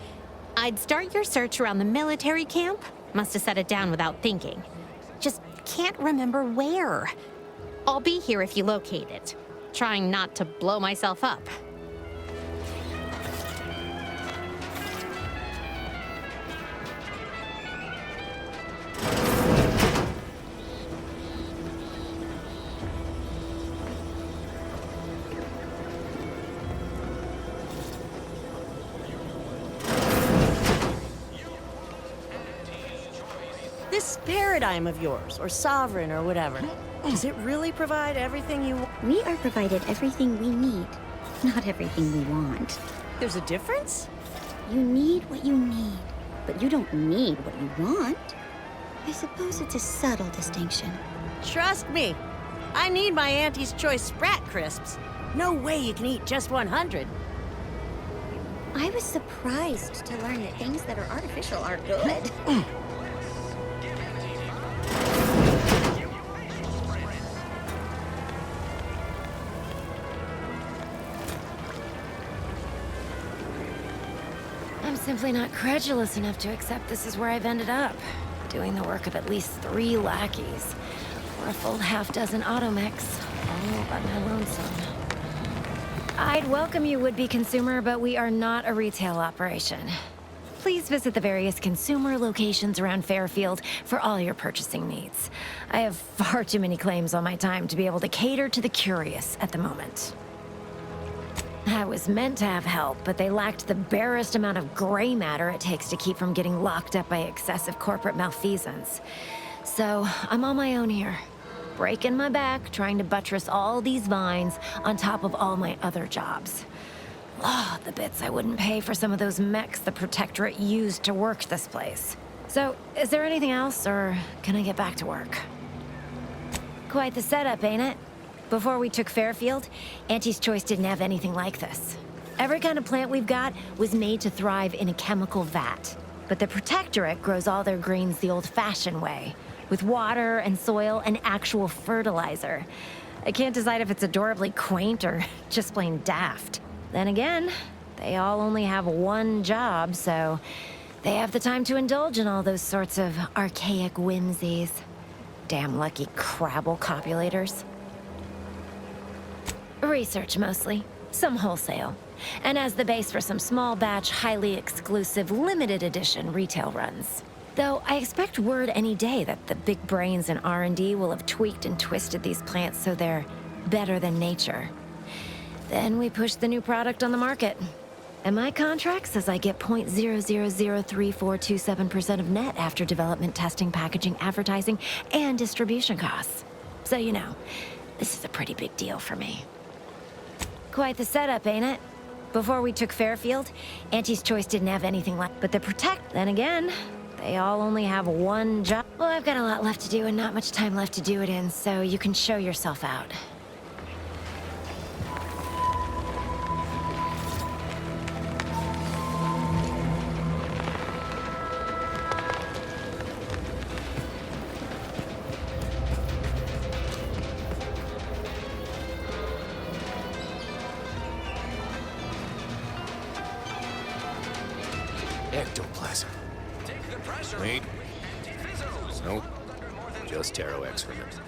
S8: I'd start your search around the military camp. Must have set it down without thinking. Just can't remember where. I'll be here if you locate it. trying not to blow myself up.
S3: This paradigm of yours, or sovereign, or whatever, does it really provide everything you want?
S21: We are provided everything we need, not everything we want.
S3: There's a difference?
S21: You need what you need, but you don't need what you want. I suppose it's a subtle distinction.
S3: Trust me, I need my Auntie's Choice Sprat Crisps. No way you can eat just 100.
S21: I was surprised to learn that things that are artificial are good.
S1: I'm simply not credulous enough to accept this is where I've ended up. Doing the work of at least 3 lackeys. Or a full half-dozen automechs. All by my lonesome. I'd welcome you, would-be consumer, but we are not a retail operation. Please visit the various consumer locations around Fairfield for all your purchasing needs. I have far too many claims on my time to be able to cater to the curious at the moment. I was meant to have help, but they lacked the barest amount of gray matter it takes to keep from getting locked up by excessive corporate malfeasance. So, I'm on my own here. Breaking my back, trying to buttress all these vines on top of all my other jobs. Oh, the bits I wouldn't pay for some of those mechs the Protectorate used to work this place. So, is there anything else, or can I get back to work? Quite the setup, ain't it? Before we took Fairfield, Auntie's Choice didn't have anything like this. Every kind of plant we've got was made to thrive in a chemical vat. But the Protectorate grows all their greens the old-fashioned way, with water and soil and actual fertilizer. I can't decide if it's adorably quaint or just plain daft. Then again, they all only have one job, so they have the time to indulge in all those sorts of archaic whimsies. Damn lucky Crabble copulators. Research mostly, some wholesale, and as the base for some small batch, highly exclusive, limited edition retail runs. Though I expect word any day that the big brains in R&D will have tweaked and twisted these plants so they're better than nature. Then we push the new product on the market. And my contract says I get 0.003427% of net after development, testing, packaging, advertising, and distribution costs. So you know, this is a pretty big deal for me. Quite the setup, ain't it? Before we took Fairfield, Auntie's Choice didn't have anything like, but the Protect, then again, they all only have one job. Well, I've got a lot left to do and not much time left to do it in, so you can show yourself out.
S23: Ectoplasm. Wait. Nope. Just Taro excrement.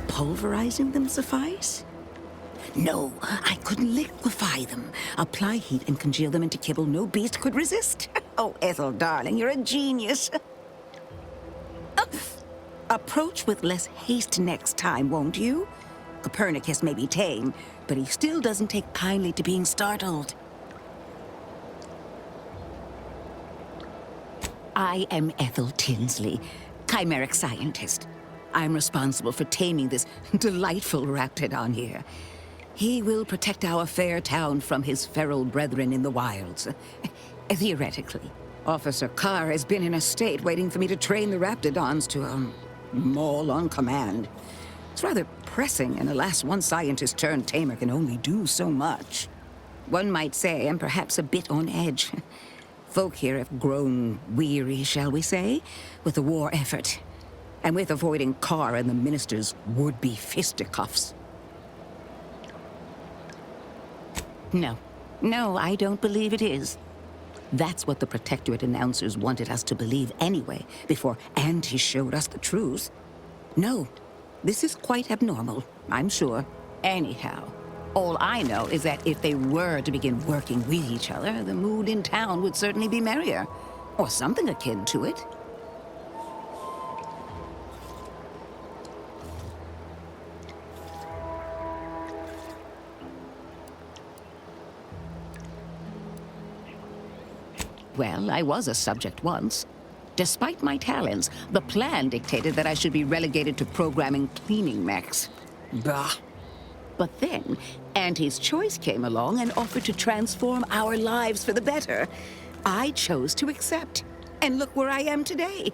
S4: Pulverizing them suffice? No, I couldn't liquefy them. Apply heat and congeal them into kibble no beast could resist. Oh, Ethel, darling, you're a genius. Approach with less haste next time, won't you? Copernicus may be tame, but he still doesn't take kindly to being startled. I am Ethel Tinsley, chimeric scientist. I'm responsible for taming this delightful raptidon here. He will protect our fair town from his feral brethren in the wilds. Theoretically. Officer Carr has been in a state waiting for me to train the raptidons to, maul on command. It's rather pressing, and alas, one scientist-turned-tamer can only do so much. One might say I'm perhaps a bit on edge. Folk here have grown weary, shall we say, with the war effort. And with avoiding Carr and the minister's would-be fisticuffs. No, I don't believe it is. That's what the Protectorate announcers wanted us to believe anyway, before Auntie showed us the truth. No, this is quite abnormal, I'm sure. Anyhow, all I know is that if they were to begin working with each other, the mood in town would certainly be merrier. Or something akin to it. Well, I was a subject once. Despite my talents, the plan dictated that I should be relegated to programming cleaning mechs. Bah. But then, Auntie's Choice came along and offered to transform our lives for the better. I chose to accept. And look where I am today.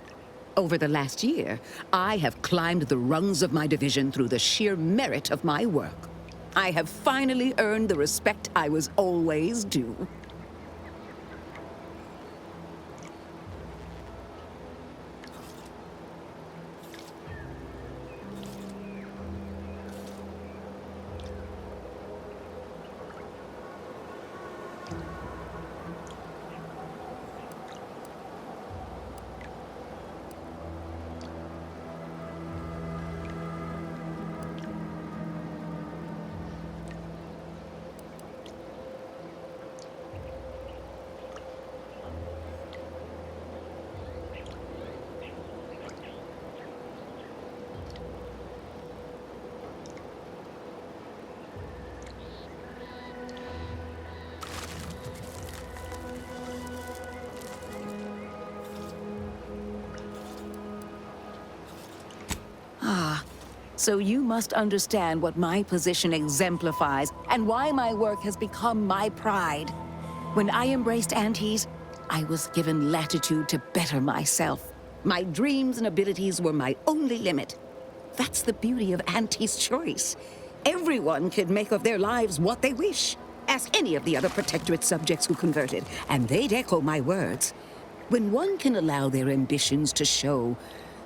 S4: Over the last year, I have climbed the rungs of my division through the sheer merit of my work. I have finally earned the respect I was always due. So you must understand what my position exemplifies and why my work has become my pride. When I embraced Auntie's, I was given latitude to better myself. My dreams and abilities were my only limit. That's the beauty of Auntie's choice. Everyone can make of their lives what they wish. Ask any of the other Protectorate subjects who converted, and they'd echo my words. When one can allow their ambitions to show,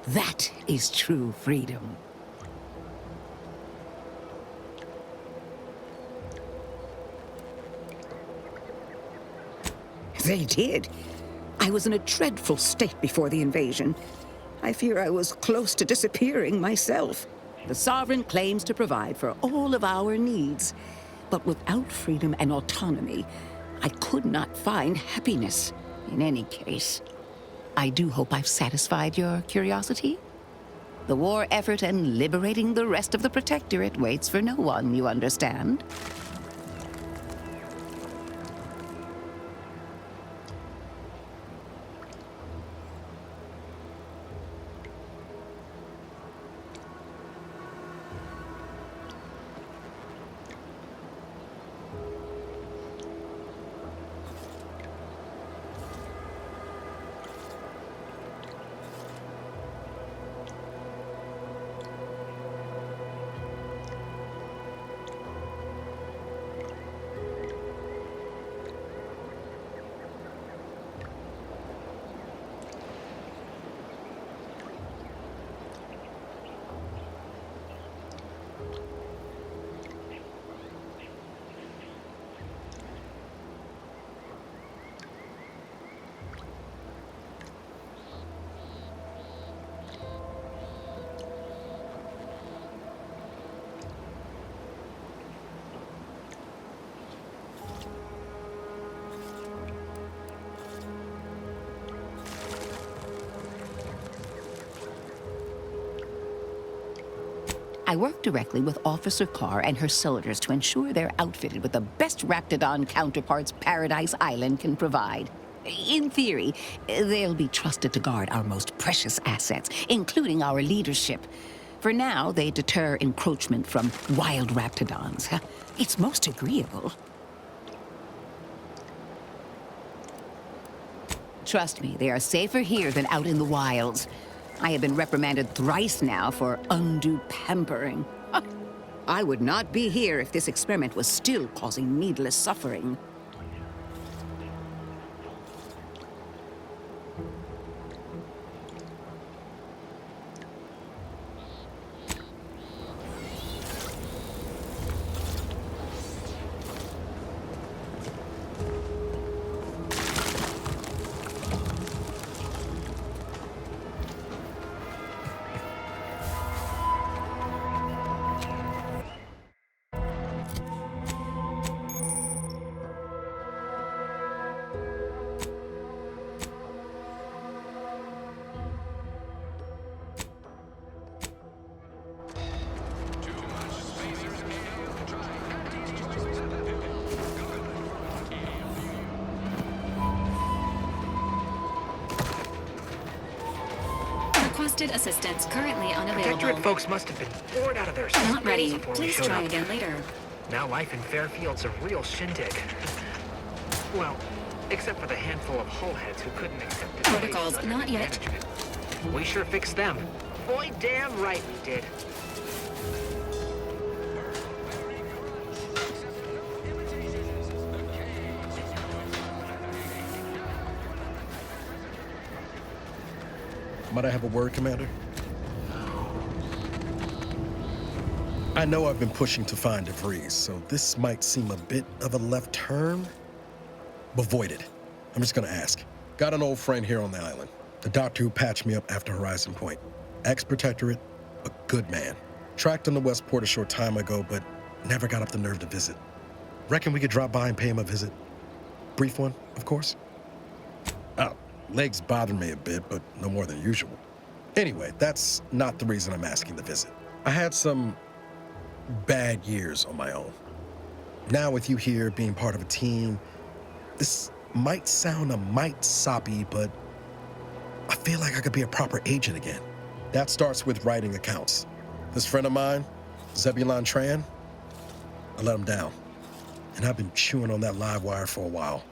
S4: that is true freedom. They did. I was in a dreadful state before the invasion. I fear I was close to disappearing myself. The Sovereign claims to provide for all of our needs. But without freedom and autonomy, I could not find happiness. In any case, I do hope I've satisfied your curiosity. The war effort and liberating the rest of the Protectorate waits for no one, you understand? I work directly with Officer Carr and her soldiers to ensure they're outfitted with the best Raktadan counterparts Paradise Island can provide. In theory, they'll be trusted to guard our most precious assets, including our leadership. For now, they deter encroachment from wild Raptidons. It's most agreeable. Trust me, they are safer here than out in the wilds. I have been reprimanded thrice now for undue pampering. I would not be here if this experiment was still causing needless suffering.
S11: Requested assistance currently unavailable.
S2: Protectorate folks must have been bored out of their
S11: Not ready.
S2: before we
S11: Please
S2: showed
S11: try
S2: up.
S11: again later.
S2: Now life in Fairfield's a real shindig. Well, except for the handful of hullheads who couldn't accept it.
S11: Protocols not yet.
S2: We sure fixed them. Boy, damn right we did.
S9: Might I have a word, Commander? I know I've been pushing to find DeVries, so this might seem a bit of a left turn, but void it. I'm just gonna ask. Got an old friend here on the island, the doctor who patched me up after Horizon Point. Ex-Protectorate, a good man. Tracked on the Westport a short time ago, but never got up the nerve to visit. Reckon we could drop by and pay him a visit? Brief one, of course. Oh, legs bother me a bit, but no more than usual. Anyway, that's not the reason I'm asking the visit. I had some bad years on my own. Now with you here, being part of a team, this might sound a mite soppy, but I feel like I could be a proper agent again. That starts with writing accounts. This friend of mine, Zebulon Tran, I let him down. And I've been chewing on that live wire for a while.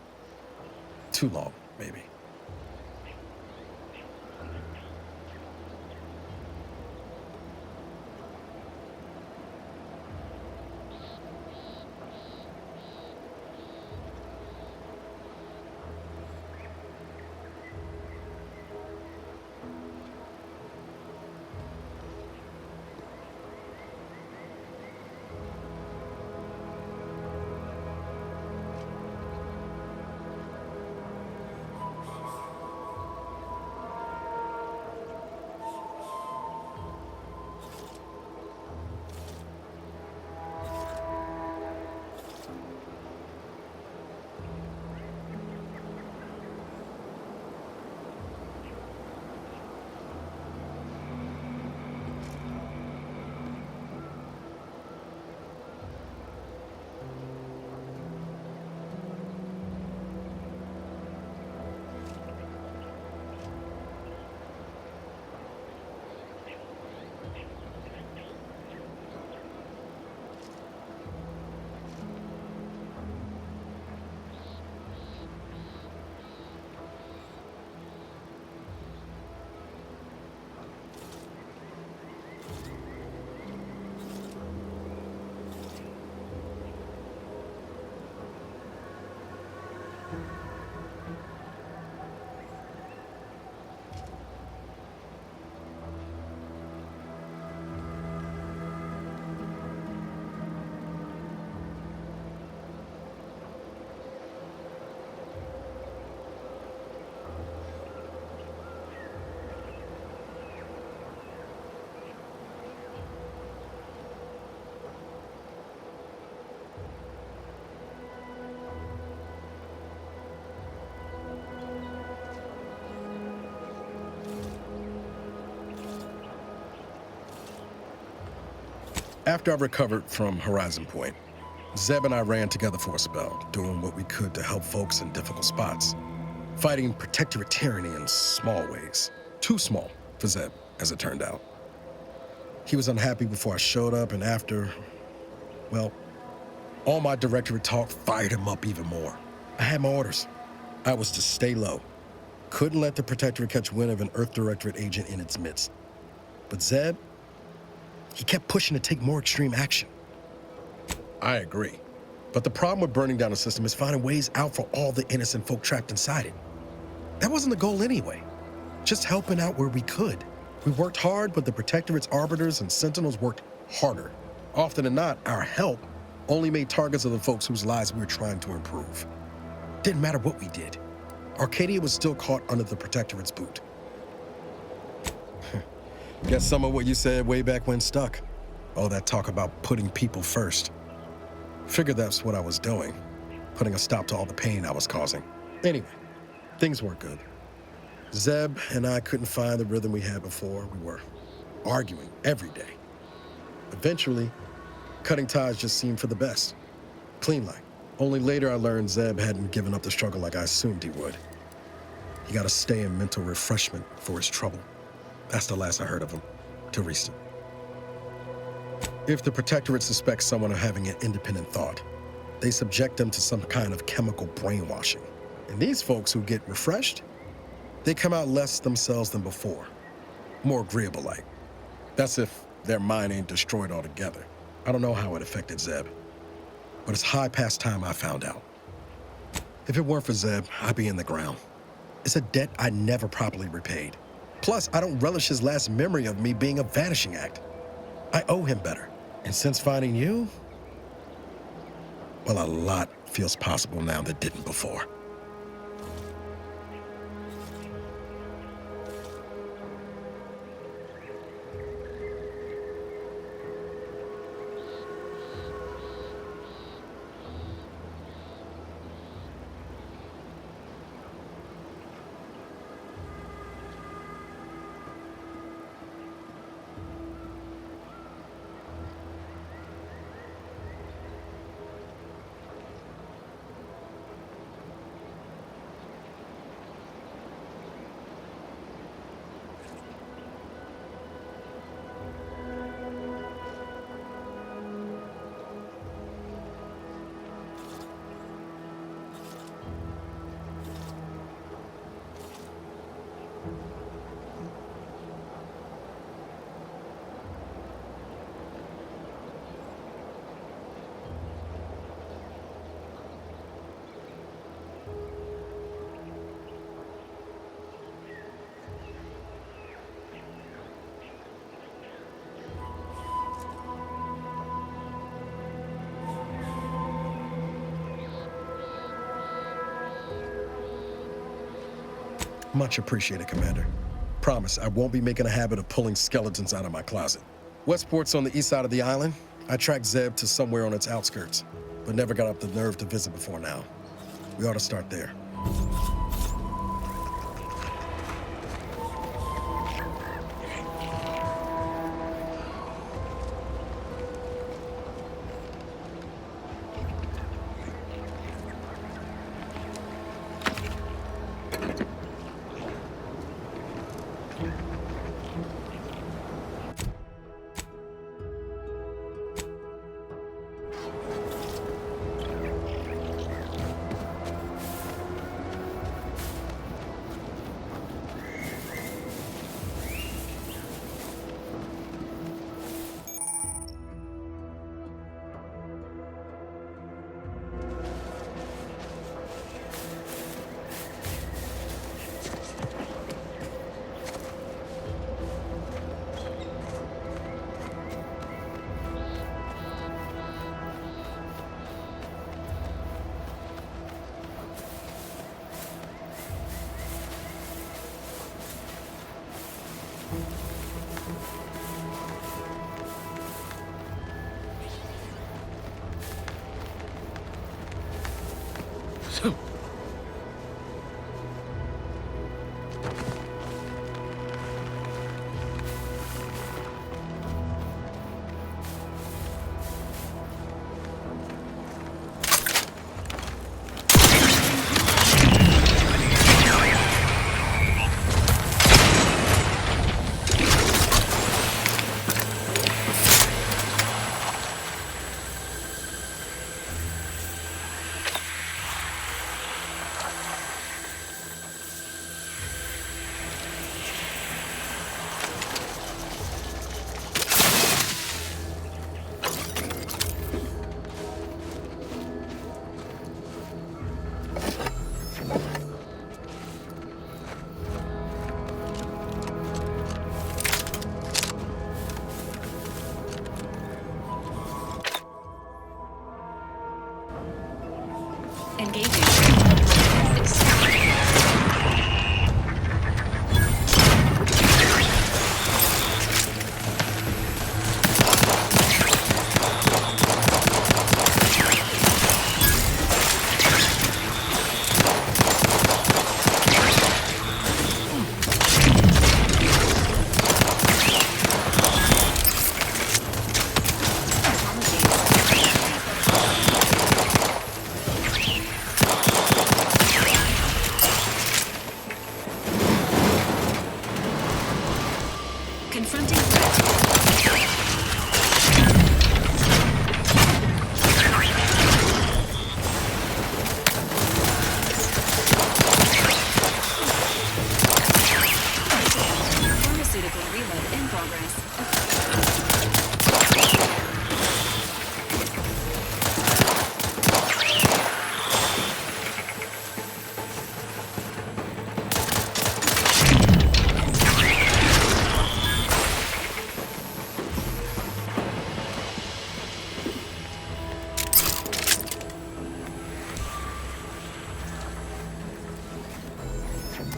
S9: Too long. maybe. After I recovered from Horizon Point, Zeb and I ran together for a spell, doing what we could to help folks in difficult spots. Fighting protectorate tyranny in small ways. Too small for Zeb, as it turned out. He was unhappy before I showed up, and after, well, all my directorate talk fired him up even more. I had my orders. I was to stay low. Couldn't let the protectorate catch wind of an Earth Directorate agent in its midst. But Zeb, he kept pushing to take more extreme action. I agree. But the problem with burning down the system is finding ways out for all the innocent folk trapped inside it. That wasn't the goal anyway. Just helping out where we could. We worked hard, but the Protectorate's arbiters and sentinels worked harder. Often than not, our help only made targets of the folks whose lives we were trying to improve. Didn't matter what we did. Arcadia was still caught under the Protectorate's boot. Guess some of what you said way back when stuck. All that talk about putting people first. Figured that's what I was doing, putting a stop to all the pain I was causing. Anyway, things weren't good. Zeb and I couldn't find the rhythm we had before. We were arguing every day. Eventually, cutting ties just seemed for the best. Clean like. Only later I learned Zeb hadn't given up the struggle like I assumed he would. He got to stay in mental refreshment for his trouble. That's the last I heard of him, till recent. If the Protectorate suspects someone of having an independent thought, they subject them to some kind of chemical brainwashing. And these folks who get refreshed, they come out less themselves than before. More agreeable-like. That's if their mind ain't destroyed altogether. I don't know how it affected Zeb, but it's high past time I found out. If it weren't for Zeb, I'd be in the ground. It's a debt I never properly repaid. Plus, I don't relish his last memory of me being a vanishing act. I owe him better. And since finding you, well, a lot feels possible now that didn't before. Much appreciated, Commander. Promise, I won't be making a habit of pulling skeletons out of my closet. Westport's on the east side of the island. I tracked Zeb to somewhere on its outskirts, but never got up the nerve to visit before now. We ought to start there.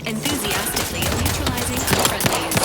S11: Enthusiastically neutralizing unfriendlies.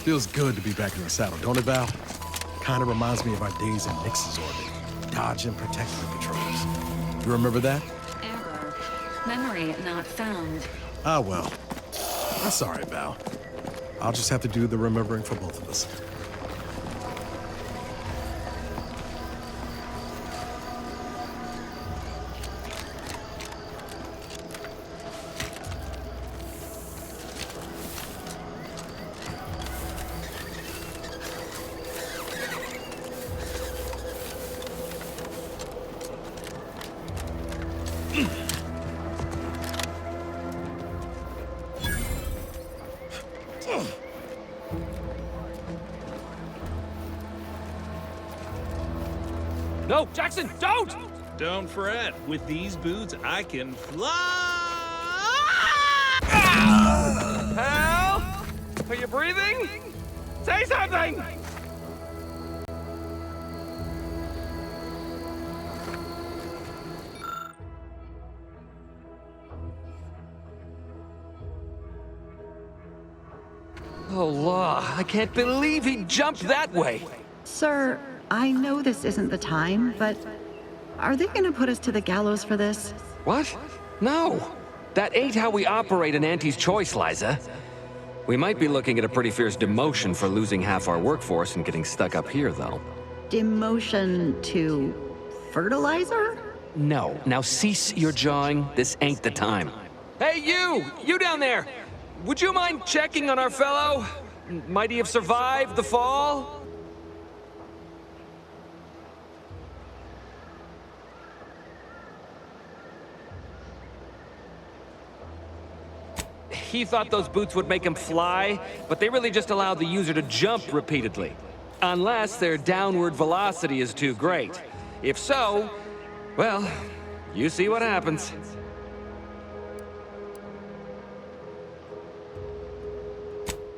S9: Feels good to be back in the saddle, don't it, Val? Kinda reminds me of our days in Nix's orbit, dodging protectorate patrols. You remember that?
S11: Error. Memory not found.
S9: Ah, well. That's all right, Val. I'll just have to do the remembering for both of us.
S6: No, Jackson, don't! Don't fret. With these boots, I can fly!
S13: Hal? Are you breathing? Say something! Oh, law. I can't believe he jumped that way.
S7: Sir, I know this isn't the time, but are they gonna put us to the gallows for this?
S13: What? No. That ain't how we operate in Auntie's Choice, Liza. We might be looking at a pretty fierce demotion for losing half our workforce and getting stuck up here, though.
S7: Demotion to fertilizer?
S13: No. Now cease your jawing. This ain't the time. Hey, you! You down there! Would you mind checking on our fellow? Might he have survived the fall? He thought those boots would make him fly, but they really just allowed the user to jump repeatedly. Unless their downward velocity is too great. If so, well, you see what happens.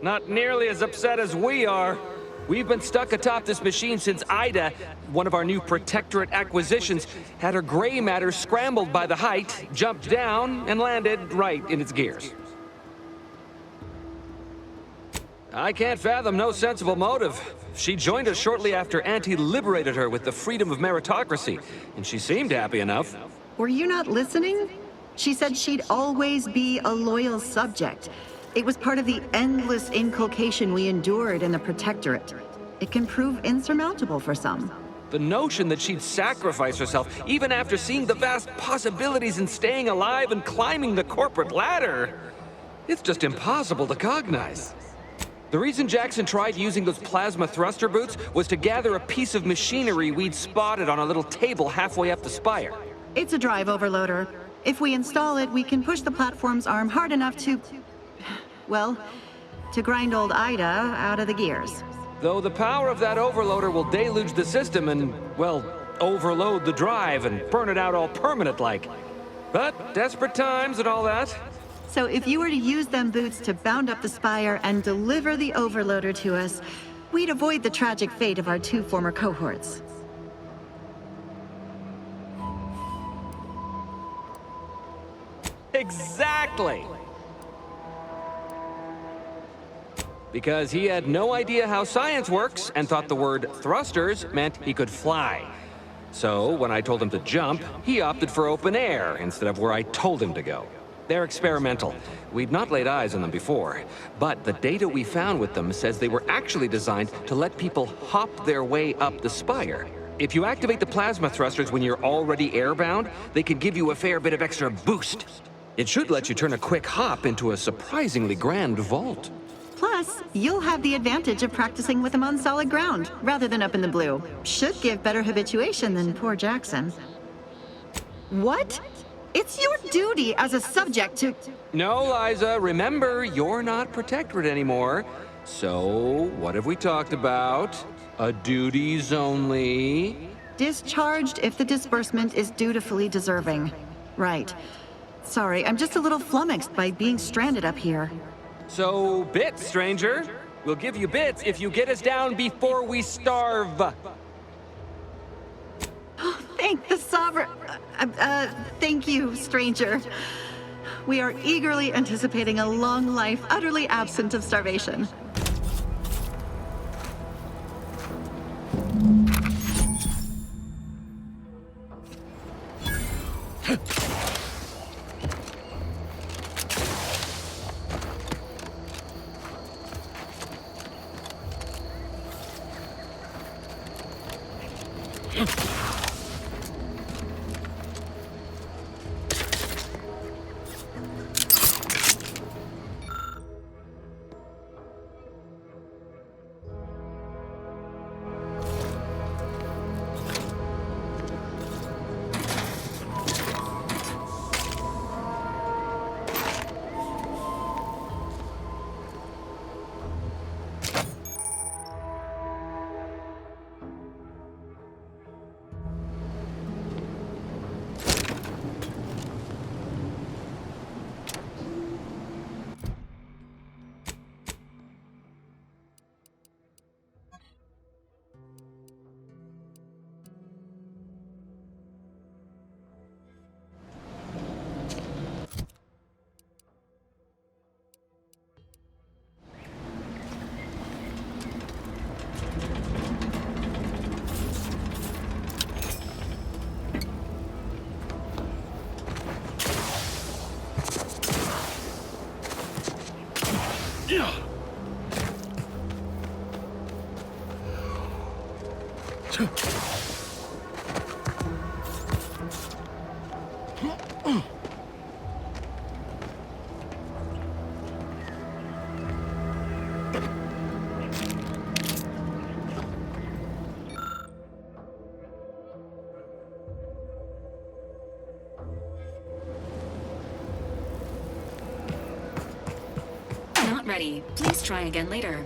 S13: Not nearly as upset as we are. We've been stuck atop this machine since Ida, one of our new Protectorate acquisitions, had her gray matter scrambled by the height, jumped down, and landed right in its gears. I can't fathom no sensible motive. She joined us shortly after Auntie liberated her with the freedom of meritocracy, and she seemed happy enough.
S7: Were you not listening? She said she'd always be a loyal subject. It was part of the endless inculcation we endured in the Protectorate. It can prove insurmountable for some.
S13: The notion that she'd sacrifice herself, even after seeing the vast possibilities in staying alive and climbing the corporate ladder, it's just impossible to cognize. The reason Jackson tried using those plasma thruster boots was to gather a piece of machinery we'd spotted on a little table halfway up the spire.
S7: It's a drive overloader. If we install it, we can push the platform's arm hard enough to... well, to grind old Ida out of the gears.
S13: Though the power of that overloader will deluge the system and, well, overload the drive and burn it out all permanent-like. But desperate times and all that.
S7: So if you were to use them boots to bound up the spire and deliver the overloader to us, we'd avoid the tragic fate of our two former cohorts.
S13: Exactly! Because he had no idea how science works and thought the word thrusters meant he could fly. So when I told him to jump, he opted for open air instead of where I told him to go. They're experimental. We'd not laid eyes on them before, but the data we found with them says they were actually designed to let people hop their way up the spire. If you activate the plasma thrusters when you're already airbound, they can give you a fair bit of extra boost. It should let you turn a quick hop into a surprisingly grand vault.
S7: Plus, you'll have the advantage of practicing with them on solid ground, rather than up in the blue. Should give better habituation than poor Jackson. What? It's your duty as a subject to...
S13: No, Liza, remember, you're not Protectorate anymore. So, what have we talked about? A duties only.
S7: Discharged if the disbursement is dutifully deserving. Right. Sorry, I'm just a little flummoxed by being stranded up here.
S13: So, bits, stranger. We'll give you bits if you get us down before we starve.
S7: Thank the Sovereign... thank you, stranger. We are eagerly anticipating a long life utterly absent of starvation.
S11: Not ready. Please try again later.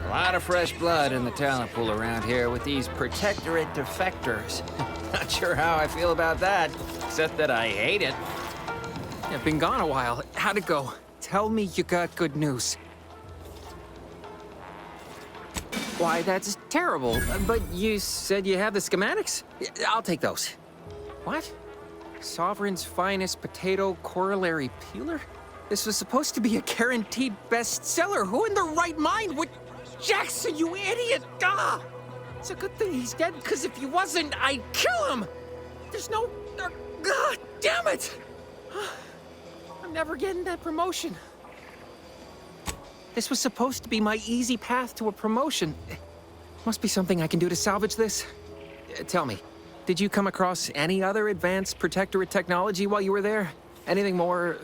S16: A lot of fresh blood in the talent pool around here with these Protectorate defectors. Not sure how I feel about that, except that I hate it. I've been gone a while. How'd it go? Tell me you got good news. Why, that's terrible. But you said you have the schematics? I'll take those. What? Sovereign's finest potato corollary peeler? This was supposed to be a guaranteed bestseller. Who in their right mind would... Jackson, you idiot! Ah! It's a good thing he's dead, because if he wasn't, I'd kill him! There's no... God damn it! I'm never getting that promotion. This was supposed to be my easy path to a promotion. Must be something I can do to salvage this. Tell me, did you come across any other advanced Protectorate technology while you were there? Anything more,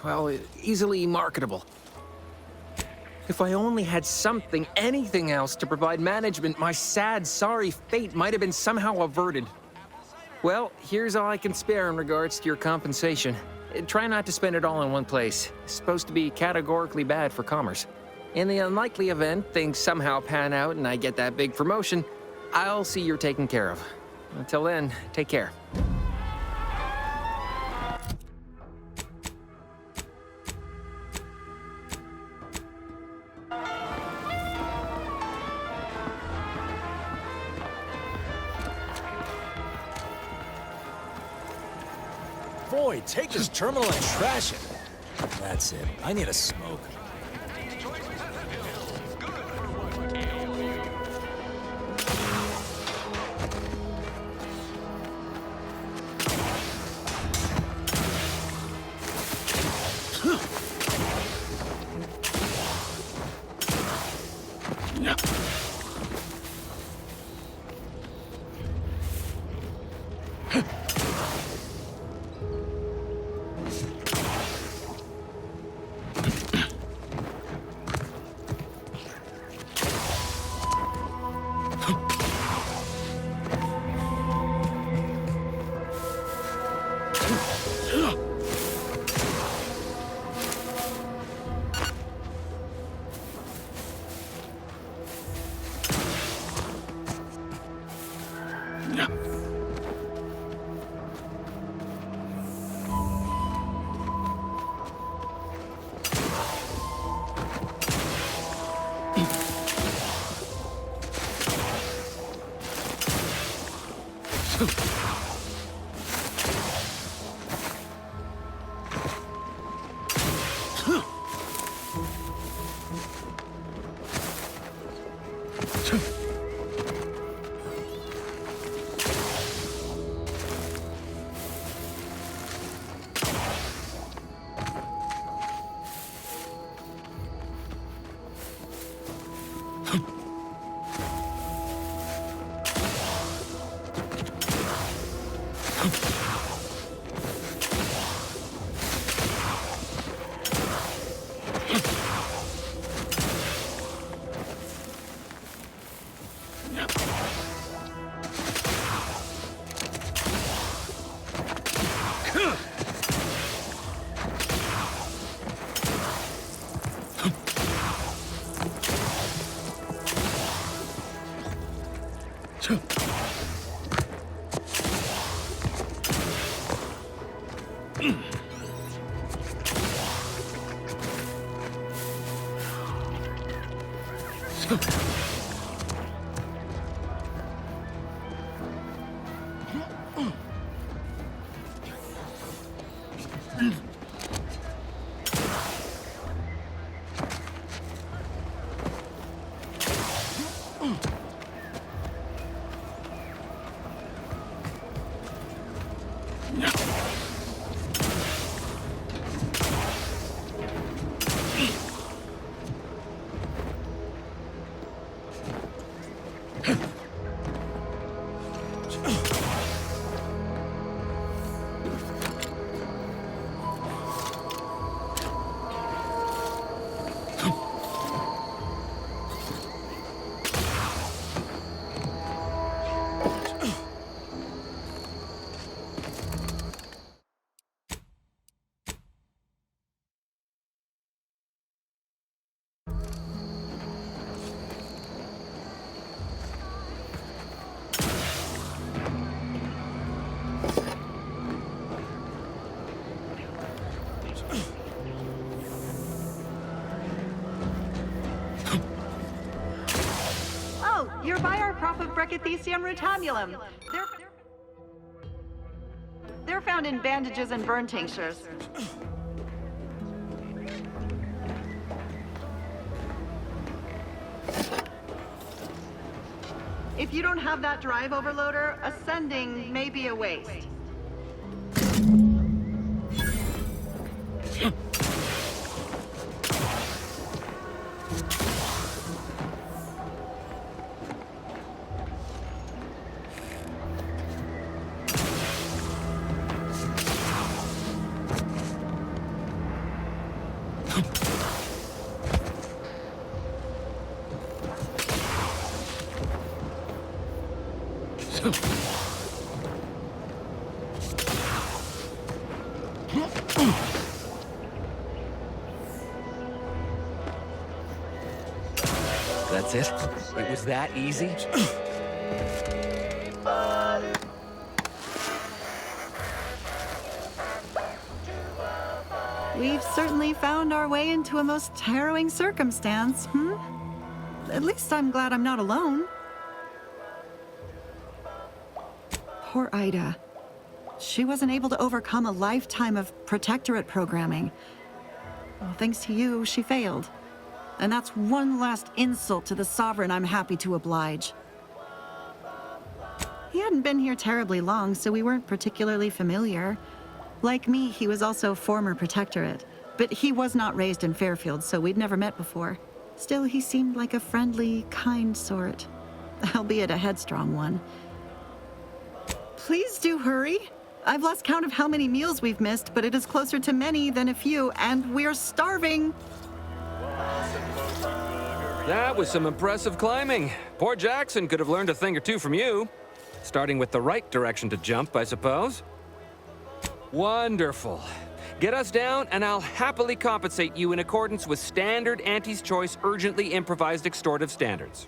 S16: well, easily marketable? If I only had something, anything else to provide management, my sad, sorry fate might have been somehow averted. Well, here's all I can spare in regards to your compensation. Try not to spend it all in one place. It's supposed to be categorically bad for commerce. In the unlikely event things somehow pan out and I get that big promotion, I'll see you're taken care of. Until then, take care.
S10: Boy, take this terminal and trash it. That's it. I need a smoke.
S7: Oh, you're by our prop of Brachythecium rutamulum. They're found in bandages and burn tinctures. If you don't have that drive overloader, ascending may be a waste.
S13: That's it? It was that easy?
S7: We've certainly found our way into a most harrowing circumstance, At least I'm glad I'm not alone. Poor Ida. She wasn't able to overcome a lifetime of protectorate programming. Well, thanks to you, she failed. And that's one last insult to the Sovereign I'm happy to oblige. He hadn't been here terribly long, so we weren't particularly familiar. Like me, he was also former protectorate, but he was not raised in Fairfield, so we'd never met before. Still, he seemed like a friendly, kind sort, albeit a headstrong one. Please do hurry. I've lost count of how many meals we've missed, but it is closer to many than a few, and we're starving.
S13: That was some impressive climbing. Poor Jackson could have learned a thing or two from you. Starting with the right direction to jump, I suppose. Wonderful. Get us down, and I'll happily compensate you in accordance with standard Auntie's Choice urgently improvised extortive standards.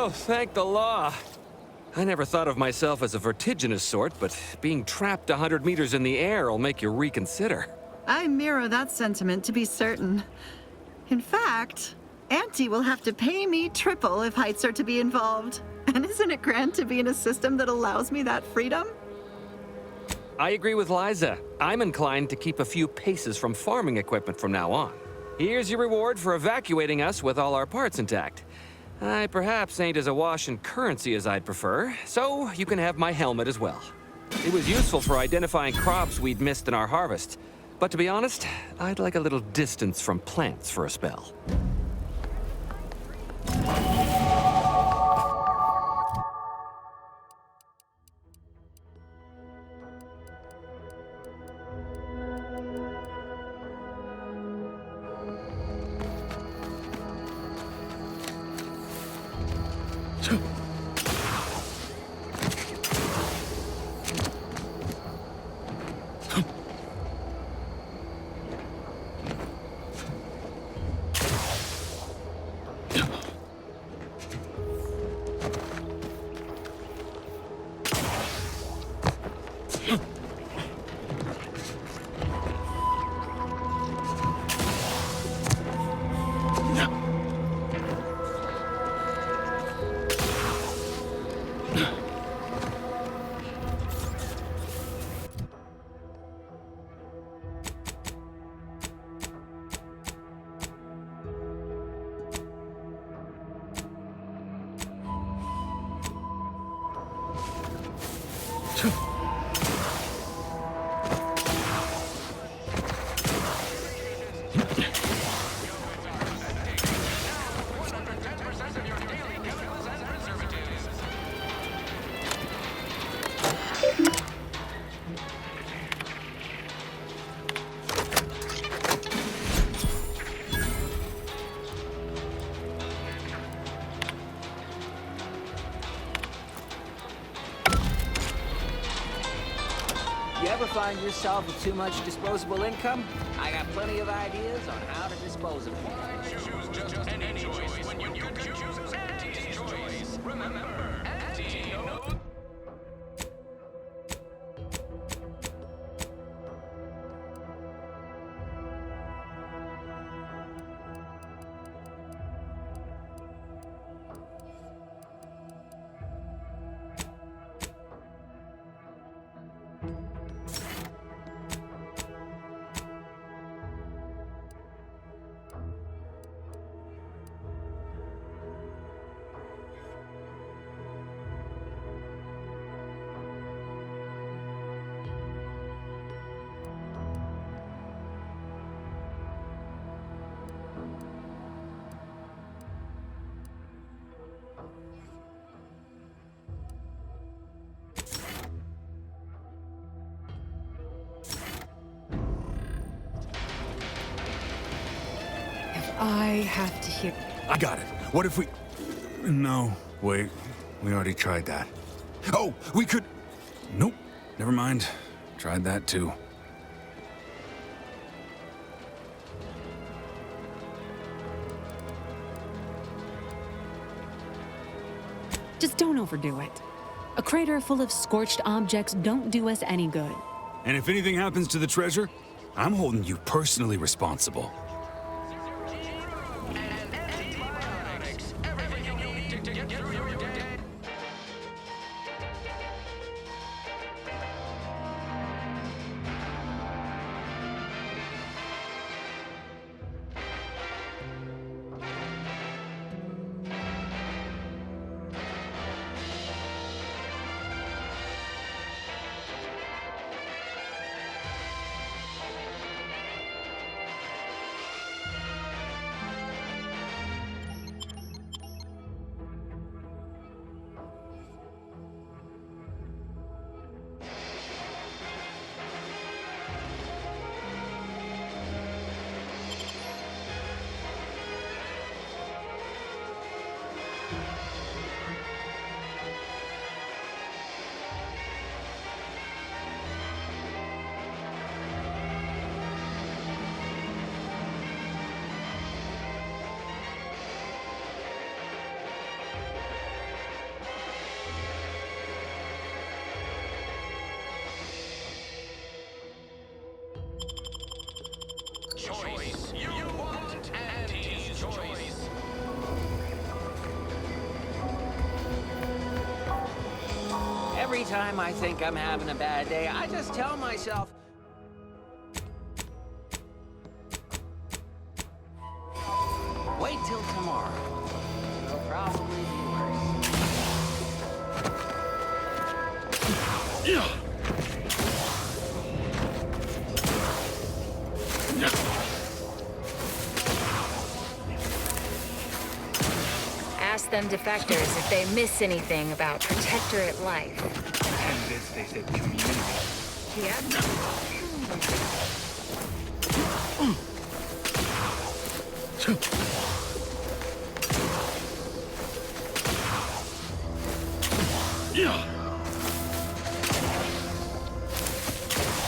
S13: Oh, thank the law. I never thought of myself as a vertiginous sort, but being trapped 100 meters in the air will make you reconsider.
S7: I mirror that sentiment, to be certain. In fact, Auntie will have to pay me triple if heights are to be involved. And isn't it grand to be in a system that allows me that freedom?
S13: I agree with Liza. I'm inclined to keep a few paces from farming equipment from now on. Here's your reward for evacuating us with all our parts intact. I perhaps ain't as awash in currency as I'd prefer, so you can have my helmet as well. It was useful for identifying crops we'd missed in our harvest, but to be honest, I'd like a little distance from plants for a spell.
S15: You ever find yourself with too much disposable income? I got plenty of ideas on how to dispose of it.
S5: Choose just any choice when you could choose Auntie's choice. Remember, Auntie knows.
S17: I have to hear.
S12: I got it. What if we... No, wait. We already tried that. Oh, we could... Nope. Never mind. Tried that too.
S17: Just don't overdo it. A crater full of scorched objects don't do us any good.
S12: And if anything happens to the treasure, I'm holding you personally responsible.
S5: Choice. You want Auntie's choice.
S15: Every time I think I'm having a bad day, I just tell myself, wait till tomorrow. It'll probably be worse.
S18: Ask them defectors if they miss anything about Protectorate life.
S24: Candidates, they said community.
S18: Yep.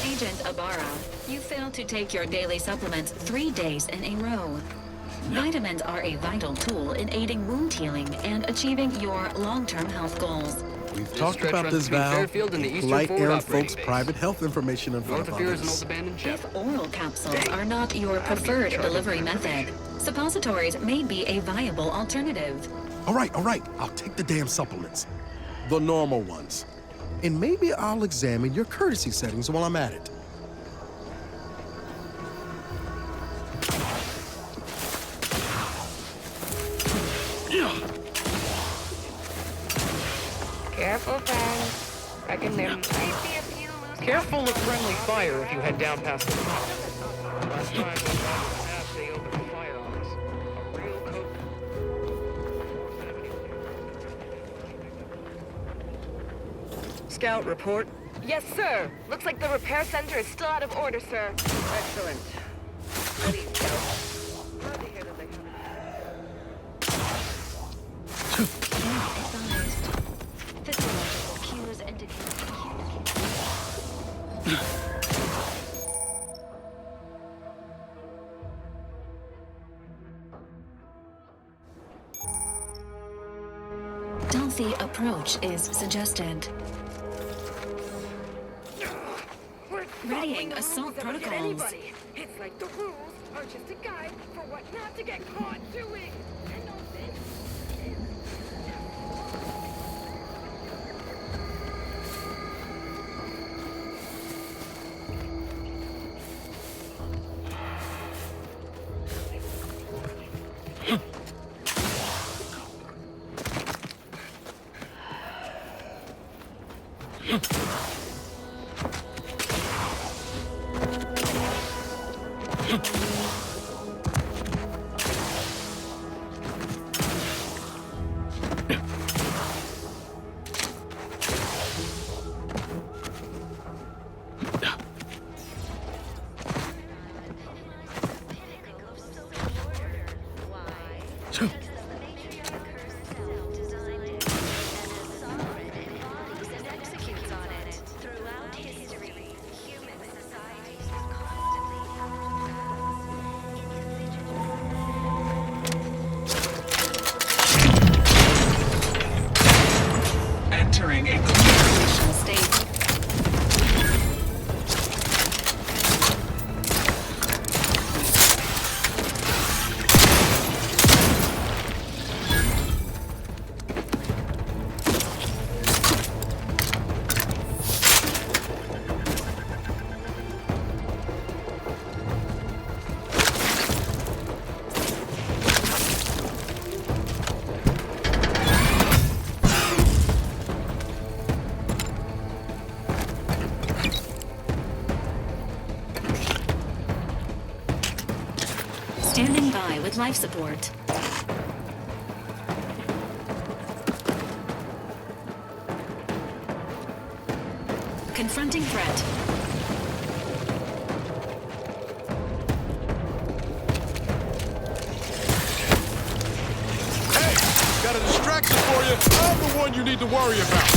S11: Agent Ibarra, you failed to take your daily supplements 3 days in a row. Vitamins are a vital tool in aiding wound healing and achieving your long-term health goals.
S9: We've talked about this, Val. Polite errand folks' private health information in front of others.
S11: If oral capsules are not your preferred delivery method, suppositories may be a viable alternative.
S9: All right. I'll take the damn supplements. The normal ones. And maybe I'll examine your courtesy settings while I'm at it.
S14: Careful, friends. Reckon there might be a few loose. Careful of friendly fire if you head down past the top. Last time we got past, they opened fire on us. A real coke.
S19: Scout report.
S14: Yes, sir. Looks like the repair center is still out of order, sir.
S19: Excellent. Ready, Scout. Glad to hear that they
S11: Physiological cues indicate stealthy approach is suggested. Readying assault protocols.
S14: It's like the rules are just a guide for what not to get caught doing.
S5: Entering a communication state.
S11: Standing by with life support. Confronting threat.
S12: Hey, got a distraction for you. I'm the one you need to worry about.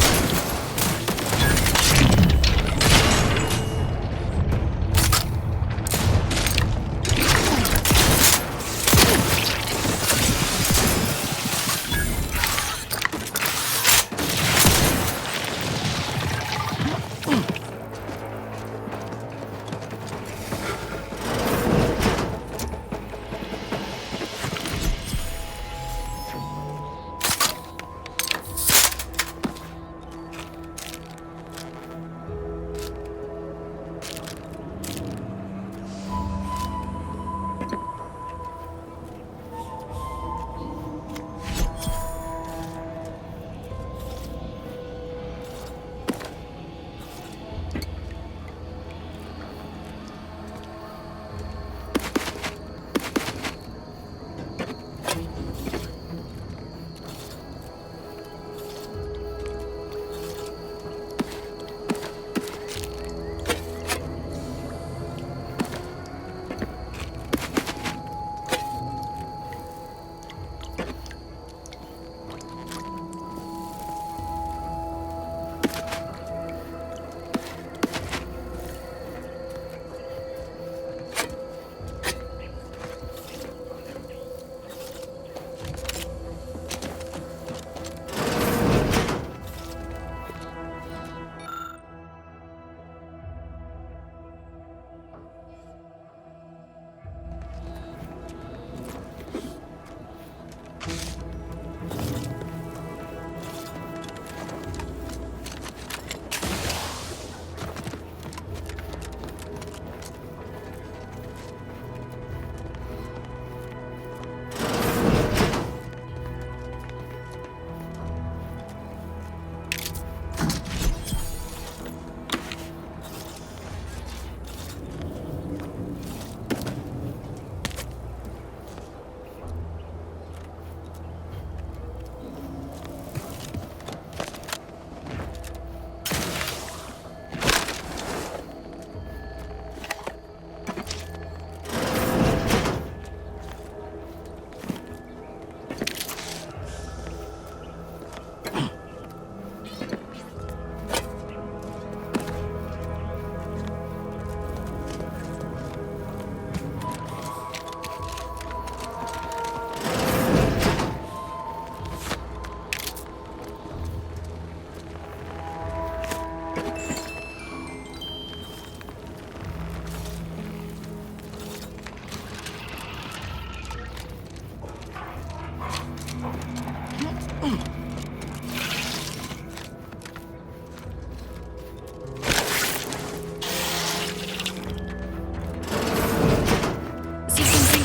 S11: Sequencing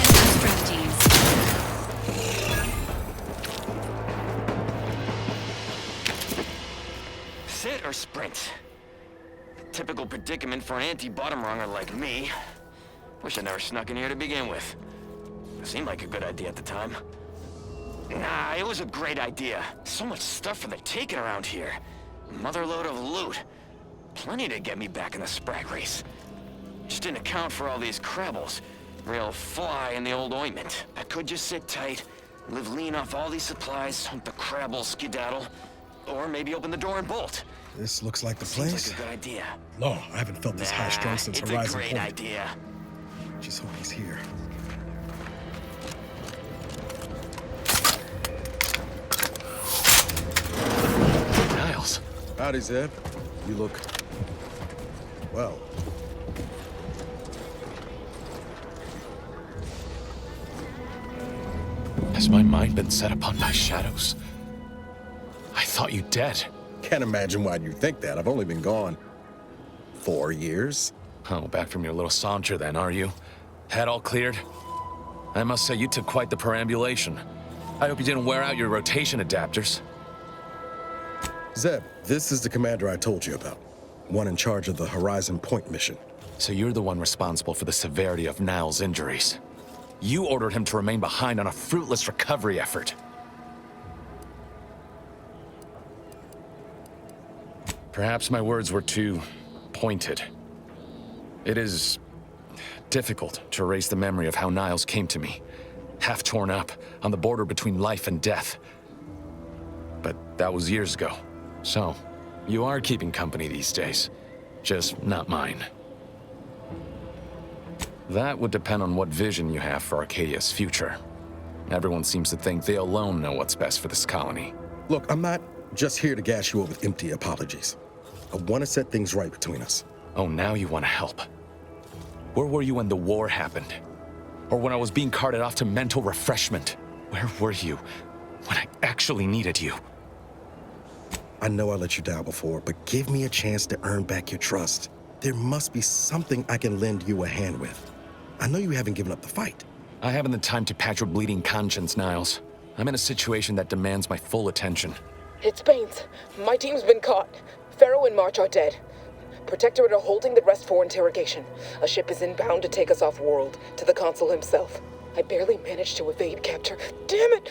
S11: attack strategies.
S5: Sit or sprint? Typical predicament for an anti-bottom runger like me. Wish I never snuck in here to begin with. It seemed like a good idea at the time. Nah, it was a great idea. So much stuff for the taking around here. Motherload of loot. Plenty to get me back in the sprag race. Just didn't account for all these crabbles. Real fly in the old ointment. I could just sit tight, live lean off all these supplies, hope the crabbles skedaddle. Or maybe open the door and bolt.
S9: This looks like the
S5: Seems
S9: place.
S5: like a good idea.
S9: No, I haven't felt this high strung since
S5: it's
S9: Horizon
S5: a great
S9: Point.
S5: idea.
S9: Just hope he's here.
S23: Niles.
S9: Howdy, Zeb. You look... well.
S23: Has my mind been set upon by shadows? I thought you dead.
S9: Can't imagine why you think that. I've only been gone 4 years.
S23: Oh, back from your little saunter then, are you? Head all cleared? I must say, you took quite the perambulation. I hope you didn't wear out your rotation adapters.
S9: Zeb, this is the commander I told you about. One in charge of the Horizon Point mission.
S23: So you're the one responsible for the severity of Niles' injuries. You ordered him to remain behind on a fruitless recovery effort. Perhaps my words were too pointed. It is difficult to erase the memory of how Niles came to me, half torn up, on the border between life and death. But that was years ago. So, you are keeping company these days. Just not mine. That would depend on what vision you have for Arcadia's future. Everyone seems to think they alone know what's best for this colony.
S9: Look, I'm not just here to gas you up with empty apologies. I want to set things right between us.
S23: Oh, now you want to help. Where were you when the war happened? Or when I was being carted off to mental refreshment? Where were you when I actually needed you?
S9: I know I let you down before, but give me a chance to earn back your trust. There must be something I can lend you a hand with. I know you haven't given up the fight.
S23: I haven't the time to patch your bleeding conscience, Niles. I'm in a situation that demands my full attention.
S3: It's Baines. My team's been caught. Pharaoh and March are dead. Protectorate are holding the rest for interrogation. A ship is inbound to take us off-world, to the consul himself. I barely managed to evade capture. Damn it!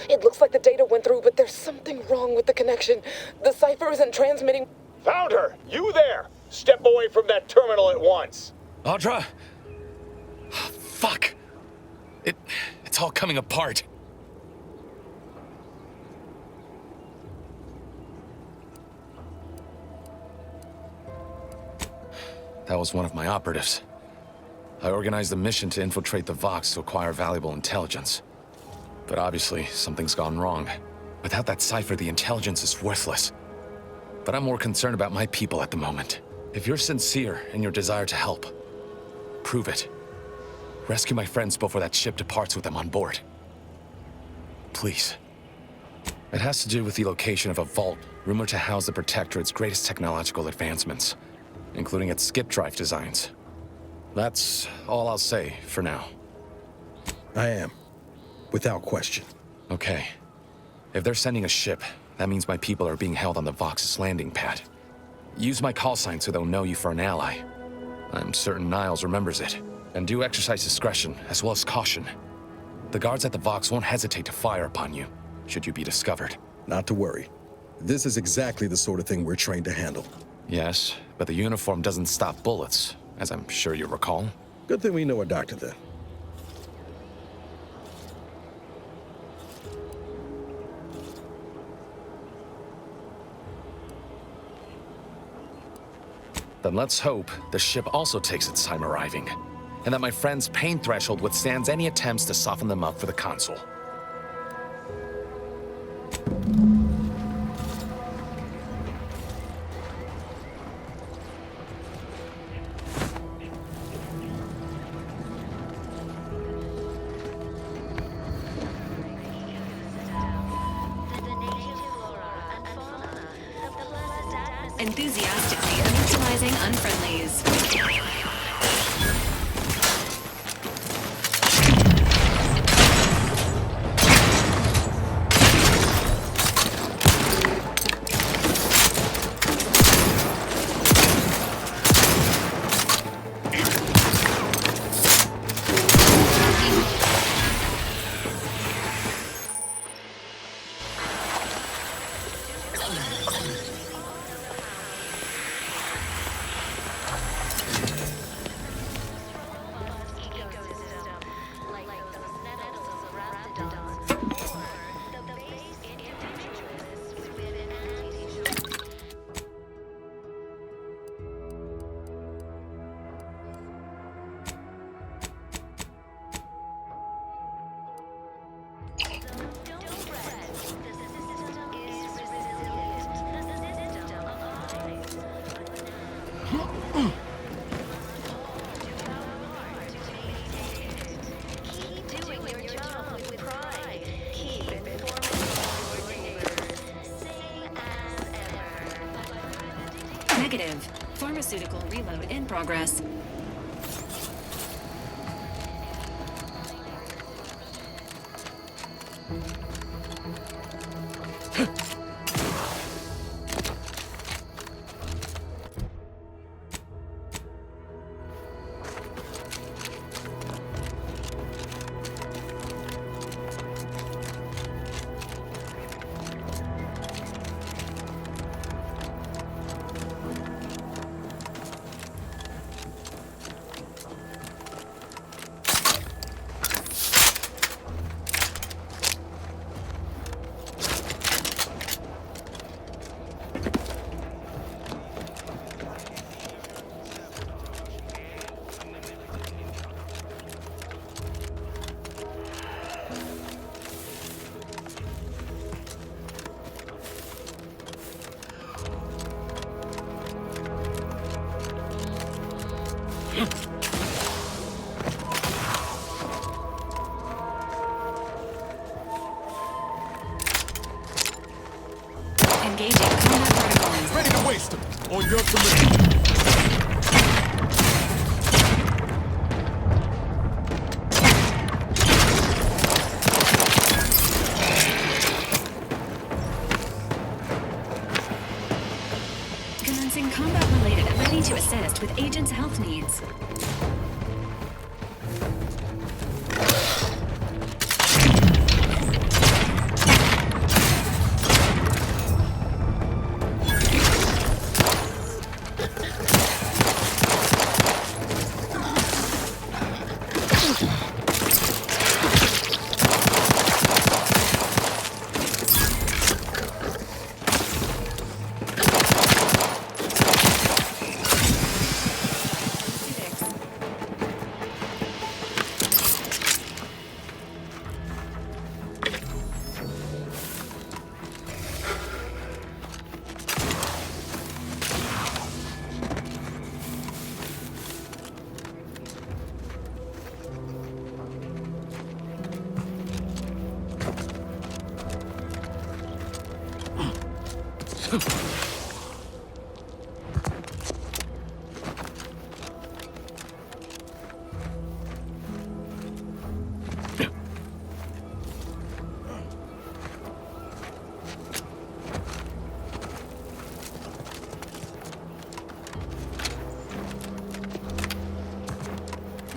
S3: It looks like the data went through, but there's something wrong with the connection. The cipher isn't transmitting.
S2: Found her! You there! Step away from that terminal at once!
S23: Audra! Fuck! It's all coming apart. That was one of my operatives. I organized a mission to infiltrate the Vox to acquire valuable intelligence. But obviously, something's gone wrong. Without that cipher, the intelligence is worthless. But I'm more concerned about my people at the moment. If you're sincere in your desire to help, prove it. Rescue my friends before that ship departs with them on board. Please. It has to do with the location of a vault rumored to house the Protectorate's greatest technological advancements, including its skip drive designs. That's all I'll say for now.
S9: I am. Without question.
S23: Okay. If they're sending a ship, that means my people are being held on the Vox's landing pad. Use my call sign so they'll know you for an ally. I'm certain Niles remembers it. And do exercise discretion, as well as caution. The guards at the Vox won't hesitate to fire upon you, should you be discovered.
S9: Not to worry. This is exactly the sort of thing we're trained to handle.
S23: Yes, but the uniform doesn't stop bullets, as I'm sure you recall.
S9: Good thing we know a doctor then.
S23: Then let's hope the ship also takes its time arriving, and that my friend's pain threshold withstands any attempts to soften them up for the consul.
S11: Enthusiastically neutralizing unfriendlies. Negative. Pharmaceutical reload in progress. Engaging combat protocols.
S12: Ready to waste them. On your command.
S11: Commencing combat related and ready to assist with agent's health needs.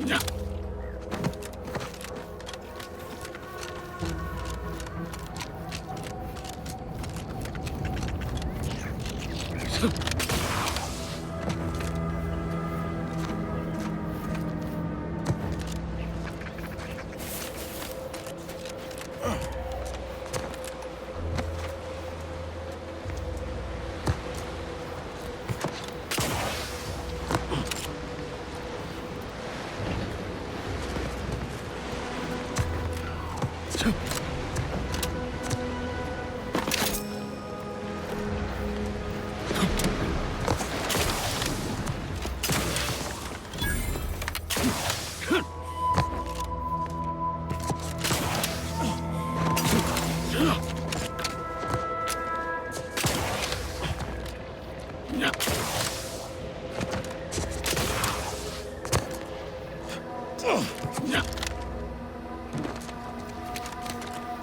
S12: Yeah.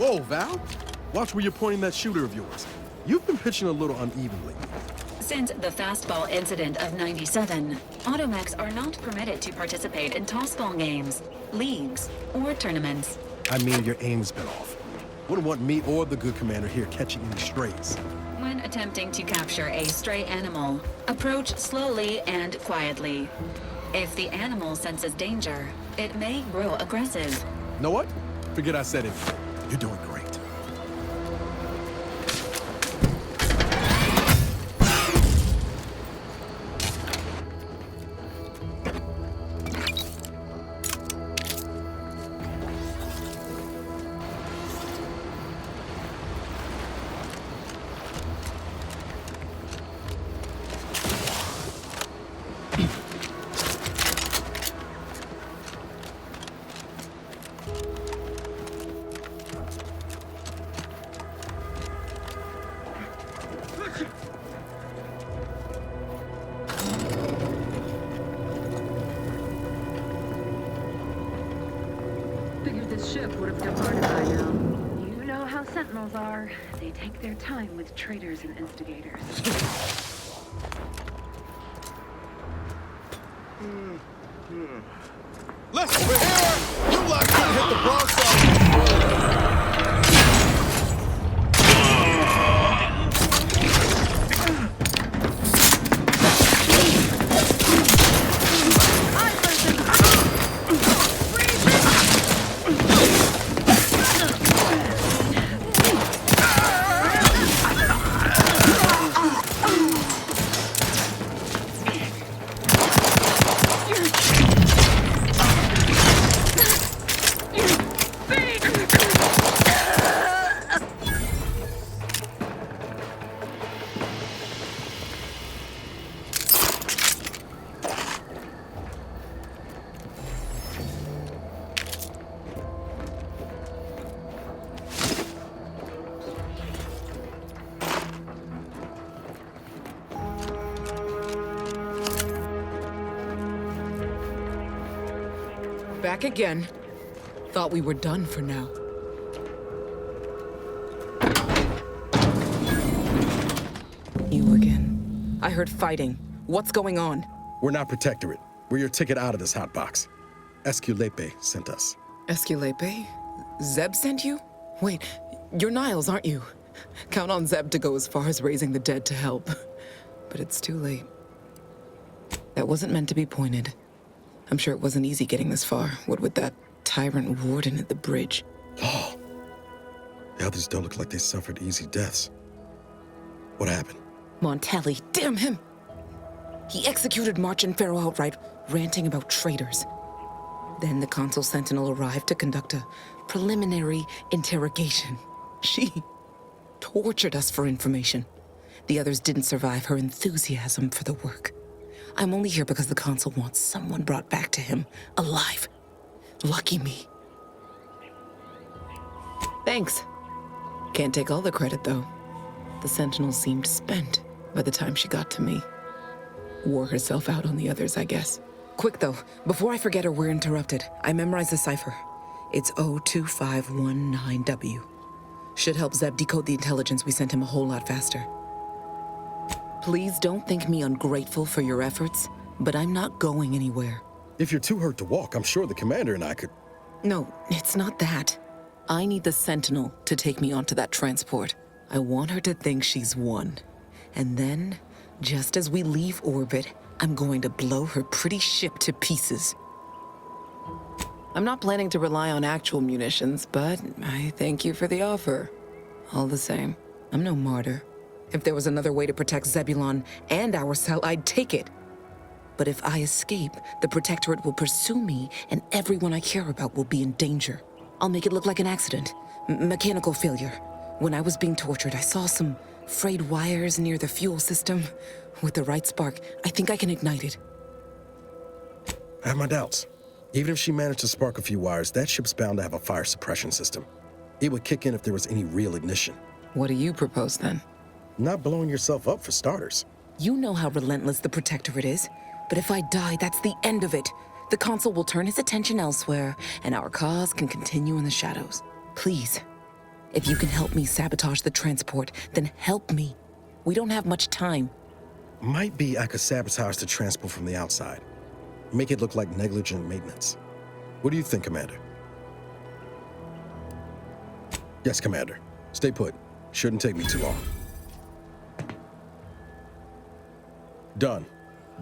S9: Whoa, Val. Watch where you're pointing that shooter of yours. You've been pitching a little unevenly.
S11: Since the fastball incident of '97, automechs are not permitted to participate in tossball games, leagues, or tournaments.
S9: I mean, your aim's been off. Wouldn't want me or the good commander here catching any strays.
S11: When attempting to capture a stray animal, approach slowly and quietly. If the animal senses danger, it may grow aggressive.
S9: Know what? Forget I said it. You're doing great.
S8: Figured this ship would have departed by now. You know how Sentinels are. They take their time with traitors and instigators.
S9: Let's over here! You lot couldn't hit the broadside!
S3: Back again. Thought we were done for now. You again. I heard fighting. What's going on?
S9: We're not Protectorate. We're your ticket out of this hot box. Esculepe sent us.
S3: Esculepe? Zeb sent you? Wait, you're Niles, aren't you? Count on Zeb to go as far as raising the dead to help. But it's too late. That wasn't meant to be pointed. I'm sure it wasn't easy getting this far, what with that tyrant warden at the bridge.
S9: Oh. The others don't look like they suffered easy deaths. What happened?
S3: Montelli, damn him! He executed March and Pharaoh outright, ranting about traitors. Then the Consul Sentinel arrived to conduct a preliminary interrogation. She tortured us for information. The others didn't survive her enthusiasm for the work. I'm only here because the Consul wants someone brought back to him, alive. Lucky me. Thanks. Can't take all the credit, though. The Sentinel seemed spent by the time she got to me. Wore herself out on the others, I guess. Quick, though, before I forget or we're interrupted, I memorized the cipher. It's 02519W. Should help Zeb decode the intelligence we sent him a whole lot faster. Please don't think me ungrateful for your efforts, but I'm not going anywhere.
S9: If you're too hurt to walk, I'm sure the commander and I could...
S3: No, it's not that. I need the Sentinel to take me onto that transport. I want her to think she's won. And then, just as we leave orbit, I'm going to blow her pretty ship to pieces. I'm not planning to rely on actual munitions, but I thank you for the offer. All the same, I'm no martyr. If there was another way to protect Zebulon and our cell, I'd take it. But if I escape, the Protectorate will pursue me, and everyone I care about will be in danger. I'll make it look like an accident. Mechanical failure. When I was being tortured, I saw some frayed wires near the fuel system. With the right spark, I think I can ignite it.
S9: I have my doubts. Even if she managed to spark a few wires, that ship's bound to have a fire suppression system. It would kick in if there was any real ignition.
S3: What do you propose, then?
S9: Not blowing yourself up, for starters.
S3: You know how relentless the Protectorate is. But if I die, that's the end of it. The Consul will turn his attention elsewhere, and our cause can continue in the shadows. Please, If you can help me sabotage the transport, then help me. We don't have much time.
S9: Might be I could sabotage the transport from the outside. Make it look like negligent maintenance. What do you think, Commander? Yes, Commander. Stay put. Shouldn't take me too long. Done.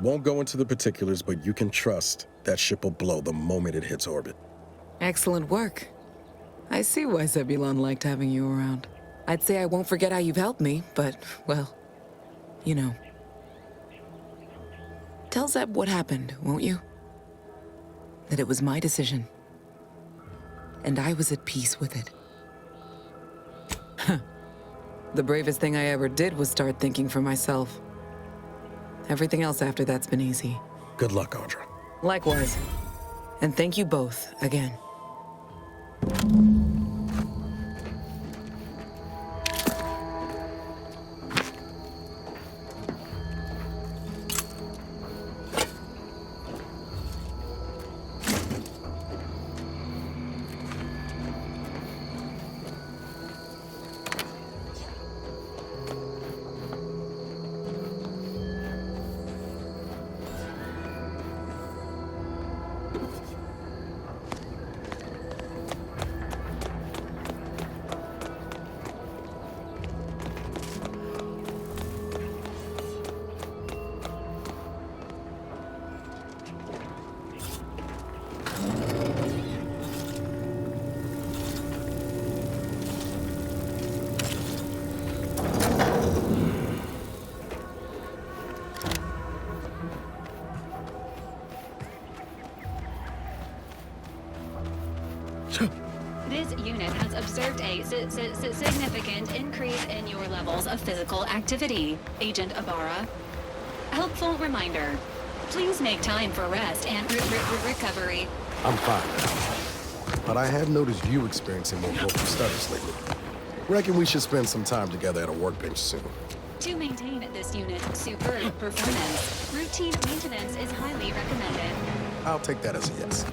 S9: Won't go into the particulars, but you can trust that ship will blow the moment it hits orbit.
S3: Excellent work. I see why Zebulon liked having you around. I'd say I won't forget how you've helped me, but, well, you know. Tell Zeb what happened, won't you? That it was my decision. And I was at peace with it. The bravest thing I ever did was start thinking for myself. Everything else after that's been easy.
S9: Good luck, Audra.
S3: Likewise. And thank you both again.
S11: This unit has observed a significant increase in your levels of physical activity, Agent Ibarra. Helpful reminder. Please make time for rest and recovery.
S9: I'm fine now. But I have noticed you experiencing more vocal stutters lately. Reckon we should spend some time together at a workbench soon.
S11: To maintain this unit's superb performance, routine maintenance is highly recommended.
S9: I'll take that as a yes.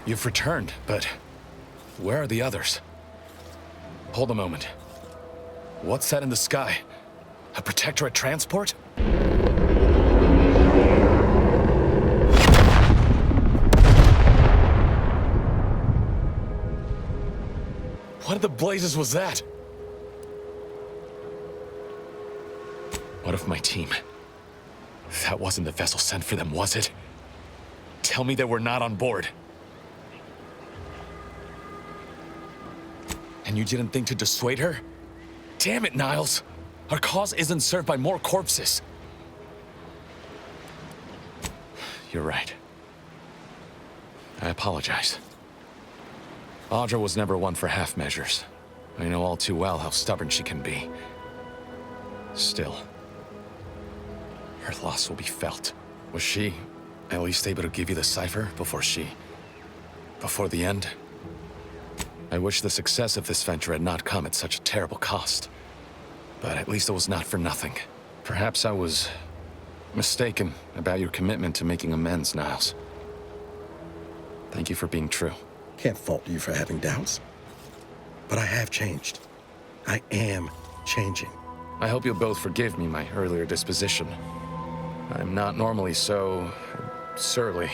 S23: You've returned, but where are the others? Hold a moment. What's that in the sky? A Protectorate transport? What in the blazes was that? What of my team? That wasn't the vessel sent for them, was it? Tell me they were not on board. And you didn't think to dissuade her? Damn it, Niles. Our cause isn't served by more corpses. You're right. I apologize. Audra was never one for half measures. I know all too well how stubborn she can be. Still, her loss will be felt. Was she at least able to give you the cipher before the end? I wish the success of this venture had not come at such a terrible cost. But at least it was not for nothing. Perhaps I was mistaken about your commitment to making amends, Niles. Thank you for being true.
S9: Can't fault you for having doubts. But I have changed. I am changing.
S23: I hope you'll both forgive me my earlier disposition. I'm not normally so surly.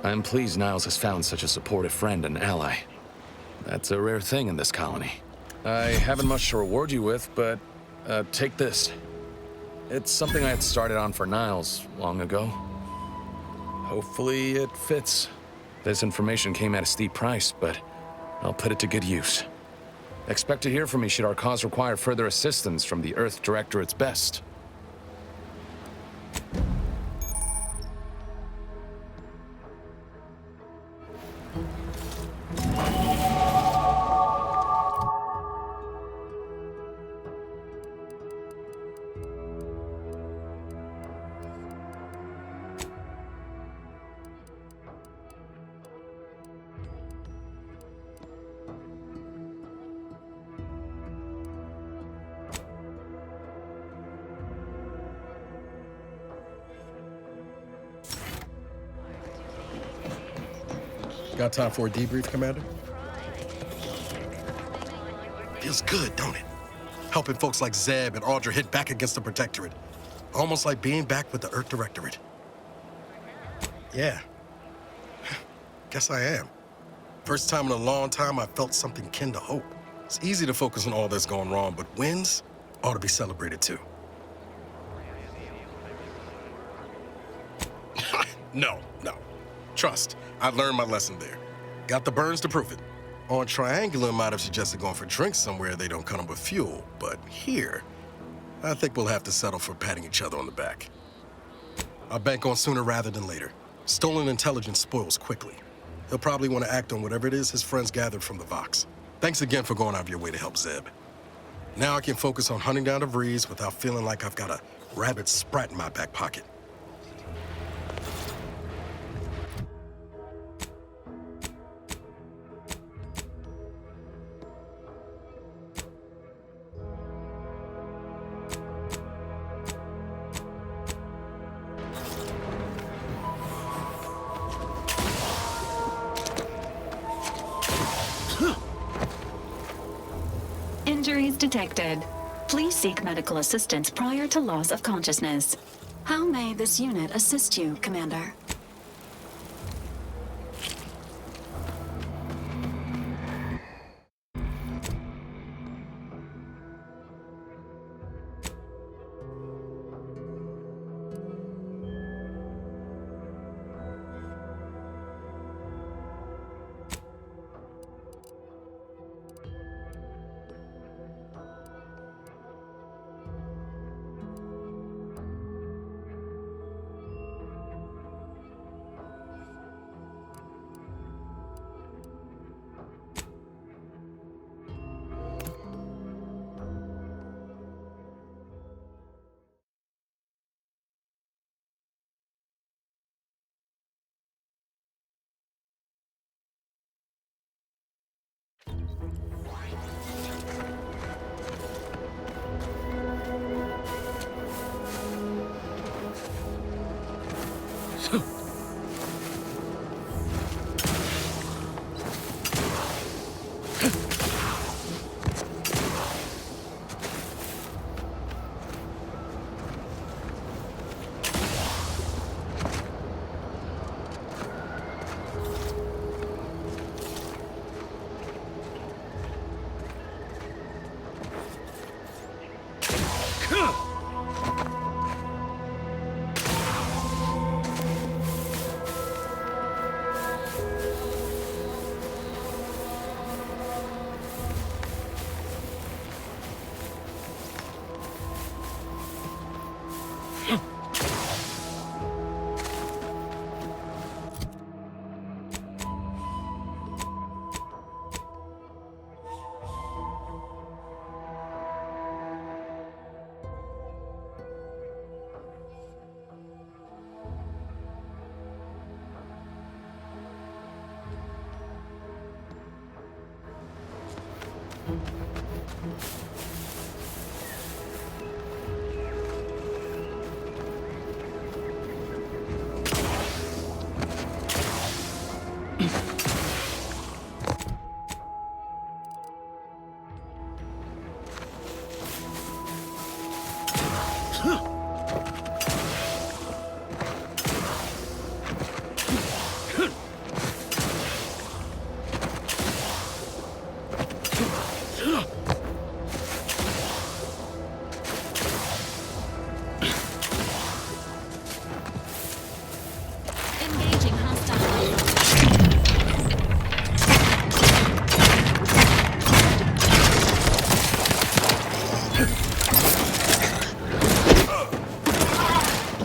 S23: I'm pleased Niles has found such a supportive friend and ally. That's a rare thing in this colony. I haven't much to reward you with, but take this. It's something I had started on for Niles long ago. Hopefully it fits. This information came at a steep price, but I'll put it to good use. Expect to hear from me should our cause require further assistance from the Earth Directorate's best.
S9: Got time for a debrief, Commander? Feels good, don't it? Helping folks like Zeb and Audra hit back against the Protectorate. Almost like being back with the Earth Directorate. Yeah. Guess I am. First time in a long time I felt something kin to hope. It's easy to focus on all that's going wrong, but wins ought to be celebrated too. No. Trust, I learned my lesson there. Got the burns to prove it. On Triangular, might have suggested going for drinks somewhere they don't come with fuel, but here, I think we'll have to settle for patting each other on the back. I'll bank on sooner rather than later. Stolen intelligence spoils quickly. He'll probably want to act on whatever it is his friends gathered from the Vox. Thanks again for going out of your way to help Zeb. Now I can focus on hunting down the Vrees without feeling like I've got a rabid sprat in my back pocket.
S11: Injuries detected. Please seek medical assistance prior to loss of consciousness. How may this unit assist you, Commander? Engaging hostile.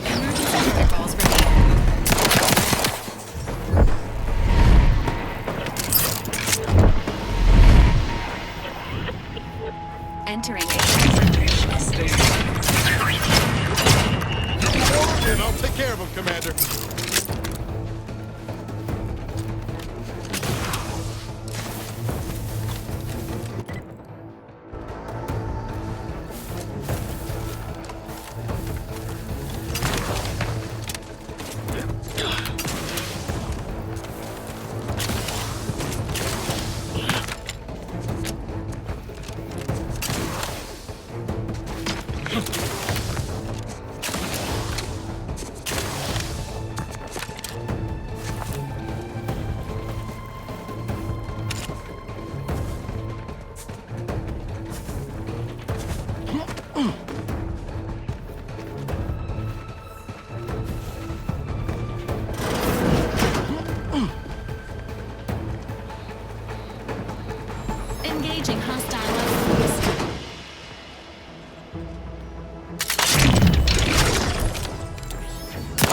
S11: Emergency protocols entering
S9: And I'll take care of him, Commander.
S11: Engaging hostile weapons.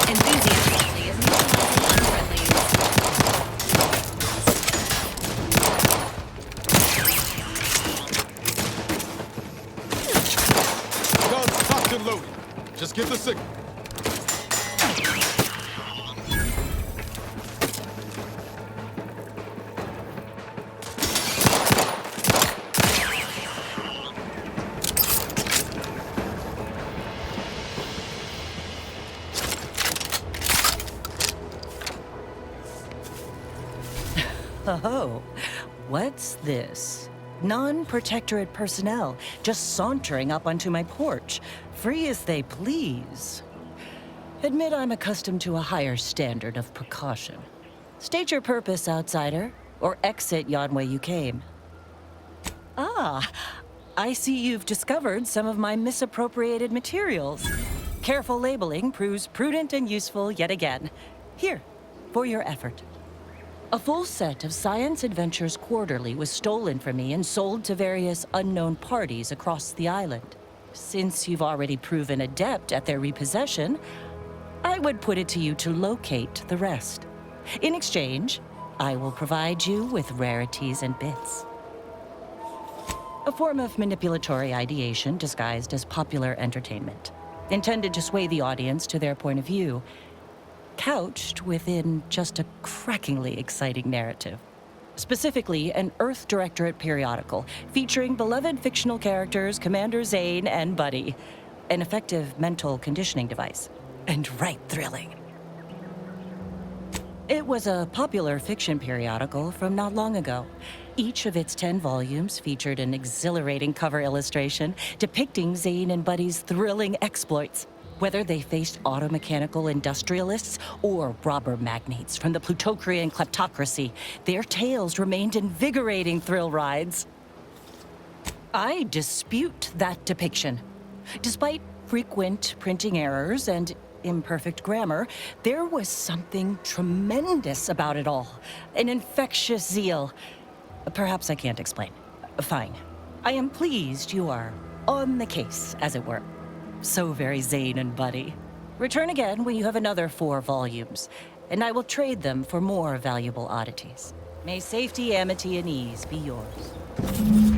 S11: Enthusiast only is neutralizing unfriendlies.
S9: Guns cocked and loaded. Just give the signal.
S1: Oh, what's this? Non-protectorate personnel just sauntering up onto my porch, free as they please. Admit I'm accustomed to a higher standard of precaution. State your purpose, outsider, or exit yon way you came. Ah, I see you've discovered some of my misappropriated materials. Careful labeling proves prudent and useful yet again. Here, for your effort. A full set of Science Adventures Quarterly was stolen from me and sold to various unknown parties across the island. Since you've already proven adept at their repossession, I would put it to you to locate the rest. In exchange, I will provide you with rarities and bits. A form of manipulatory ideation disguised as popular entertainment, intended to sway the audience to their point of view, couched within just a crackingly exciting narrative. Specifically, an Earth Directorate periodical featuring beloved fictional characters Commander Zane and Buddy. An effective mental conditioning device. And right thrilling. It was a popular fiction periodical from not long ago. Each of its 10 volumes featured an exhilarating cover illustration depicting Zane and Buddy's thrilling exploits. Whether they faced automechanical industrialists or robber magnates from the Plutocrian kleptocracy, their tales remained invigorating thrill rides. I dispute that depiction. Despite frequent printing errors and imperfect grammar, there was something tremendous about it all. An infectious zeal. Perhaps I can't explain. Fine. I am pleased you are on the case, as it were. So very Zane and Buddy. Return again when you have another 4 volumes, and I will trade them for more valuable oddities. May safety, amity, and ease be yours.